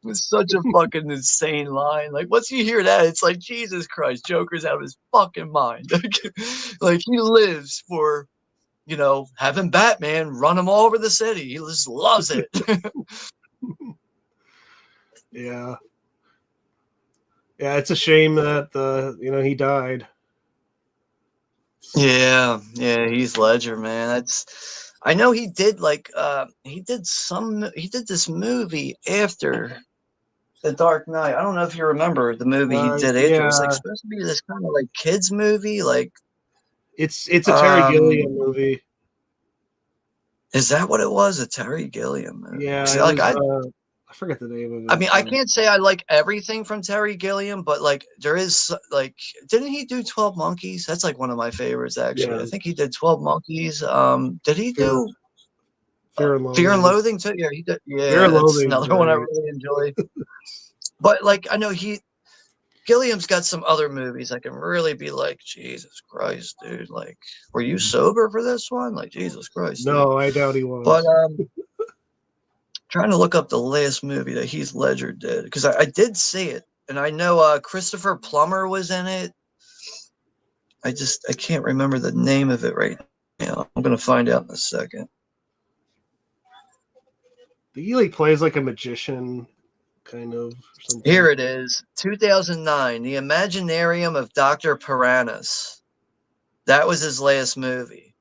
it's such a fucking insane line. Like, once you hear that, it's like Jesus Christ, Joker's out of his fucking mind. Like he lives for having Batman run him all over the city. He just loves it. Yeah. Yeah, it's a shame that he died. Yeah, Heath Ledger, man. I know he did he did this movie after The Dark Knight. I don't know if you remember the movie he did after. It was like Yeah, supposed to be this kind of like kids movie. Like, it's a Terry Gilliam um, movie. is that what it was? A Terry Gilliam movie? Yeah, 'Cause, it like was. I forget the name of I it. mean, I can't say I like everything from Terry Gilliam, but like there is like, didn't he do 12 Monkeys? That's like one of my favorites actually. I Yeah, think he did 12 Monkeys. Did he Fear, do Fear and Fear and Loathing. Loathing too? Yeah, he did. Fear Yeah, and that's Loathing's another one I great. really enjoy. But like I know Gilliam's got some other movies I can really be like, Jesus Christ, dude. Like, were you sober for this one? Like, Jesus Christ, dude. No, I doubt he But was. trying to look up the last movie that Heath Ledger did because I did see it, and I know Christopher Plummer was in it. I can't remember the name of it right now. I'm gonna find out in a second. He like plays like a magician, kind of or something. Here it is, 2009, The Imaginarium of Dr. Piranhas. That was his last movie.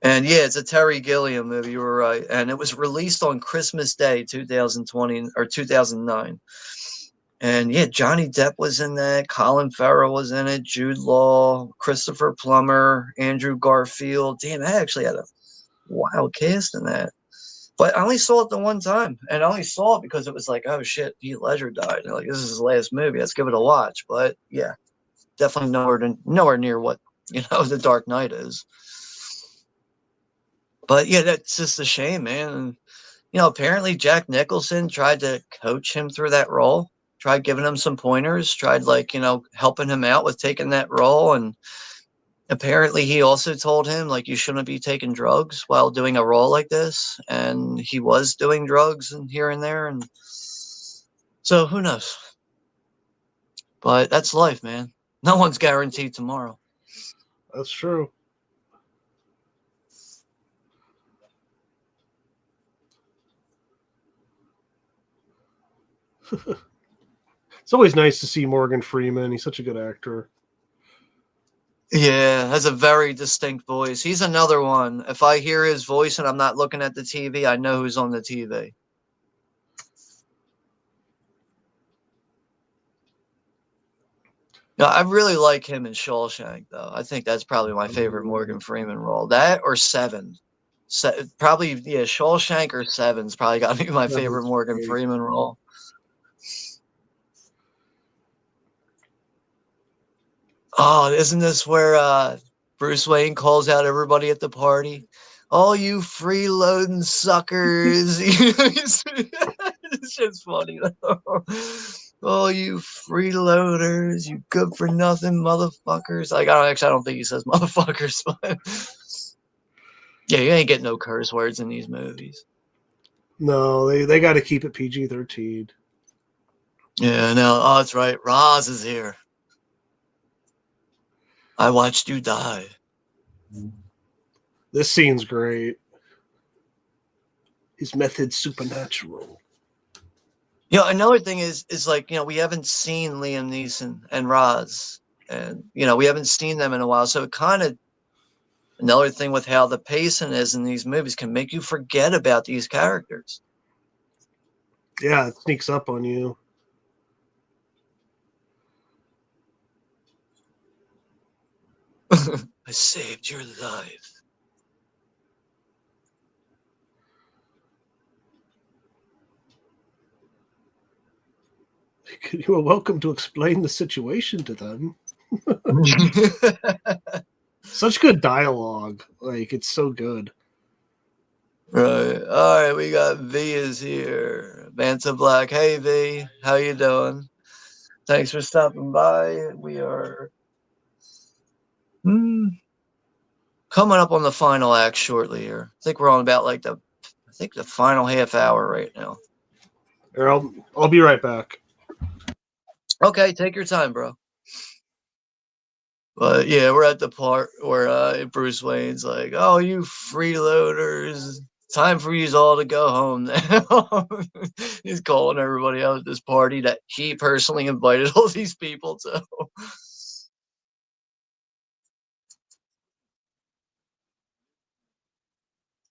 And yeah, it's a Terry Gilliam movie. You were right, and it was released on Christmas Day, 2020 or 2009. And yeah, Johnny Depp was in that. Colin Farrell was in it. Jude Law, Christopher Plummer, Andrew Garfield. Damn, I actually had a wild cast in that. But I only saw it the one time, and I only saw it because it was like, oh shit, Heath Ledger died. And like, this is his last movie. Let's give it a watch. But yeah, definitely nowhere near what The Dark Knight is. But yeah, that's just a shame, man. And, apparently Jack Nicholson tried to coach him through that role. Tried giving him some pointers. Tried helping him out with taking that role, and apparently he also told him like you shouldn't be taking drugs while doing a role like this, and he was doing drugs and here and there, and so who knows. But that's life, man. No one's guaranteed tomorrow. That's true. It's always nice to see Morgan Freeman. He's such a good actor. Yeah, has a very distinct voice. He's another one. If I hear his voice and I'm not looking at the TV, I know who's on the TV. No, I really like him in Shawshank, though. I think that's probably my favorite Morgan Freeman role. That or Seven. Probably, yeah, Shawshank or Seven's probably got to be my favorite Morgan Freeman role. Oh, isn't this where Bruce Wayne calls out everybody at the party? All you freeloading suckers. It's just funny, though. Oh, you freeloaders, you good for nothing motherfuckers. Like, I don't think he says motherfuckers, but yeah, you ain't getting no curse words in these movies. No, they got to keep it PG-13. Yeah, no, oh, that's right. Roz is here. I watched you die. This scene's great. His method's supernatural. Another thing is like, we haven't seen Liam Neeson and Roz, and, we haven't seen them in a while. So it kind of, another thing with how the pacing is in these movies can make you forget about these characters. Yeah, it sneaks up on you. I saved your life. You are welcome to explain the situation to them. Such good dialogue. Like, it's so good. Right. All right, we got V is here. Manta Black. Hey, V. How you doing? Thanks for stopping by. We are coming up on the final act shortly here. I think we're on about the final half hour right now. Here, I'll be right back. Okay, take your time, bro. But yeah, we're at the part where Bruce Wayne's like, "Oh, you freeloaders, time for you all to go home now." He's calling everybody out at this party that he personally invited all these people to.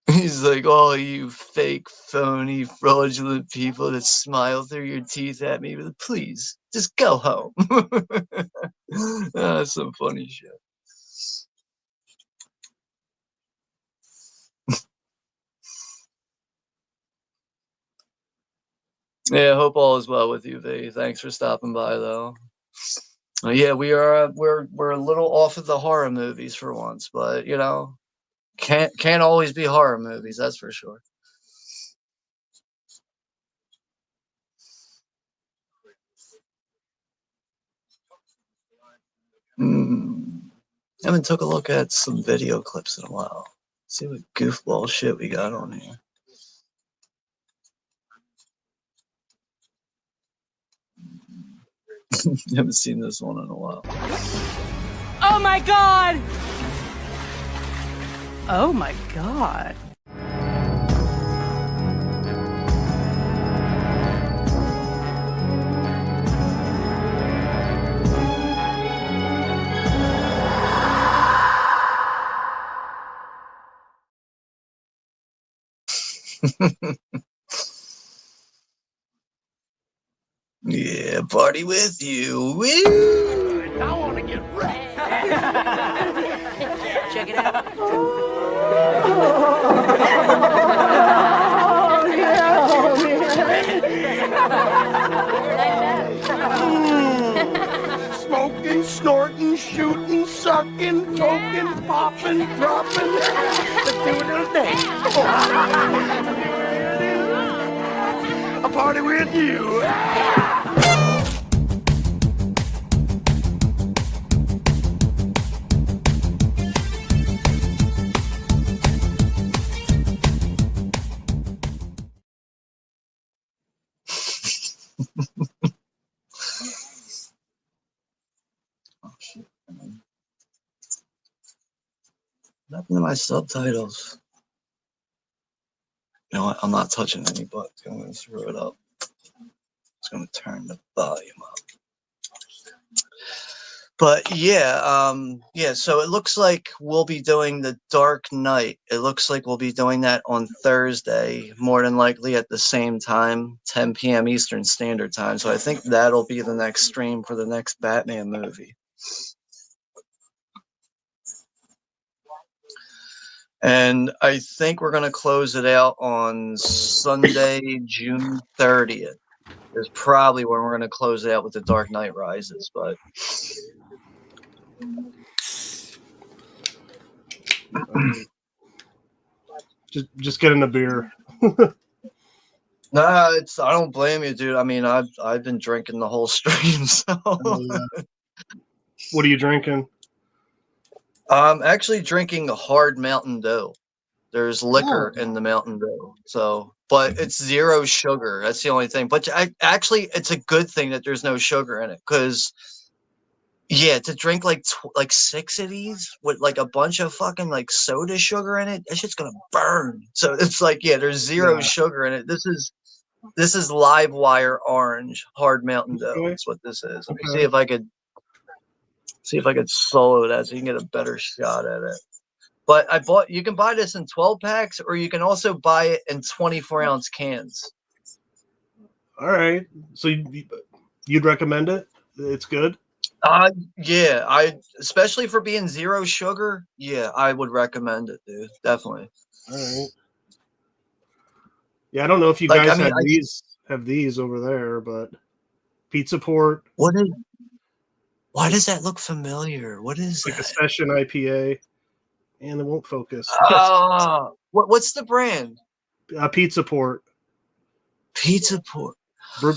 He's like, "Oh, you fake, phony, fraudulent people that smile through your teeth at me, but please, just go home." That's some funny shit. Yeah, I hope all is well with you, V. Thanks for stopping by, though. Yeah, we're a little off of the horror movies for once, but can't always be horror movies, that's for sure. I haven't took a look at some video clips in a while. See what goofball shit we got on here. Haven't seen this one in a while. Oh my god! Oh my god. Yeah, party with you. Woo! I want to get wrecked. Check it out. Smoking, snorting, shooting, sucking, toking, popping, dropping. Let's do it little thing. A party with you. Oh, shit. Nothing in my subtitles. You know what? I'm not touching any buttons. I'm going to throw it up. It's going to turn the volume up. But yeah, so it looks like we'll be doing The Dark Knight. It looks like we'll be doing that on Thursday, more than likely at the same time, 10 p.m. Eastern Standard Time. So I think that'll be the next stream for the next Batman movie. And I think we're going to close it out on Sunday, June 30th. Is probably when we're going to close it out with The Dark Knight Rises, but Just getting a beer. nah, I don't blame you, dude. I mean, I've been drinking the whole stream, so What are you drinking? I'm actually drinking a hard Mountain Dew. There's liquor in the Mountain Dew, so but it's 0 sugar. That's the only thing. But it's a good thing that there's no sugar in it, because yeah, to drink like 6 of these with like a bunch of fucking like soda sugar in it, that shit's gonna burn. So it's like, yeah, there's 0 sugar in it. This is Live Wire Orange Hard Mountain Dew. Okay. That's what this is. Let me see if I could solo that so you can get a better shot at it. But you can buy this in 12 packs, or you can also buy it in 24-ounce cans. All right. So you'd recommend it? It's good? Yeah, especially for being 0 sugar, yeah, I would recommend it, dude. Definitely. All right. Yeah, I don't know if you guys have these over there, but Pizza Port. Why does that look familiar? What is like that? a session IPA, and it won't focus. What's the brand? Pizza Port. Pizza Port.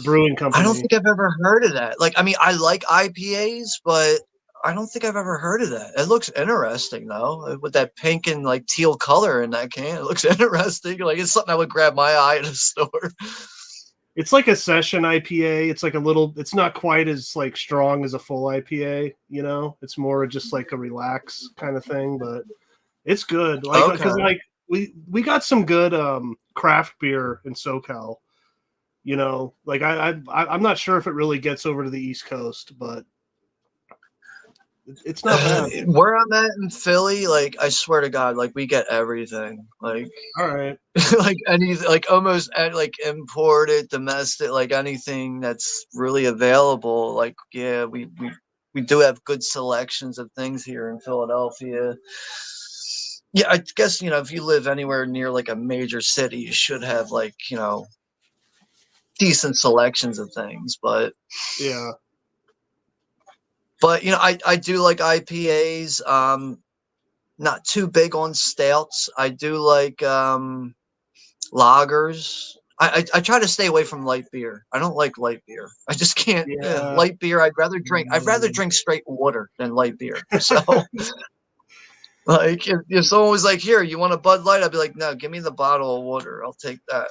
Brewing company. I don't think I've ever heard of that. Like, I mean, I like IPAs, but I don't think I've ever heard of that. It looks interesting though, with that pink and like teal color in that can. It looks interesting. Like, it's something that would grab my eye at a store. It's like a session IPA. It's like it's not quite as like strong as a full IPA, you know? It's more just like a relax kind of thing, but it's good. Like, because like we got some good craft beer in SoCal. You know, like I'm not sure if it really gets over to the East Coast, but it's not bad. Where I'm at in Philly, like, I swear to God, like, we get everything. Like, all right, like almost like imported, domestic, like anything that's really available. Like, yeah, we do have good selections of things here in Philadelphia. Yeah, I guess, if you live anywhere near like a major city, you should have like, decent selections of things. But yeah. But I do like IPAs. Not too big on stouts. I do like lagers. I try to stay away from light beer. I don't like light beer. I just can't. Yeah. Light beer. I'd rather drink straight water than light beer. So, like, if someone was like, "Here, you want a Bud Light?" I'd be like, "No, give me the bottle of water. I'll take that."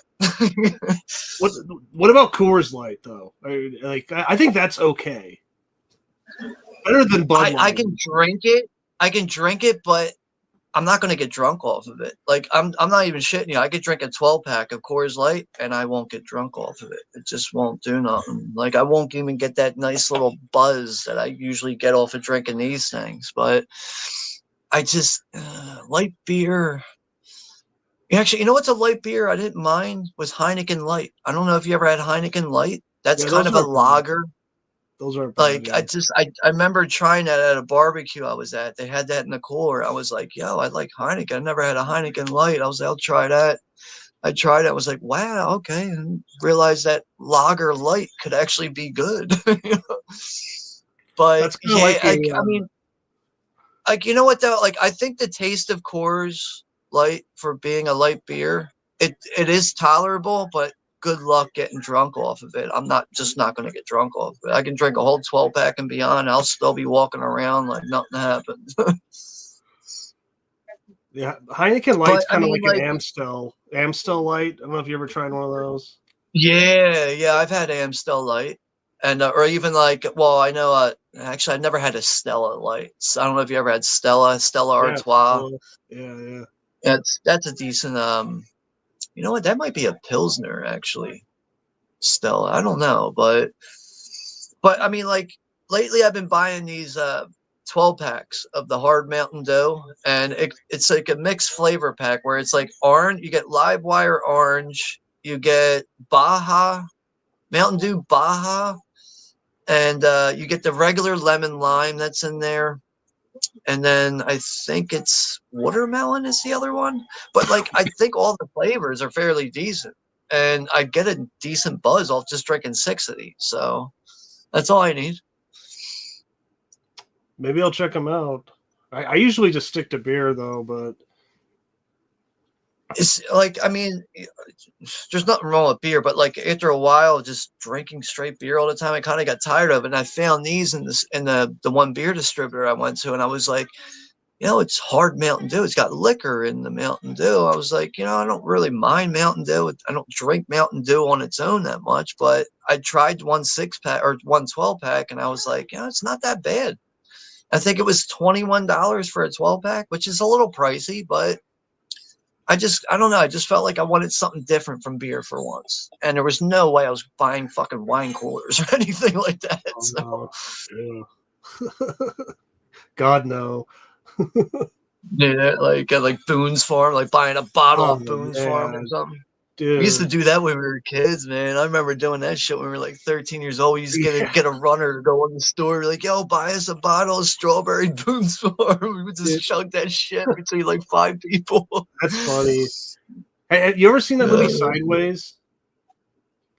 What about Coors Light though? I think that's okay. Better than Bud Light. I can drink it. But I'm not going to get drunk off of it. Like, I'm not even shitting you. I could drink a 12-pack of Coors Light and I won't get drunk off of it. It just won't do nothing. Like, I won't even get that nice little buzz that I usually get off of drinking these things. But I just light beer. Actually, you know what's a light beer I didn't mind was Heineken Light. I don't know if you ever had Heineken Light. That's Yeah, kind those of a aren't bad. lager. Those aren't bad. Like Yeah. I remember trying that at a barbecue I was at. They had that in the cooler. I was like, yo, I like Heineken. I never had a Heineken Light. I was like, I'll try that. I tried it. I was like, wow, okay, and realized that lager light could actually be good. But That's kind of yeah, like like a I mean, like you know what though? Like I think the taste of Coors Light for being a light beer, it is tolerable, but good luck getting drunk off of it. I'm not going to get drunk off of it. I can drink a whole 12 pack and beyond. I'll still be walking around like nothing happened. yeah. Heineken But Light's I kind of mean, like an like Amstel Light. I don't know if you ever tried one of those. yeah, I've had Amstel Light, and or even like, well, I know. Actually, I never had a Stella Light. So I don't know if you ever had Stella Yeah. Artois. Yeah. That's a decent. You know what? That might be a Pilsner actually. Stella. I don't know, but I mean, like lately, I've been buying these 12 packs of the hard Mountain Dew, and it's like a mixed flavor pack where it's like orange. You get live wire orange. You get Baja Mountain Dew Baja, and you get the regular lemon lime that's in there, and then I think it's watermelon is the other one. But like I think all the flavors are fairly decent, and I get a decent buzz off just drinking 6 of these. So that's all I need. Maybe I'll check them out. I usually just stick to beer though, but It's like I mean, there's nothing wrong with beer, but like after a while, just drinking straight beer all the time, I kind of got tired of it. And I found these in the one beer distributor I went to, and I was like, you know, it's hard Mountain Dew. It's got liquor in the Mountain Dew. I was like, you know, I don't really mind Mountain Dew. I don't drink Mountain Dew on its own that much, but I tried one 6 pack or one 12 pack, and I was like, you know, it's not that bad. I think it was $21 for a 12 pack, which is a little pricey, but I don't know. I just felt like I wanted something different from beer for once. And there was no way I was buying fucking wine coolers or anything like that. So, no. Yeah. God no. yeah, like at like Boone's Farm, like buying a bottle Oh of Boone's Farm or man, something. We used to dude. do that when we were kids, man. I remember doing that shit when we were like 13 years old. We used to Yeah, get a runner to go in the store, like, yo, buy us a bottle of strawberry Boone's Farm. We would just dude, chug that shit between like 5 people. that's funny. Hey, have you ever seen that movie Uh, Sideways?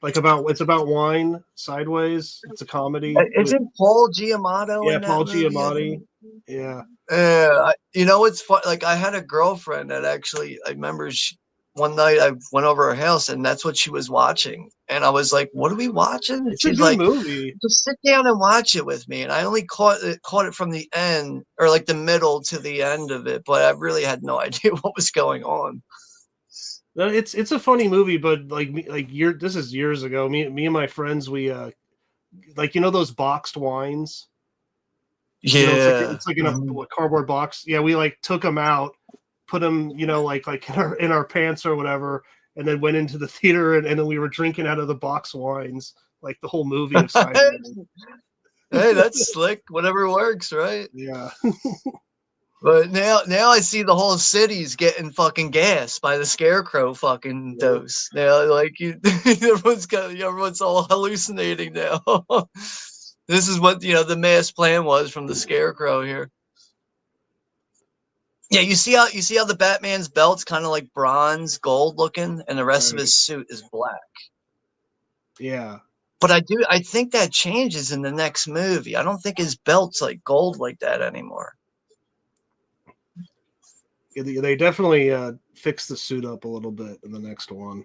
Like it's about wine. Sideways. It's a comedy with isn't Paul Giamatti yeah, in that Paul movie? I Giamatti. think. Yeah. Yeah, you know it's fun. Like I had a girlfriend that actually I remember one night I went over her house and that's what she was watching, and I was like, "What are we watching?" And It's a she's good like, movie. "Just sit down and watch it with me." And I only caught it from the end or like the middle to the end of it, but I really had no idea what was going on. No, it's a funny movie, but this is years ago. Me and my friends, we like those boxed wines. Yeah. It's like in Mhm. a cardboard box. Yeah, we like took them out, put them, like in our pants or whatever, and then went into the theater and then we were drinking out of the box wines like the whole movie of Sideways. Hey, that's slick. Whatever works, right? Yeah, But now I see the whole city's getting fucking gassed by the scarecrow fucking dose. Now, like everyone's all hallucinating now. This is what the mass plan was from the scarecrow here. Yeah, you see how the Batman's belt's kind of like bronze gold looking, and the rest of right. his suit is black. Yeah. But I think that changes in the next movie. I don't think his belt's like gold like that anymore. They definitely fixed the suit up a little bit in the next one.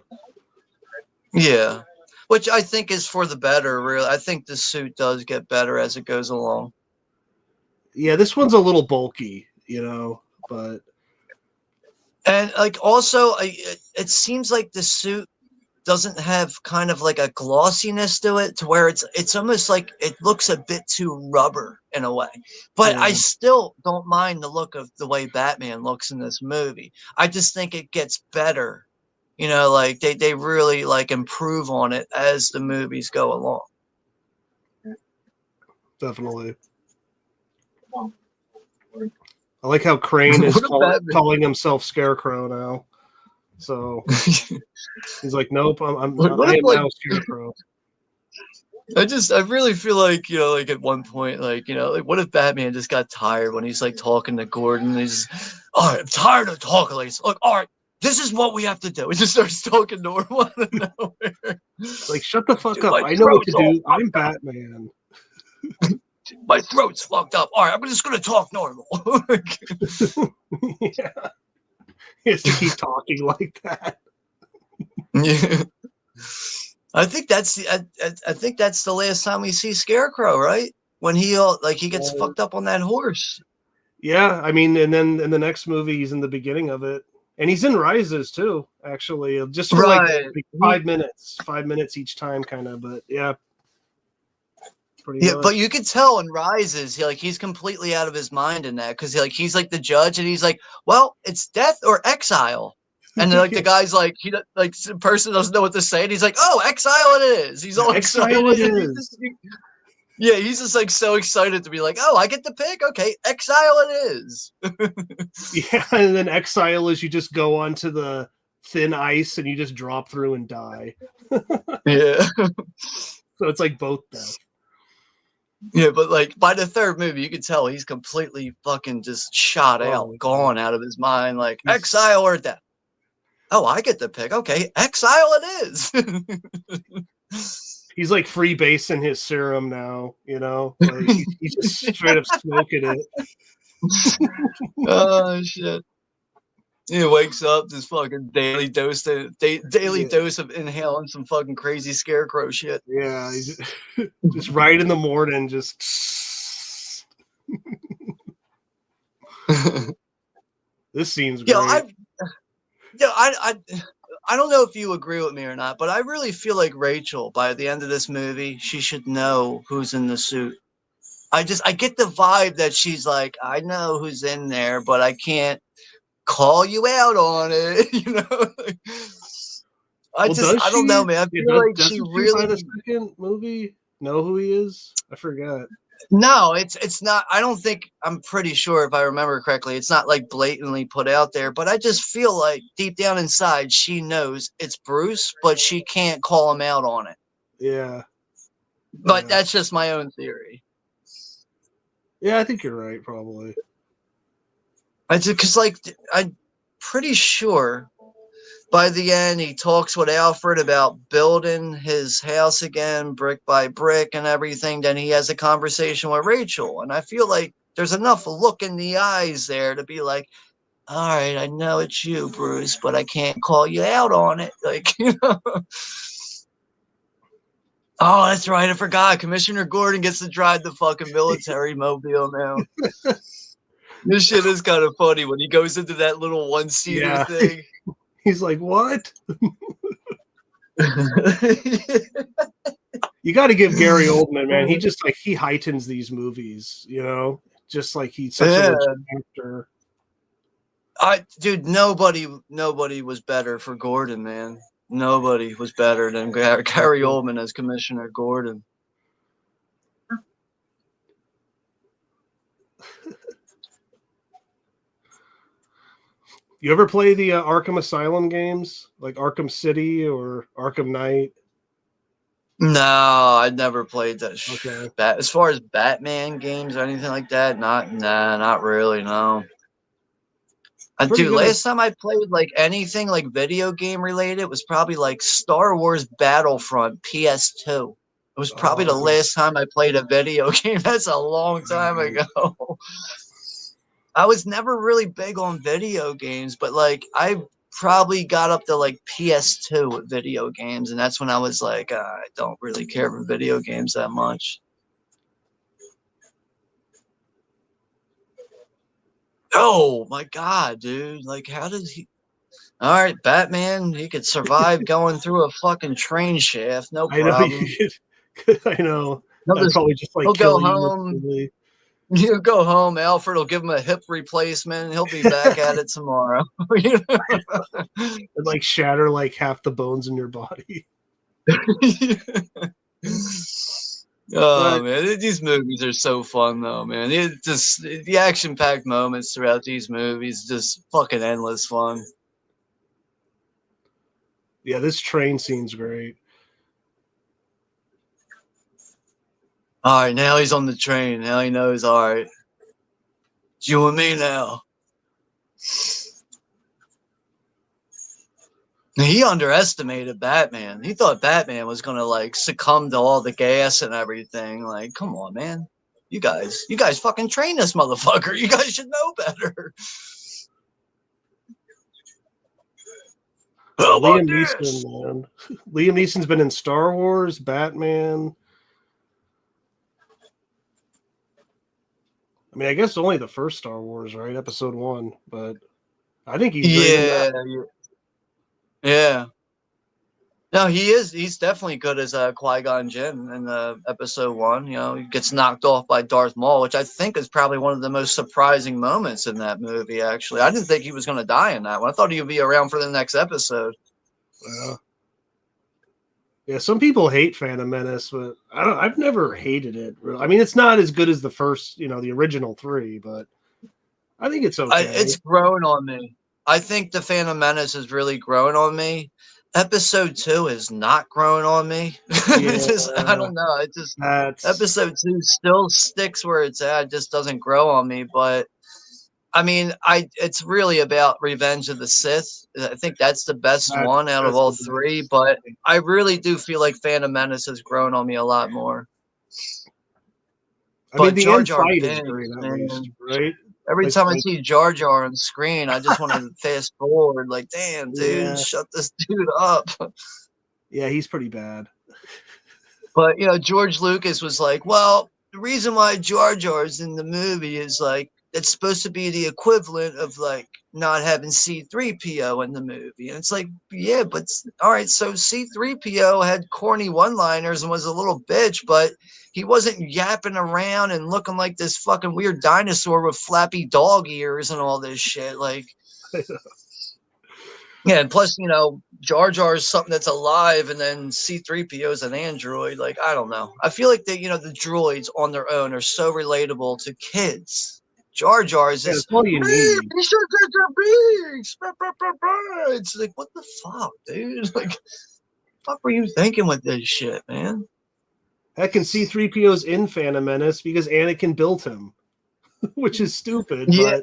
Yeah, which I think is for the better. Really, I think the suit does get better as it goes along. Yeah, this one's a little bulky, but And like also, it seems like the suit doesn't have kind of like a glossiness to it, to where it's almost like it looks a bit too rubber in a way. But I yeah, still don't mind the look of the way Batman looks in this movie. I just think it gets better. Like they really like improve on it as the movies go along. definitely. I like how Crane is What a Batman. calling himself Scarecrow now. So he's like, nope, What I if am like now Scarecrow. I really feel like, like at one point, like, like what if Batman just got tired when he's like talking to Gordon? And he's, all right, I'm tired of talking. Like, look, all right, this is what we have to do. He just starts talking normal out of nowhere. Like, shut the fuck Dude, up. my I know what to throat's all do. I'm fucked up. Batman. My throat's fucked up. All right, I'm just gonna talk normal. Yeah. He has to keep talking like that. Yeah. I think that's I think that's the last time we see Scarecrow, right? When he gets fucked up on that horse. Yeah, I mean, and then in the next movie, he's in the beginning of it, and he's in Rises too. Actually, just for like Right. 5 minutes each time, kind of. But yeah, pretty Yeah, much. but you could tell in Rises, he's completely out of his mind in that because he's like the judge and he's like, well, it's death or exile. And then like the guy's like the person doesn't know what to say, and he's like, "Oh, exile it is." He's all Exile excited. it is. Yeah, he's just like so excited to be like, "Oh, I get to pick. Okay, exile it is." Yeah, and then exile is you just go onto the thin ice and you just drop through and die. Yeah. So it's like both death. Yeah, but like by the third movie, you can tell he's completely fucking just shot out, gone out of his mind. Like exile or death. Oh, I get to pick. Okay, exile it is. He's like freebasing his serum now, Like he's just straight up smoking it. Oh shit. He wakes up, this fucking daily dose of inhaling some fucking crazy scarecrow shit. Yeah, he's just right in the morning, just this scene's great. I don't know if you agree with me or not, but I really feel like Rachel, by the end of this movie, she should know who's in the suit. I get the vibe that she's like, I know who's in there, but I can't call you out on it. I don't know, man. I feel like she really, by the second movie know who he is. I forgot. No, it's not. I'm pretty sure if I remember correctly, it's not like blatantly put out there, but I just feel like deep down inside she knows it's Bruce, but she can't call him out on it. Yeah. But that's just my own theory. Yeah, I think you're right, probably. Because I'm pretty sure by the end he talks with Alfred about building his house again, brick by brick and everything. Then he has a conversation with Rachel, and I feel like there's enough look in the eyes there to be like, all right, I know it's you, Bruce, but I can't call you out on it. Like, Oh, that's right. I forgot. Commissioner Gordon gets to drive the fucking military mobile now. This shit is kind of funny when he goes into that little one-seater thing. He's like, what? You got to give Gary Oldman, man. He just he heightens these movies, just like he's such a legit actor. Dude, nobody was better for Gordon, man. Nobody was better than Gary Oldman as Commissioner Gordon. You ever play the Arkham Asylum games, like Arkham City or Arkham Knight? No, I never played that. Okay. As far as Batman games or anything like that, not really. No. Dude, last time I played like anything like video game related was probably like Star Wars Battlefront PS2. It was probably the last time I played a video game. That's a long time ago. I was never really big on video games, but like I probably got up to like PS2 with video games, and that's when I was like, I don't really care for video games that much. Oh my god, dude! Like, how did he? All right, Batman, he could survive going through a fucking train shaft, no problem. I know. He'll probably just like he'll kill go home. He'll go home. Alfred will give him a hip replacement. He'll be back at it tomorrow. It'd like shatter like half the bones in your body. Oh man, these movies are so fun though, man. It just the action-packed moments throughout these movies, just fucking endless fun. Yeah, this train scene's great. All right, now he's on the train. Now he knows. All right, it's you and me now. He underestimated Batman. He thought Batman was gonna like succumb to all the gas and everything. Like, come on, man. You guys fucking train this motherfucker. You guys should know better. How about Liam this? Neeson, man. Liam Neeson's been in Star Wars, Batman. I mean, I guess only the first Star Wars, right? Episode 1, but I think he's great in that. Yeah. No, he is. He's definitely good as Qui-Gon Jinn in episode 1. You know, he gets knocked off by Darth Maul, which I think is probably one of the most surprising moments in that movie. Actually, I didn't think he was going to die in that one. I thought he would be around for the next episode. Yeah, some people hate Phantom Menace, but I've never hated it. I mean, it's not as good as the first, the original 3, but I think it's okay. It's grown on me. I think the Phantom Menace has really grown on me. Episode 2 is not grown on me. Yeah, I don't know. Episode 2 still sticks where it's at. It just doesn't grow on me. But I mean, it's really about Revenge of the Sith. I think that's the best one out of all 3. But I really do feel like Phantom Menace has grown on me a lot more. I mean, the end fight is great, at least, right? Every time I see Jar Jar on screen, I just want to fast forward. Like, damn, dude, shut this dude up. Yeah, he's pretty bad. But, George Lucas was like, well, the reason why Jar Jar's in the movie is, like, it's supposed to be the equivalent of, like, not having C-3PO in the movie. And it's like, yeah, but, all right, so C-3PO had corny one-liners and was a little bitch, but he wasn't yapping around and looking like this fucking weird dinosaur with flappy dog ears and all this shit. Like, yeah, and plus, Jar Jar is something that's alive, and then C-3PO is an android. Like, I don't know. I feel like the droids on their own are so relatable to kids. Jar Jar is just, all you need. It's like, what the fuck, dude? Like, what were you thinking with this shit, man? Heck, and C-3PO's in Phantom Menace because Anakin built him, which is stupid. Yeah.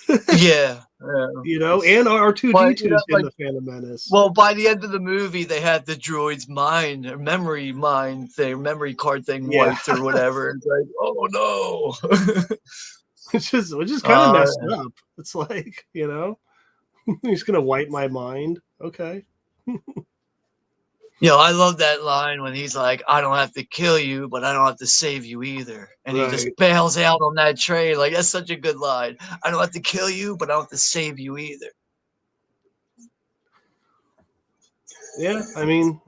But yeah. And R2-D2's in the Phantom Menace. Well, by the end of the movie, they had the droid's memory card thing wiped or whatever. It's like, oh no. Which is kind of messed up. It's like, he's gonna wipe my mind. Okay. I love that line when he's like, I don't have to kill you, but I don't have to save you either. And he just bails out on that train. Like, that's such a good line. I don't have to kill you, but I don't have to save you either. Yeah, I mean,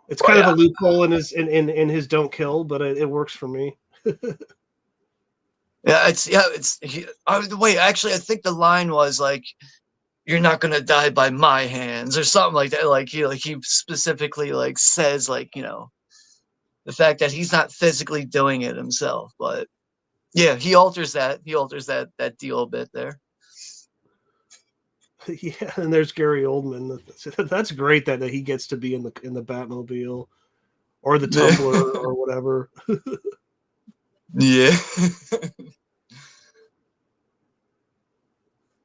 it's kind of a loophole in his don't kill, but it works for me. Wait, actually, I think the line was like, you're not gonna die by my hands or something like that. Like he specifically like says like, the fact that he's not physically doing it himself, but yeah, he alters that deal a bit there. Yeah, and there's Gary Oldman. That's great that he gets to be in the Batmobile or the Tumbler or whatever. Yeah.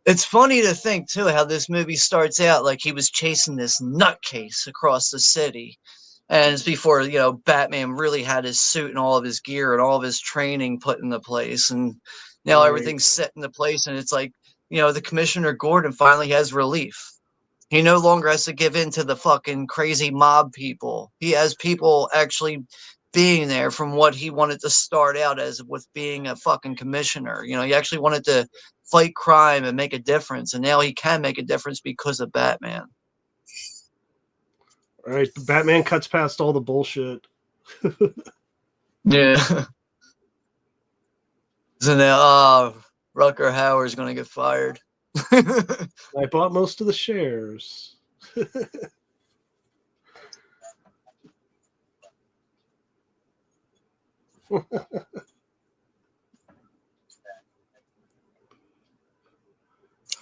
It's funny to think, too, how this movie starts out like he was chasing this nutcase across the city. And it's before, Batman really had his suit and all of his gear and all of his training put into place. And now everything's set into place. And it's like, the Commissioner Gordon finally has relief. He no longer has to give in to the fucking crazy mob people. He has people actually being there from what he wanted to start out as with being a fucking commissioner. He actually wanted to fight crime and make a difference, and now he can make a difference because of Batman. Right, Batman cuts past all the bullshit. Yeah. So now, Rutger Hauer's gonna get fired. I bought most of the shares.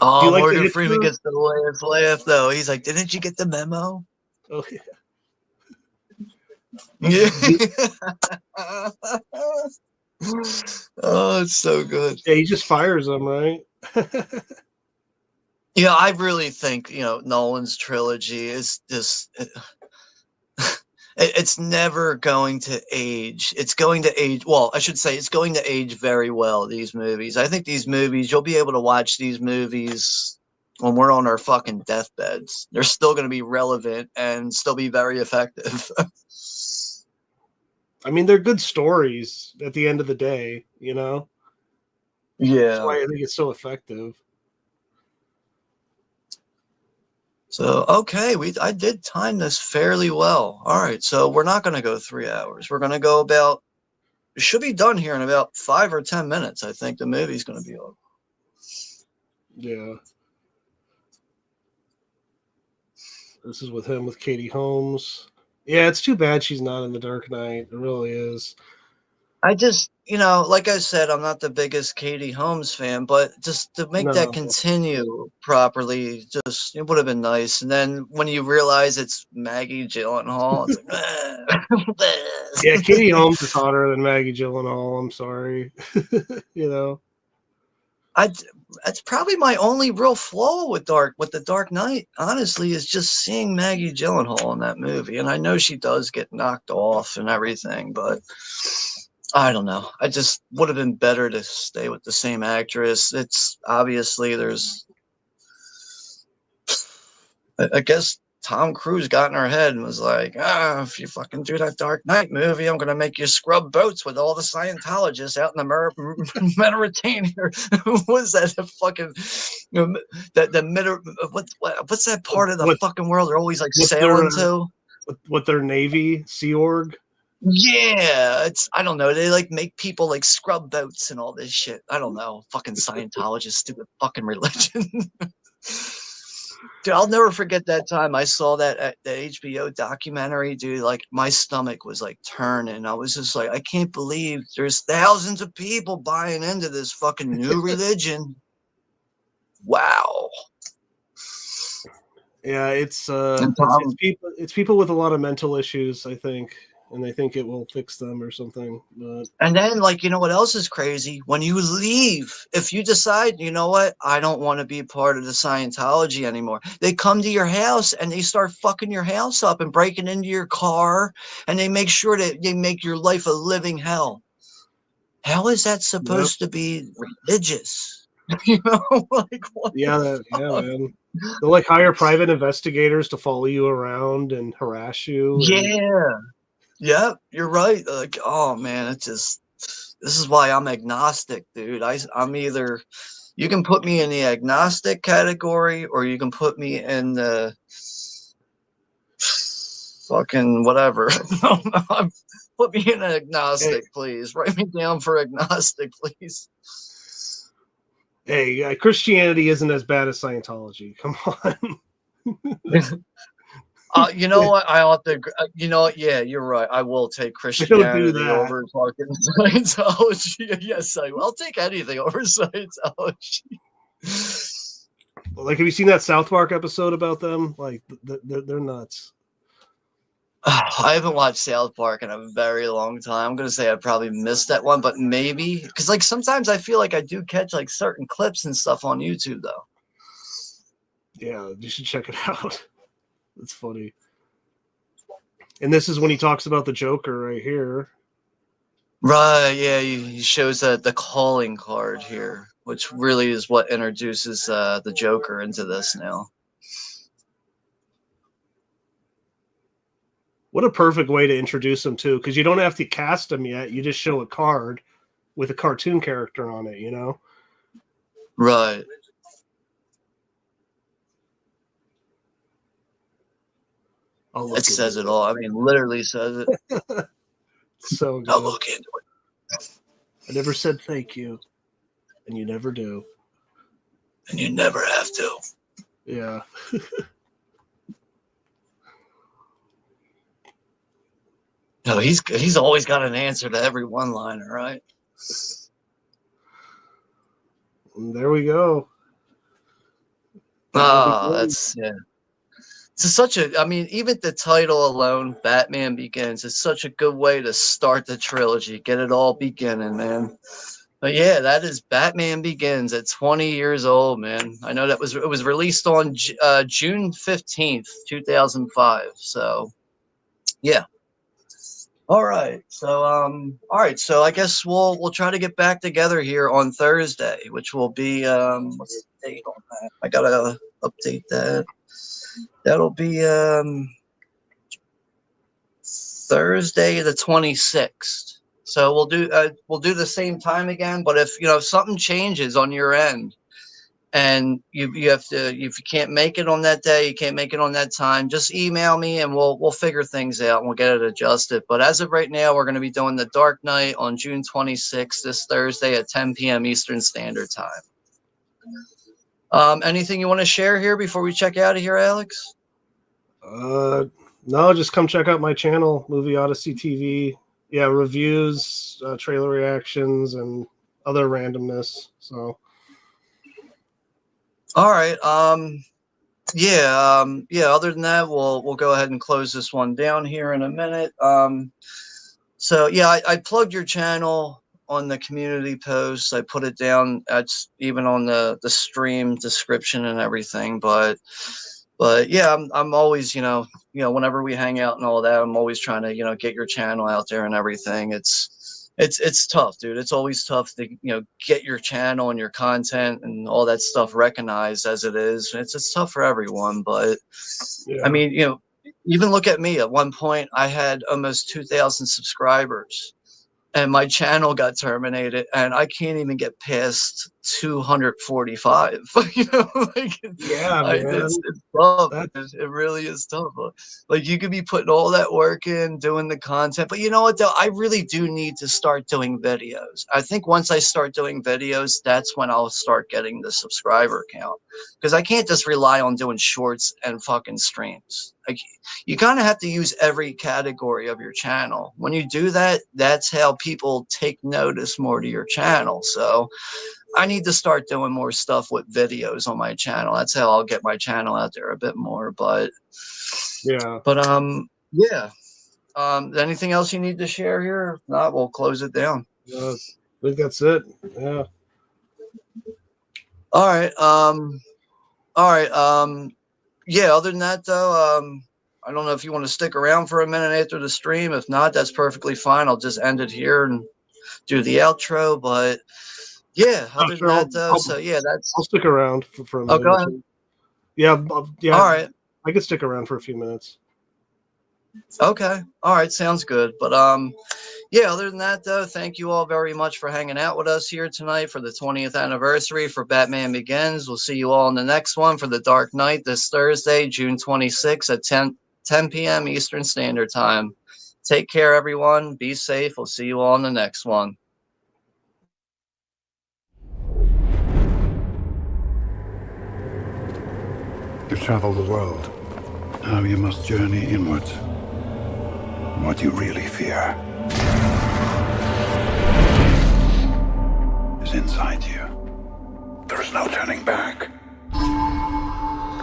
Oh, Morgan Freeman gets the last laugh, though. He's like, didn't you get the memo? Oh, yeah. Yeah. Oh, it's so good. Yeah, he just fires them, right? Yeah, I really think, Nolan's trilogy is just it's never going to age. It's going to age well, I should say it's going to age very well, these movies. I think these movies, you'll be able to watch these movies when we're on our fucking deathbeds. They're still going to be relevant and still be very effective. I mean, they're good stories at the end of the day, you know? That's Yeah. why I think it's so effective. So, okay, I did time this fairly well. All right, so we're not going to go 3 hours. We're going to go about, it should be done here in about 5 or 10 minutes. I think the movie's going to be over. Yeah. This is with him with Katie Holmes. Yeah, it's too bad she's not in The Dark Knight. It really is. I just, like I said, I'm not the biggest Katie Holmes fan, but just to make that No. continue properly, just it would have been nice. And then when you realize it's Maggie Gyllenhaal, it's like, Yeah, Katie Holmes is hotter than Maggie Gyllenhaal. I'm sorry. You know? That's probably my only real flaw with the Dark Knight, honestly, is just seeing Maggie Gyllenhaal in that movie. And I know she does get knocked off and everything, but I don't know. I just would have been better to stay with the same actress. It's obviously I guess Tom Cruise got in her head and was like, if you fucking do that Dark Knight movie, I'm going to make you scrub boats with all the Scientologists out in the Mediterranean. What was that? The fucking, what's that part of the fucking world they're always like sailing to? With their Navy, Sea Org? Yeah, I don't know. They like make people like scrub boats and all this shit. I don't know. Fucking Scientologists, stupid fucking religion. Dude, I'll never forget that time I saw that HBO documentary, dude. Like my stomach was like turning. I was just like, I can't believe there's thousands of people buying into this fucking new religion. Wow. Yeah, it's people with a lot of mental issues, I think, and they think it will fix them or something. But and then, like, you know what else is crazy? When you leave, if you decide, you know what, I don't want to be part of the Scientology anymore, they come to your house and they start fucking your house up and breaking into your car, and they make sure that they make your life a living hell. How is that supposed to be religious? You know, like what? Yeah, man. They'll like hire private investigators to follow you around and harass you. Yeah. Yep, you're right. Like, oh man, it's just this is why I'm agnostic, dude. I'm either you can put me in the agnostic category or you can put me in the fucking whatever. Put me in an agnostic, please. Write me down for agnostic, please. Hey, Christianity isn't as bad as Scientology. Come on. You know what? I ought to. You know what? Yeah, you're right. I will take Christianity over fucking Scientology. Yes, I will. I'll take anything over Scientology. Like, have you seen that South Park episode about them? Like, they're nuts. I haven't watched South Park in a very long time. I'm gonna say I probably missed that one, but maybe because like sometimes I feel like I do catch like certain clips and stuff on YouTube though. Yeah, you should check it out. It's funny. And this is when he talks about the Joker right here. Right, yeah, he shows the calling card here, which really is what introduces the Joker into this now. What a perfect way to introduce him too, because you don't have to cast him yet. You just show a card with a cartoon character on it, you know? Right. It says it all. I mean, literally says it. So good. I'll look into it. I never said thank you, and you never do. And you never have to. Yeah. No, he's always got an answer to every one-liner, right? And there we go. That's yeah. it's such a, I mean, even the title alone, Batman Begins, is such a good way to start the trilogy, get it all beginning, man. But yeah, that is Batman Begins at 20 years old, man. I know it was released on June 15th, 2005. So yeah. All right. So all right, so I guess we'll try to get back together here on Thursday, which will be what's the date on that? I gotta update that. That'll be Thursday the 26th. So we'll do the same time again, but if if something changes on your end and you have to, if you can't make it on that day, you can't make it on that time, just email me and we'll figure things out and we'll get it adjusted. But as of right now, we're going to be doing The Dark Knight on June 26th, this Thursday at 10 p.m. Eastern Standard Time. Anything you want to share here before we check out of here, Alex? No, just come check out my channel, MovieOdysseyTV. Yeah, reviews, trailer reactions, and other randomness. So, all right. Yeah. Other than that, we'll go ahead and close this one down here in a minute. So yeah, I plugged your channel on the community post. I put it down. That's even on the stream description and everything. But yeah, I'm always, whenever we hang out and all that, I'm always trying to, get your channel out there and everything. It's tough, dude. It's always tough to, get your channel and your content and all that stuff recognized as it is. It's tough for everyone, but yeah. I mean, even look at me. At one point, I had almost 2,000 subscribers. And my channel got terminated, and I can't even get past 245. Yeah, man. It's tough. It really is tough. Like, you could be putting all that work in, doing the content, but you know what, though? I really do need to start doing videos. I think once I start doing videos, that's when I'll start getting the subscriber count, because I can't just rely on doing shorts and fucking streams. Like, you kind of have to use every category of your channel. When you do that, that's how people take notice more to your channel. So I need to start doing more stuff with videos on my channel. That's how I'll get my channel out there a bit more. But yeah. Yeah. Anything else you need to share here? If not, we'll close it down. I think that's it. Yeah. All right. Yeah, other than that, though, I don't know if you want to stick around for a minute after the stream. If not, that's perfectly fine. I'll just end it here and do the outro. But yeah, other than that, though, I'll stick around for a minute. Oh, go ahead. Yeah, yeah. All right. I could stick around for a few minutes. Okay. All right. Sounds good. But yeah, other than that, though, thank you all very much for hanging out with us here tonight for the 20th anniversary for Batman Begins. We'll see you all in the next one for The Dark Knight this Thursday, June 26th at 10 p.m. Eastern Standard Time. Take care, everyone. Be safe. We'll see you all in the next one. You've traveled the world. Now you must journey inwards. What you really fear is inside you. There is no turning back.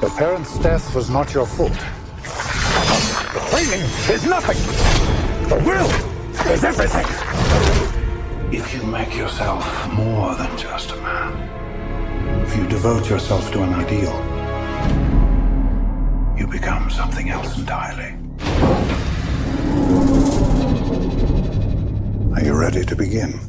The parent's death was not your fault. The training is nothing. The will is everything. If you make yourself more than just a man, if you devote yourself to an ideal, you become something else entirely. Are you ready to begin?